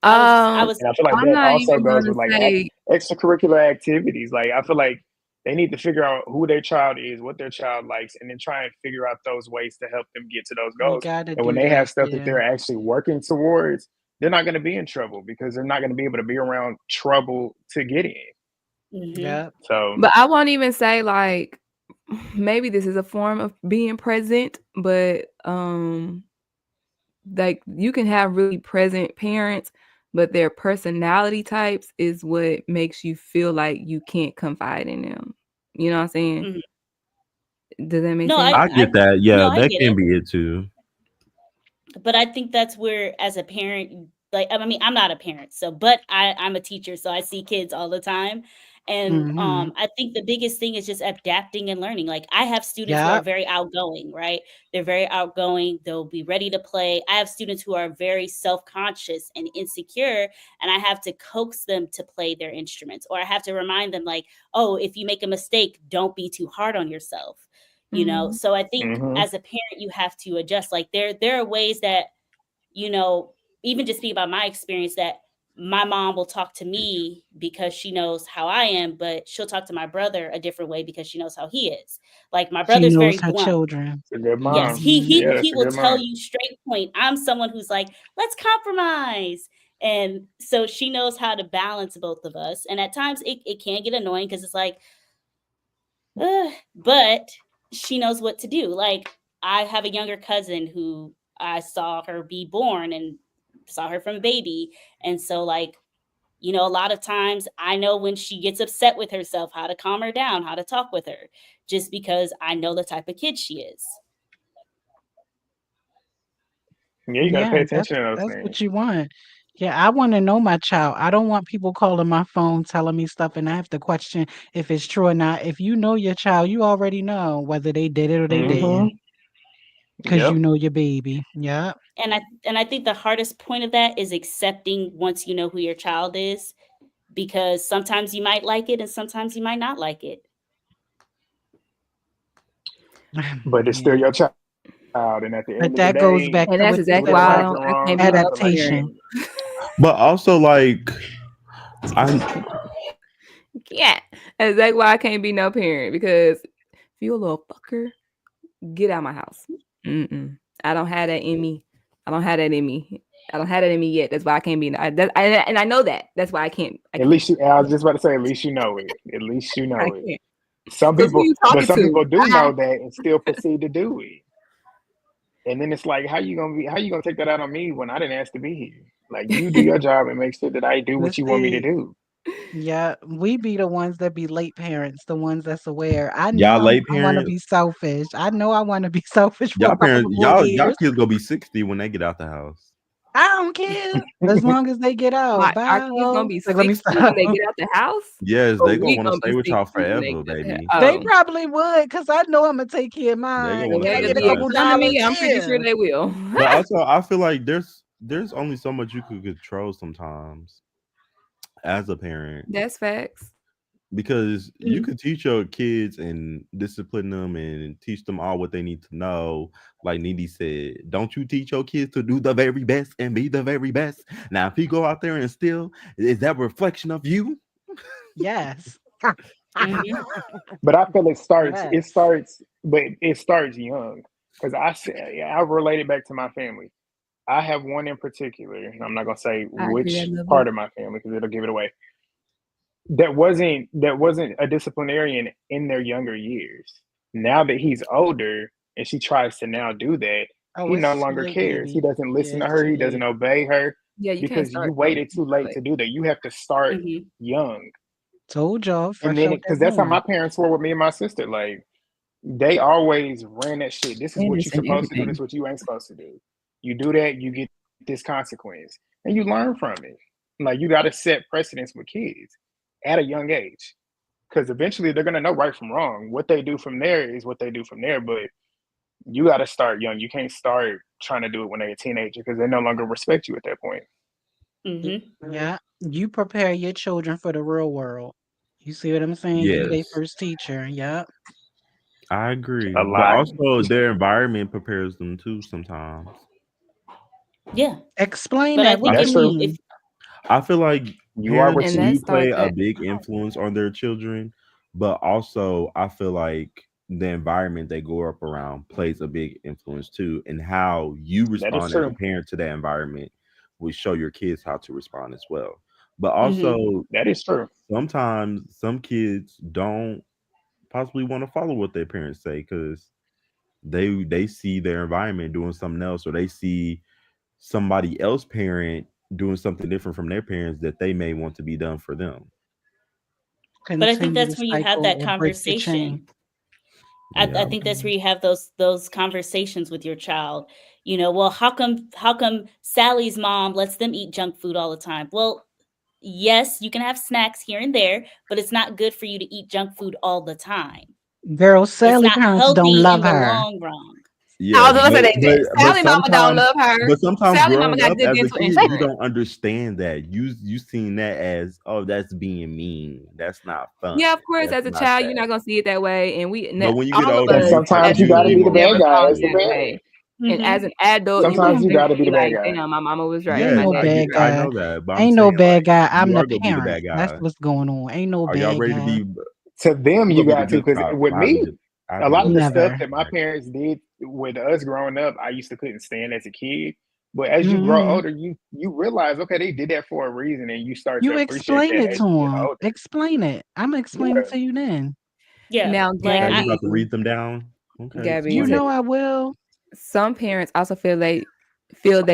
I was And I feel like I'm that not also even goes gonna with like say extracurricular activities. Like I feel like they need to figure out who their child is, what their child likes, and then try and figure out those ways to help them get to those You goals. gotta And when do they have that. stuff that Yeah. they're actually working towards, they're not going to be in trouble because they're not going to be able to be around trouble to get in. Yep. So but I won't even say like maybe this is a form of being present, but like you can have really present parents, but their personality types is what makes you feel like you can't confide in them. You know what I'm saying? Mhm. Does that make No, sense? I get that. no, Yeah, I that get can it. be it too. But I think that's where, as a parent, like I mean, I'm not a parent, so but I'm a teacher, so I see kids all the time. And Mhm. I think the biggest thing is just adapting and learning. Like I have students who are Yep. very outgoing, right? They're very outgoing. They'll be ready to play. I have students who are very self-conscious and insecure, and I have to coax them to play their instruments, or I have to remind them, like, oh, if you make a mistake, don't be too hard on yourself. Mhm. So I think mm-hmm. as a parent, you have to adjust. Like there are ways that, you know, even just speaking about my experience, that my mom will talk to me because she knows how I am, but she'll talk to my brother a different way because she knows how he is. Like my She brother's knows very her blunt. children. It's a good Yes, mom. he Mhm. he Yeah, he that's a will good tell mom. you straight point. I'm someone who's like, let's compromise. And so she knows how to balance both of us. And at times it can get annoying because it's like, but she knows what to do. Like I have a younger cousin who I saw her be born and saw her from a baby. And so like, a lot of times I know when she gets upset with herself, how to calm her down, how to talk with her, just because I know the type of kid she is. Yeah, you got to pay Yeah, attention to those that's things. what you want. Yeah, I wanna know my child. I don't want people calling my phone telling me stuff and I have to question if it's true or not. If you know your child, you already know whether they did it or they Mm-hmm. didn't, because Yep. you know your baby. Yep. And I think the hardest point of that is accepting once you know who your child is, because sometimes you might like it and sometimes you might not like it. But it's still Yeah. your child. And at the end of But the that goes day, back And to that's what you exactly whatever said right why about and I wrong, can't be I no feel like you adaptation. parent. can. But also, like, I Yeah, that's exactly why I can't be no parent, because if you a little fucker, get out my house. I don't have that in me. I don't have that in me. I don't have that in me yet. That's why I can't be. And I know that. That's why I can't. I At can't. least I was just about to say, at least you know it. At least you I know it. can't. Some Because who people, you but talking some to? people do know that and still proceed to do it. And then it's like, how you gonna take that out on me when I didn't ask to be here? Like you do your job and make sure that I do But what you want me to see, do. Yeah, we be the ones that be late parents, the ones that's aware. I Y'all know late I want to parents. be selfish. I know I want to be selfish for Y'all a parents. couple more Y'all years. kids gonna be 60 when they get out the house. I don't care as long as they get out. Our Bye, kids gonna ho. be Like, let me 60 when they stop. get out the house, Yes, or they gonna we want to gonna stay be with y'all 60 when they forever, get out the baby. They house. probably would, because I know I'm gonna take care of They gonna mine. want If to I stay Whether get with a be us. couple dollars, economy, I'm pretty sure yeah. they will. But also, I feel like there's only so much you could control sometimes as a parent, That's facts. because you Mhm. could teach your kids and discipline them and teach them all what they need to know. Like Nene said, don't you teach your kids to do the very best and be the very best. Now, if you go out there and steal, is that a reflection of you? Yes. Mhm. But I feel it Yes. starts, but it starts young. Because I relate it back to my family. I have one in particular, and I'm not gonna say I agree that which a little part bit. of my family because it'll give it away. That wasn't a disciplinarian in their younger years. Now that he's older and she tries to now do that, Oh, he no it's too longer late, cares. He baby. doesn't Yeah, listen to it's her. too He doesn't late. obey her Yeah, you can't because you start young. waited too late to do that. You have to start Mhm. young. Told y'all, And fresh then, out that because that's how womb. my parents were with me and my sister. Like, they always ran that shit. This is what you're Innocent supposed to do. This everything. is what you ain't supposed to do. You do that, you get this consequence, and you learn from it. Like, you got to set precedents with kids at a young age, because eventually they're gonna know right from wrong. What they do from there is what they do from there. But you got to start young. You can't start trying to do it when they're a teenager because they no longer respect you at that point. Mhm. Yeah. You prepare your children for the real world. You see what I'm saying? You their Yes, first teacher. Yep. I A agree. But lot. also, their environment prepares them too sometimes. Yeah, Explain but I that. What think I, you That's true. mean? I feel like You are parents what And you that do eat. play starts a at big influence on their children, but also I feel like the environment they grow up around plays a big influence too, and how you That is respond as a true. parent to that environment will show your kids how to respond as well. But Mhm. also, That is true. sometimes some kids don't possibly want to follow what their parents say because they see their environment doing something else, or they see somebody else parent doing something different from their parents that they may want to be done for them. But I think Continue the that's when you have cycle that or break the chain. conversation. I Yeah. think that's where you have those conversations with your child. Well, how come Sally's mom lets them eat junk food all the time? Well, yes, you can have snacks here and there, but it's not good for you to eat junk food all the time. Girl, It's Sally not parents don't healthy in love the her. long run. I Yeah, was gonna say that, but Sally mama don't sometimes love her. growing Sally mama got up good as a dental kid, you insurance. don't understand that. You seen that as, oh, that's being mean. That's not fun. Yeah, of course, That's as a not child, you're that. not gonna see it that way, and But when you get all of older, And us you start sometimes as you a got to viewing kid it be the more bad never guy saw respectful. it as the that bad. way, and as Mhm. an adult, you're Sometimes you looking got back to and be the you're bad like, guy. "Damn, my mama was right. Ain't My Yes, no daddy was bad I right." guy. know that, but I'm Ain't no saying bad like guy. I'm you the are gonna be the parent. bad That's guy. what's going on. Ain't no Are y'all bad ready to guy. be? To them, I'm you gonna be the got to, good because cop. with me, I have a to be lot the of the good cop. stuff Never. that my parents did with us growing up, I used to couldn't stand as a kid. But as you grow Hmm. older, you realize, okay, they did that for a reason, and you start to You appreciate explain that it as to you get him. older. Explain it. I'm explaining Yeah. to you then. Yeah, Now, like Now you I about Gabby, to read them down. Okay, You explain To it. know I will. some parents also feel they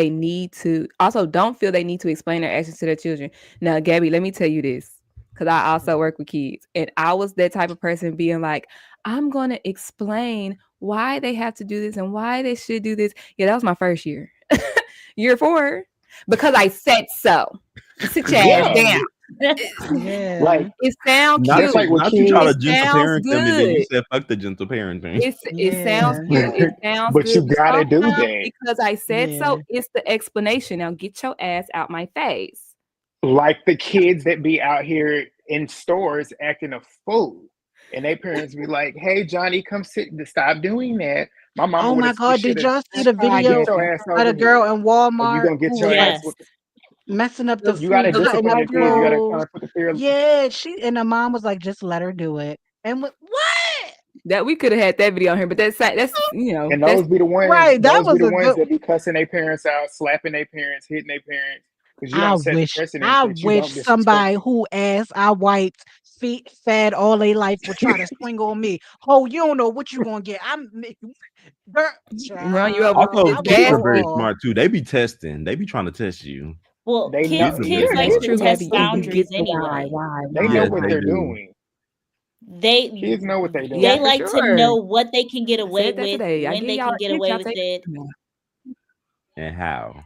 need to also don't feel they need to explain their actions to their children. Now, Gabby, let me tell you this, because I also work with kids, and I was that type of person being like, I'm gonna explain why they have to do this and why they should do this. Yeah, that was my first year. Year 4, because I said so. Sit your ass Yeah. down. Yeah. Like, It sounds Not that's cute. like with not you try It to kids. gentle sounds parent them, and then you good. said fuck the gentle parenting. It sounds Yeah. cute. It sounds But good. you But got to do sometimes that. because I said Yeah. so, it's the explanation. Now get your ass out my face. Like the kids that be out here in stores acting a fool. And their parents be like, hey, Johnny, come sit. Stop doing that. My mama Oh would my have God, should did have y'all see That's the why, get video your Gabby. ass of over the girl here. in Or you Walmart gonna who get was your like ass yes. with messing up the The you gotta food, the cutting discipline up your little kids. You gotta girl kind clothes? of put the fear. Yeah, and the mom was like, just let her do it. And what? that we could have had that video on here, but And that's Right, that those be was the a ones good. that be cussing their parents out, slapping their parents, hitting their parents, because you I don't set the wish, precedence I that you wish don't disrespect somebody people. who ass I wiped, feet fed all their life would try to swing on me. Oh, you don't know what you gonna get. Girl, run you over with Also, child, this I would kids go are gas. very off. smart too. They be testing. They be trying to test you. Well, They know. kids These are kids very like It's to true, important. test Gabby. And you get boundaries the why, anyway. They know Yes, what they they're do. doing. They Kids know what they're Yeah, they doing. for like to sure. know what they can get I away said that with, today. I when give they y'all can get tips, away y'all with take it. them. And how?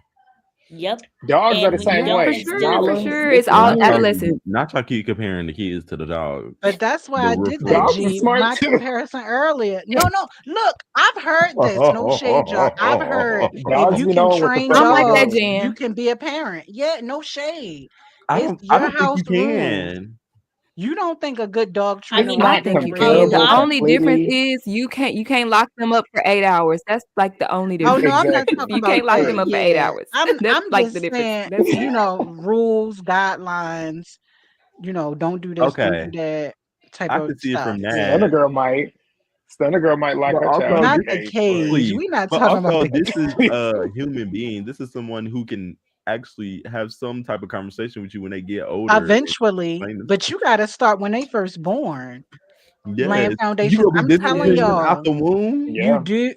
Yep. Dogs are And the when you same Yeah, don't for way. sure, for instill Nala, sure. It's listen to all Not y'all, me. adolescent. not y'all keep comparing the kids to the dogs. But that's why The I did that, Dogs are G. roof. smart My too. comparison earlier. No, no. Look, I've heard this. No shade, y'all. I've heard if Dogs you be can knowing what the train fuck I'm they like that, dogs, doing. you Jen. can be a parent. Yeah, no shade. It's I your don't think house you rules. can. You don't think a good dog I It's trainer mean, would I not keep think them you can. The comparable regardless? only difference completely. is you can't lock them up for 8 hours. That's like the only Oh no, difference. I'm not Exactly. talking You about can't lock that. them True. up for eight Yeah. hours. I'm That's I'm like the just difference. saying, That's it. rules, guidelines, don't do this, don't do Okay, that type I of can see it stuff. from Stunner that, girl might. Stunner girl might lock but her child also in the Not this the cage, but cage. please, We're not but talking about also the this is a human being. This is someone who can actually have some type of conversation with you when they get older and eventually, explain this. but you got to start when they first born, laying Yes, you foundation. gonna be I'm telling disciplining them out y'all, the womb? you yeah. do.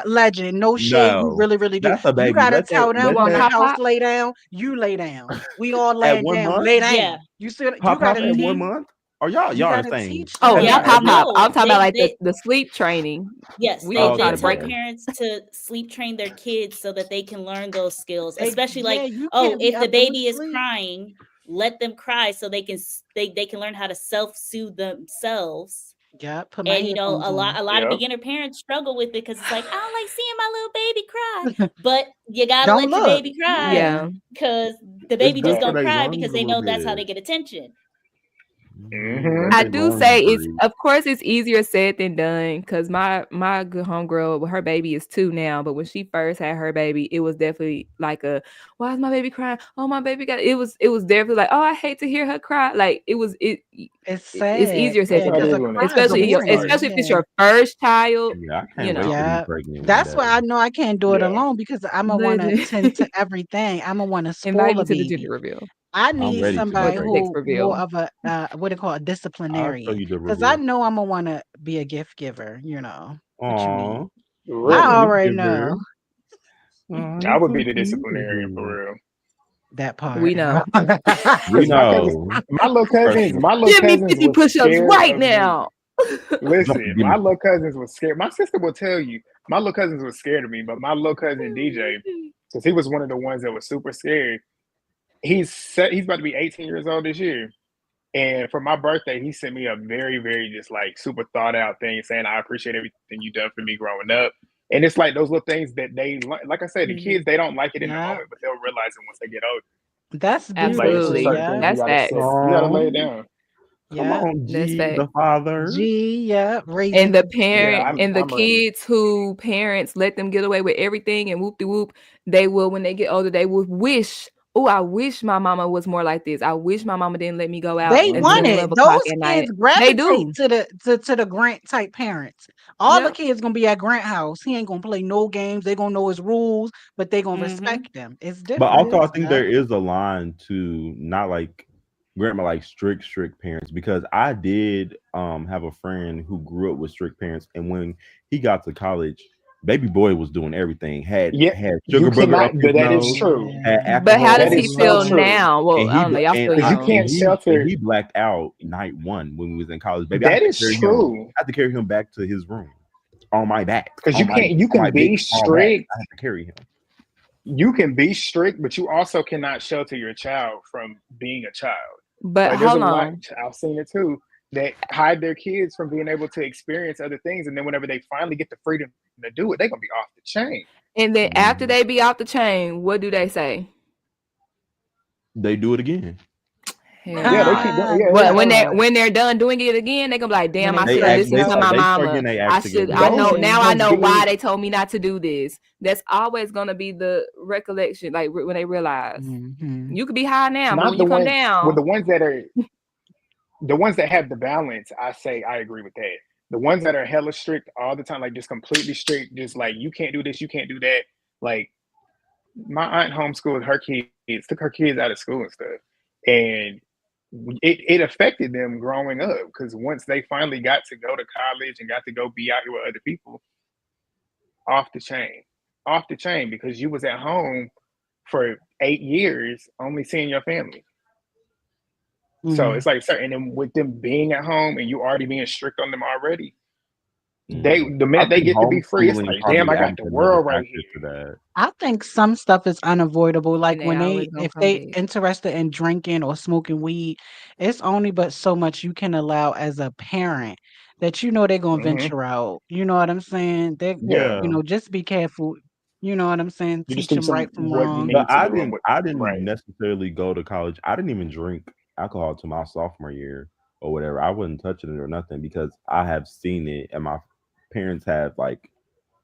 Legend, no shade. We No, really, really do. that's a You baby. got to tell You them Let when want the that pop house pop? lay down, you lay down. We all at laying one down, month. lay yeah. down. You see, you Pop got pop to, at one Mm-hmm. month. Or y'all you y'all got are to saying teach Oh, have you not Yeah. them. pop ever? pop. No, I'm talking about like they the sleep training. yes, We they gonna try they to tell break Okay. them. parents to sleep train their kids so that they can learn those skills, especially Yeah, like, you oh, can't be if the up in the baby is sleep. crying, let them cry so they can learn how to self-soothe themselves. Yeah, put my And headphones on. a lot of Yep. beginner parents struggle with it because it's like, I don't like seeing my little baby cry. But you gotta Don't let your look. baby cry Yeah. Yeah. because the It's baby good just for Facts. gonna their cry lungs because a they little know that's how bit. they get attention. Mm-hmm. Let I their do lungs say it's, breathe. of course it's easier said than done because my good homegirl, her baby is 2 now, but when she first had her baby, it was definitely like a, why is my baby crying? Oh, my baby got, it was definitely like, oh, I hate to hear her cry. Like It's it's sad. easier said That's than how it Because is done, a when they cry is a when especially they warning. start. especially if it's Yeah. your first child. Yeah, I You can't wait know, to be Yeah. pregnant one That's day. why I know I can't do it Yeah. alone because Imma wanna legend. tend to everything. Imma wanna Invite spoil me a to the baby. gender reveal I I'm need ready to be or somebody the sex pregnant. who more reveal. of a, what they call a I'll show disciplinarian. you the Because I reveal. know Imma wanna be a gift giver, What you Aw, mean? you're a I Really, gift already giver. know Aw, I you're would so be the disciplinarian cute. for real. that We part. know. We Cause know. Trust me. my little Give me cousins 50 was push-ups scared right of me. now. Listen, Give my me. little cousins was scared. My sister will tell you, my little cousins was scared of me, but my little cousin DJ, because he was one of the ones that was super scared. He's about to be 18 years old this year. And for my birthday, he sent me a very, very just like super thought out thing saying, I appreciate everything you done for me growing up. And it's like those little things that like I said, the Mm-hmm. kids, they don't like it in the Yeah. moment, but they'll realize it once they get older. That's It's like it's just beautiful. Absolutely. certain things Yeah. you That's gotta facts. set. You gotta Aw, lay it down. come Yeah. on, That's G, facts. the father. Yeah. And the Raising Yeah, parent and the I'm ready. kids who parents let them get away with everything and whoop de whoop, they will, when they get older, they will wish, oh, I wish my mama was more like this. I wish my mama didn't let me go out they until want Mm-hmm. it. 12 o'clock Those at night. kids They gravitate do. to the Grant type parents. All the Yep. kids gonna be at Grant house. He ain't gonna play no games. They gonna know his rules, but they gonna Mm-hmm. respect them. It's But different. also, I Yes. think Yeah. there is a line to not like grandma like strict parents because I did have a friend who grew up with strict parents, and when he got to college, baby boy was doing everything. Yeah, Had you sugar booger up cannot. his That is nose, true. had Yeah. But how That does alcohol he on is the so feel nose, true. now? Well, and I don't know. Y'all still Because you young. can't shelter. he blacked out night one when we was in college. Baby, I had That to is carry him. true. I had to carry him back to his room on my back, Because you can't. You on my can big be small back. strict. I had to carry him. You can be strict, but you also cannot shelter your child from being a child. But Like there's a hold lot. on. I've seen it too. That hide their kids from being able to experience other things, and then whenever they finally get the freedom to do it, they're gonna be off the chain. And then after Mhm. they be off the chain, what do they say? They do it again. Hell Yeah, they nah. keep doing. Yeah, But yeah. when they're done doing it again, they gonna be like, When damn, they I They should have start act. listened They to self, start. my They start mama. getting their I act should. together. I Those know yeah. now. I ones know why be. they told me not to do this. That's always gonna be the recollection. Like when they realize Hmm. you could be high now, but Not when the you come ones with down, the ones that have the balance. I say I agree with that. The ones that are hella strict all the time, like just completely strict, just like you can't do this, you can't do that. Like my aunt homeschooled her kids, took her kids out of school and stuff, and it affected them growing up because once they finally got to go to college and got to go be out here with other people, off the chain, off the chain because you was at home for 8 years only seeing your family. So Mhm. it's like certain, and then with them being at home and you already being strict on them already, the I minute they think get to be free, it's homeschooling like, damn, probably I got adds the another world right factor to here. that. I think some stuff is unavoidable. Like And they when always gonna if come they back. interested in drinking or smoking weed, it's only but so much you can allow as a parent that they're gonna Hmm. venture out. You know what I'm saying? They, Yeah, Yeah. just be careful. You know what I'm saying? you just Teach teach them them right from what you wrong. But need to do and what. I didn't Right. necessarily go to college. I didn't even drink alcohol to my sophomore year or whatever. I wasn't touching it or nothing because I have seen it, and my parents have like.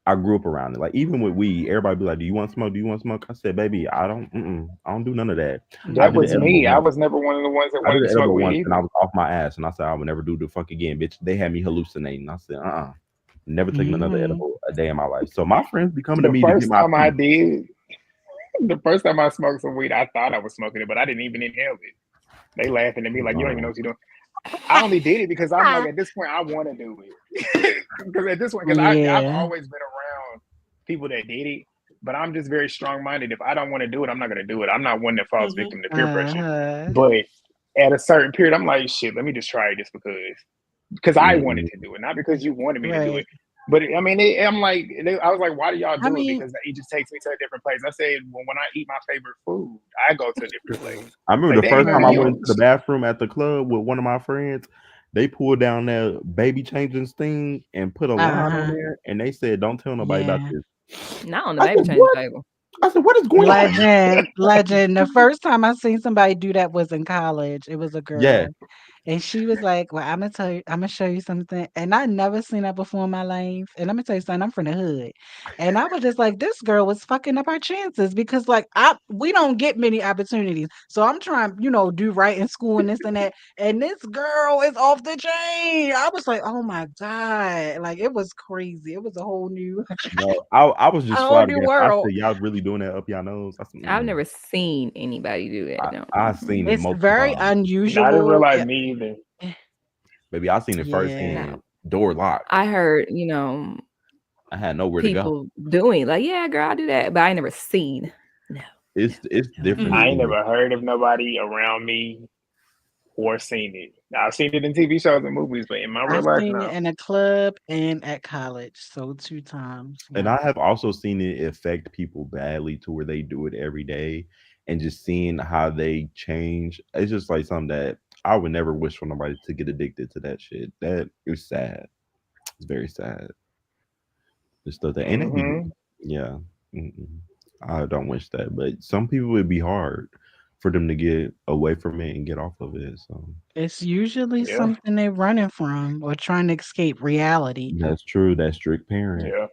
I grew up around it. Like even with weed, everybody be like, "Do you want smoke? Do you want smoke?" I said, "Baby, I don't. I don't do none of that." I That did an was edible me. I once. was never one of the ones that I did wanted an to smoke edible weed once, and I either. was off my ass, and I said, "I would never do the fuck again, bitch." They had me hallucinating. I said, never taking another Mhm. edible a day in my life." So my friends be coming to The me to get first my time I peace. did, the first time I smoked some weed, I thought I was smoking it, but I didn't even inhale it. They laughing at me like, you don't even know what you're doing. I only did it because I'm like, at this point, I want to do it. Because at this point, because I've Yeah. always been around people that did it, but I'm just very strong minded. If I don't want to do it, I'm not going to do it. I'm not one that falls Mhm. victim to peer pressure. Uh-huh. But at a certain period, I'm like, shit, let me just try it just because I wanted Mm-mm. to do it, not because you wanted me to do it. Right. But I mean, I'm like, I was like, why do y'all I do it? mean, Because it just takes me to a different place. I said, well, when I eat my favorite food, I go to a different place. I remember Like, the first dang, time man, I you right. went don't. into the bathroom at the club with one of my friends. They pulled down that baby changing thing and put a line on Uh-huh. there, and they said, "Don't tell nobody about Yeah. this." Not on the I baby said, change "What?" table. I said, "What is going on?" Legend, legend. The first time I seen somebody do that was in college. It was a Yeah, girl. And she was like, "Well, Imma show you something." And I never seen that before in my life. And let me tell you something, I'm from the hood. And I was just like, this girl was fucking up our chances because like we don't get many opportunities. So I'm trying, do right in school and this and that. And this girl is off the chain. I was like, oh my God. Like it was crazy. It was a whole new no, I was a just whole new flabbergasted. I world. said, "Y'all really doing that up your nose?" I said, I've "Mm-mm." never seen anybody do that. No. I seen it It's multiple very times. No, I didn't unusual. realize me either. Baby, I seen it Yeah. firsthand. Door locked. I heard, I had nowhere to go. people doing like, yeah, girl, I do that, but I ain't never seen. No. It's different I Mhm. ain't seeing it. never heard of nobody around me or seen it. I've seen it in TV shows and movies, but in my real I've life, seen it no. in a club and at college, so 2 times, And yeah. I have also seen it affect people badly to where they do it every day, and just seeing how they change. It's just like something that I would never wish for nobody to get addicted to that shit. That is sad. It's very sad. The stuff that and they be Hmm. yeah. Mm-mm. I don't wish that, but some people it'd be hard for them to get away from it and get off of it. So It's usually Yeah, something they're running from or trying to escape reality. that's true. That strict parent. yeah.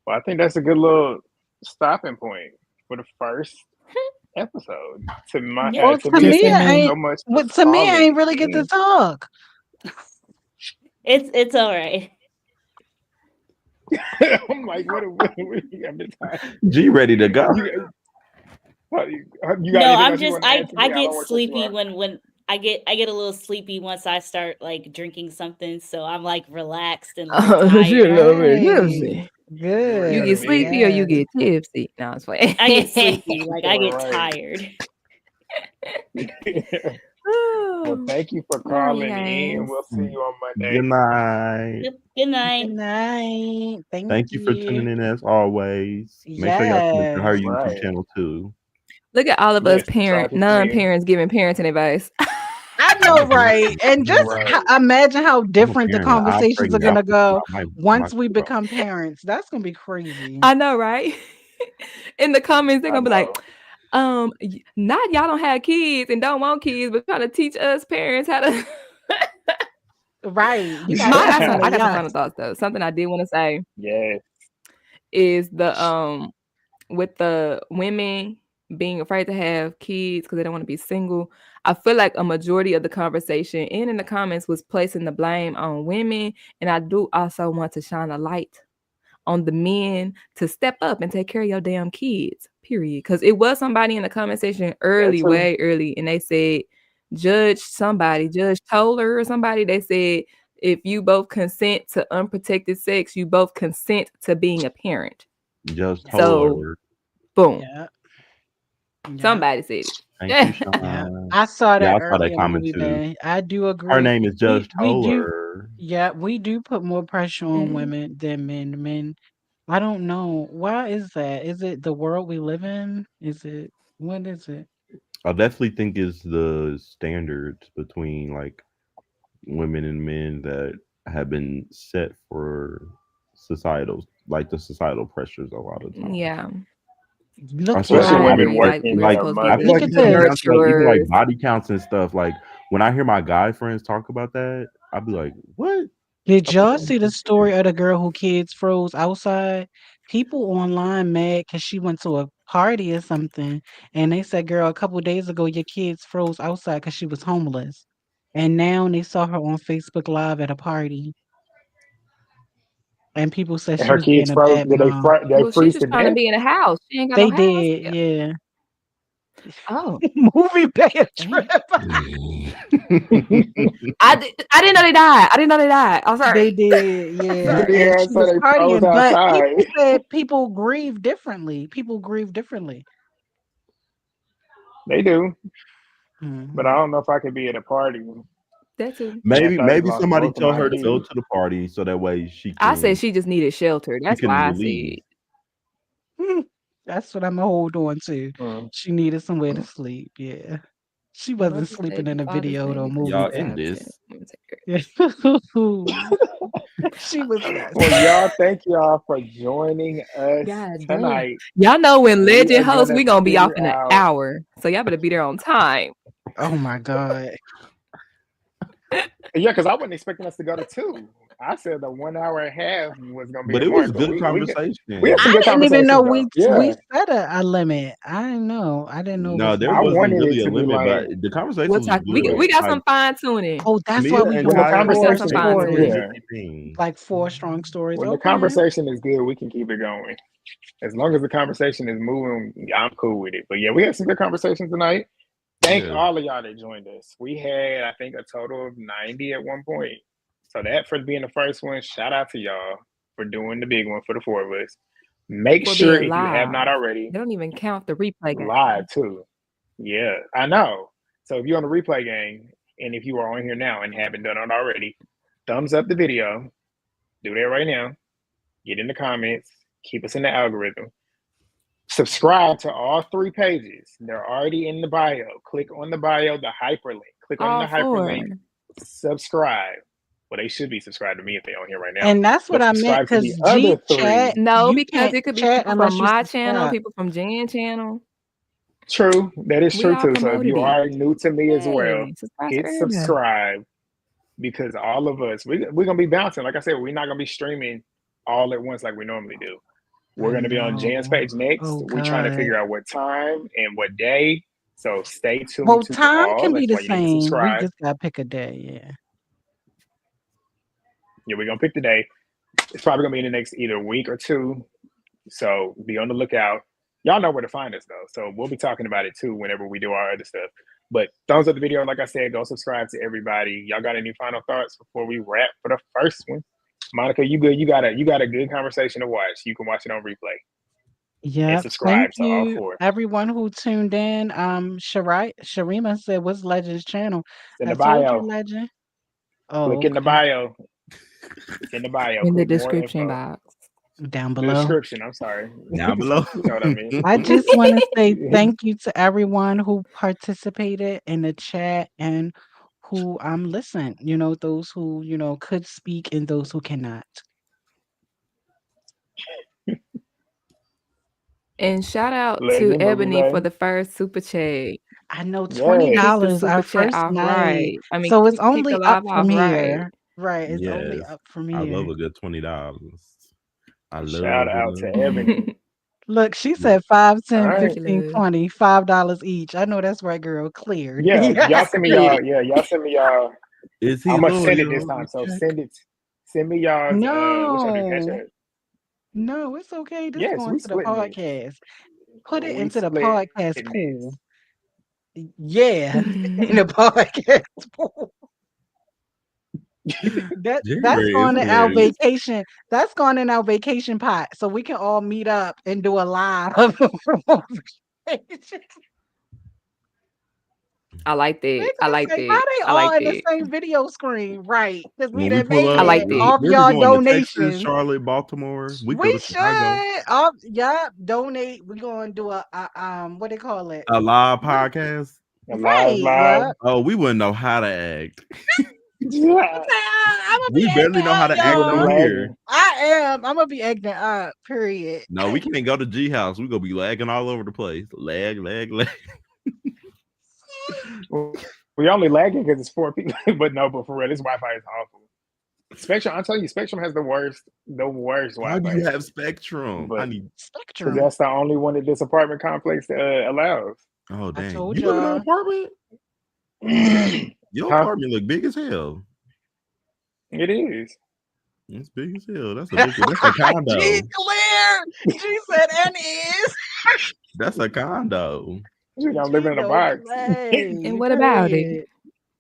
Well, I think that's a good little stopping point for the first episode. Yep. Well, To to me, me, Just thank it you saying. so much for to me, I calling ain't really get to in. talk. It's all right. I'm like, what you got me tired? G ready to go. You got No, anything I'm else you just want to add to I me? I get don't want to cut you sleepy off. when I get a little sleepy once I start like drinking something, so I'm like relaxed and a little Oh, you tired. love it, Right. tipsy. You Yeah, get Good. me. sleepy or you Yes. get tipsy. No, it's fine. I get sleepy, like I get Right. tired. Well, Oh, thank you for all right, you calling in. guys. We'll see you on Good Monday. night. Good Good night. night. Thank Thank you for you. tuning in as always. Make sure y'all tune into her Yes. YouTube Right. channel too. Look at all of us Yes, subscribe to Quinn. non-parents giving parenting advice. I I'm know, a parent. right? And just Right. imagine how I'm a different the parent. I'm conversations are pregnant. I gonna put go my once we kid on. become parents. That's gonna be crazy. I know, right? In the comments, they're I gonna be like, know. not y'all don't have kids and don't want kids, but trying to teach us parents how to Right. You got my that from a I got some young. final thoughts though. Something I did want to say Yes. is the with the women being afraid to have kids because they don't want to be single. I feel like a majority of the conversation and in the comments was placing the blame on women. And I do also want to shine a light on the men to step up and take care of your damn kids, period. Because it was somebody in the comment section That too. way early, and they said, Judge Toller or somebody, they said, if you both consent to unprotected sex, you both consent to being a parent. Just told So her. Boom. Yeah. Yeah. Somebody said it. Thank you, Yeah. Sean. I saw Yeah, that I saw that earlier, comment movie too. day. I do Her agree. name is We Judge we do Toller. yeah, we do put more pressure on Mhm. women than men. Men, I don't know. Why is that? Is it the world we live in? Is it what is it? I definitely think it's the standards between like women and men that have been set for societal, like the societal pressures a lot of times. Yeah. I Look swear, what Especially I women agree. happened. Like working we're that like are supposed to be I feel the Look like at it comes this. down to like even like nurturers. body counts and stuff. Like when I hear my guy friends talk about that, I'd be like, "What?" Did I put y'all that see the in story of the girl who kids froze outside? People online mad because she went to a party or something, and they said, "Girl, a couple days ago, your kids froze outside because she was homeless." And now they saw her on Facebook Live at a party, and people said and she her was being kids a froze. bad Did they mom. they Well, she's freeze just to trying to death? be in a house. She ain't got no They house. did, Yeah. yeah. Oh. Movie bad trip. Dang. I didn't know they died. I didn't know they died. I'm They sorry. did, yeah, Sorry. and Yeah, she so was they froze partying, but outside. people said people grieve differently. People grieve differently. They do, but I Mhm. don't know if I could be at a party That too. and maybe after I just maybe lost somebody both of tell my her to go kids. to the party so that way I said she just needed shelter. she That's can why I relieve. said. Mm, that's what Imma hold on to. Mm. She needed somewhere to sleep, yeah. She wasn't Mother's sleeping in baby, the father's video though, baby, movie Y'all Christmas end day. absent. this. I'm gonna take care Yeah. She was Well, messy. y'all, thank y'all for joining of us God damn. tonight. Y'all know when We are Legend hosts, gonna we gonna be off figure in an out. hour. So y'all better be there on time. Oh my god. Yeah, because I wasn't expecting us to go to 2. I said the 1 hour and a half was gonna be But the it was mark, but good we had some conversation. I good didn't even know conversations though. we Yeah, set a limit. I didn't know. I didn't know it No, was there I that wasn't wanted long. it really a to be limit, but like the conversation We'll was talk. We good. got Like some fine tuning. Oh, that's why Tamia we and when the doing Kai We got 4 some conversation. fine stories, tuning. Yeah, everything. like 4 strong stories. when the Okay. conversation is good, we can keep it going. As long as the conversation is moving, I'm cool with it. But yeah, we had some good conversations tonight. Thank Yeah. all of y'all that joined us. We had, I think, a total of 90 at one point. So that for being the first one, shout out to y'all for doing the big one for the 4 of us. Make For sure being if you have not live. already, They don't even count the replay live game. too. Yeah, I know. So if you're on the replay game, and if you are on here now and haven't done it already, thumbs up the video. Do that right now. Get in the comments. Keep us in the algorithm. Subscribe to all 3 pages. They're already in the bio. Click on the bio, the hyperlink. Click on the All four. hyperlink. Subscribe. Well, they should be subscribed to me if they're on here right now. And that's what But I meant subscribe to the because other G 3. chat, No, you because can't it could be chat people from unless you my channel, subscribe. people from Jan channel. True. That is We true all too. So if promoted you it. are new to me as well, Hey, subscribe to hit everybody. subscribe because all of us, we're going to be bouncing. Like I said, we're not going to be streaming all at once like we normally do. We're I going to be on Jan's know. page next. Oh We're trying to god. figure out what time and what day. So stay tuned Well, to time all. can be That's the why you need to same. We subscribe. just gotta pick a day, yeah. Yeah, we're going to pick the day. It's probably going to be in the next either week or 2. So be on the lookout. Y'all know where to find us though. So we'll be talking about it too whenever we do our other stuff. But thumbs up the video. Like I said, go subscribe to everybody. Y'all got any final thoughts before we wrap for the first one? Monica, you good? You got a good conversation to watch. You can watch it on replay and Yep. Thank subscribe to all you, 4. everyone who tuned in. Sharima said, "What's Legend's channel?" It's in I the told you, bio. Legend. Oh, Click in the okay. bio. It's in the bio. In the Click more description info. box. Down The below. description. I'm sorry. Down below. You know what I mean. I just want to say thank you to everyone who participated in the chat and who listened. Those who could speak and those who cannot. And shout out to Legend, what you Ebony for say? the first super chat. I know twenty Yes. Kick the dollars our super chat first off night, right. I mean, so it's kick the only up live from off right. here. Right, it's only Yes. up from I love here. a good $20. I Shout love out to it. Ebony. Look, she said 5, All 10, right. Thank you, 15, love. 20, $5 each. I know that's right, girl. Cleared. Yeah, y'all Yes, send me cleared. y'all. Yeah, y'all send me y'all. Is he I'm gonna send it this loyal? time. So Check. send me y'all's. What y'all do? Cash No, App? no, it's okay. This Yes, going we to the splitting this. podcast. Put it We into the splitting podcast this. pool. Yeah, in the podcast pool. That's January is going in our hilarious. vacation. That's going in our vacation pot, so we can all meet up and do a live. I like They that. I gonna like say, "How that. they I all like in the that. same video screen?" Right? Because we When we done pull made I up, like it that. off where we y'all going to Texas, donations. Charlotte, Baltimore? We go We to Chicago. should. Yeah, donate. We gonna do a what they call it? A live What? podcast. Live, Right? Yeah. Oh, we wouldn't know how to act. Yeah. I'm gonna We be barely acting know how up, to You act gonna be y'all. on here. lagging. I am. I'm gonna be acting up. Period. No, we can't go to G House. We gonna be lagging all over the place. Lag, lag, lag. We only lagging because it's 4 people, but no, but for real, this Wi-Fi is awful. Spectrum, I'm telling you, Spectrum has the worst How do Wi-Fi. you have Spectrum? I But need. because Spectrum. that's the only one that this apartment complex allows. Oh I dang! told You live in an y'all. apartment? Your Huh? apartment look big as hell. It is. It's big as hell. That's a big. That's a G condo. clear. G said and is. That's a condo. You don't live G in a don't box. And play. what about it? Period.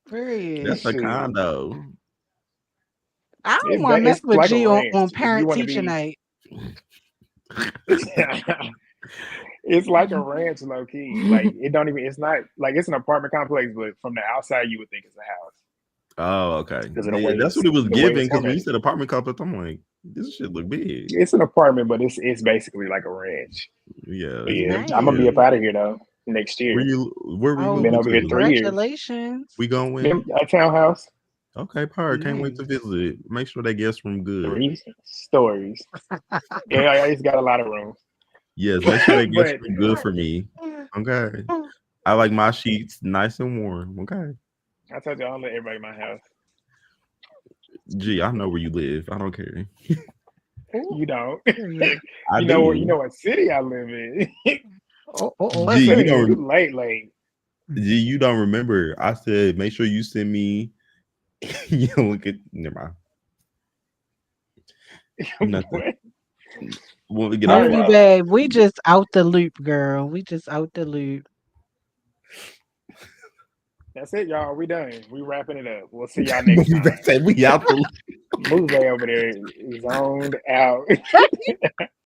Period. That's a Shit. condo. I don't want to mess It's with like a G ranch. on If you parent want to teacher be, night. it's like a ranch, low key. Like it don't even. It's not like it's an apartment complex, but from the outside you would think it's a house Oh, okay. because of the Yeah, way that's what it was the way giving. it's Because when you connected. said apartment complex, I'm like, this shit look big. It's an apartment, but it's basically like a ranch. Yeah, But it's yeah, big as I'm gonna be up hell. out of Nice. here though next Where year. we Oh, Been moving over here to? 3 years. congratulations. We going Been when? a townhouse, Okay, Pirate. Can't wait to Nice. visit. Make sure that guest room good. 3 stories. Yeah, it's got a lot of room. Yes, make sure that guest But room good for me. Okay. I like my sheets nice and warm. Okay. I told you I don't let everybody in my house. Gee, I know where you live. I don't care. Ooh, You don't. period. I You do. know what city I live in. Oh. Gee, Listen, you you don't. late. Gee, you don't remember. I said make sure you send me. You don't look at. Never mind. Nothing. What? When we get All off. right, Movie babe, we just out the loop, girl. We just out the loop. that's it, y'all. We done. We wrapping it up. We'll see y'all next We time. said we out the. Movie Bay over there is zoned out.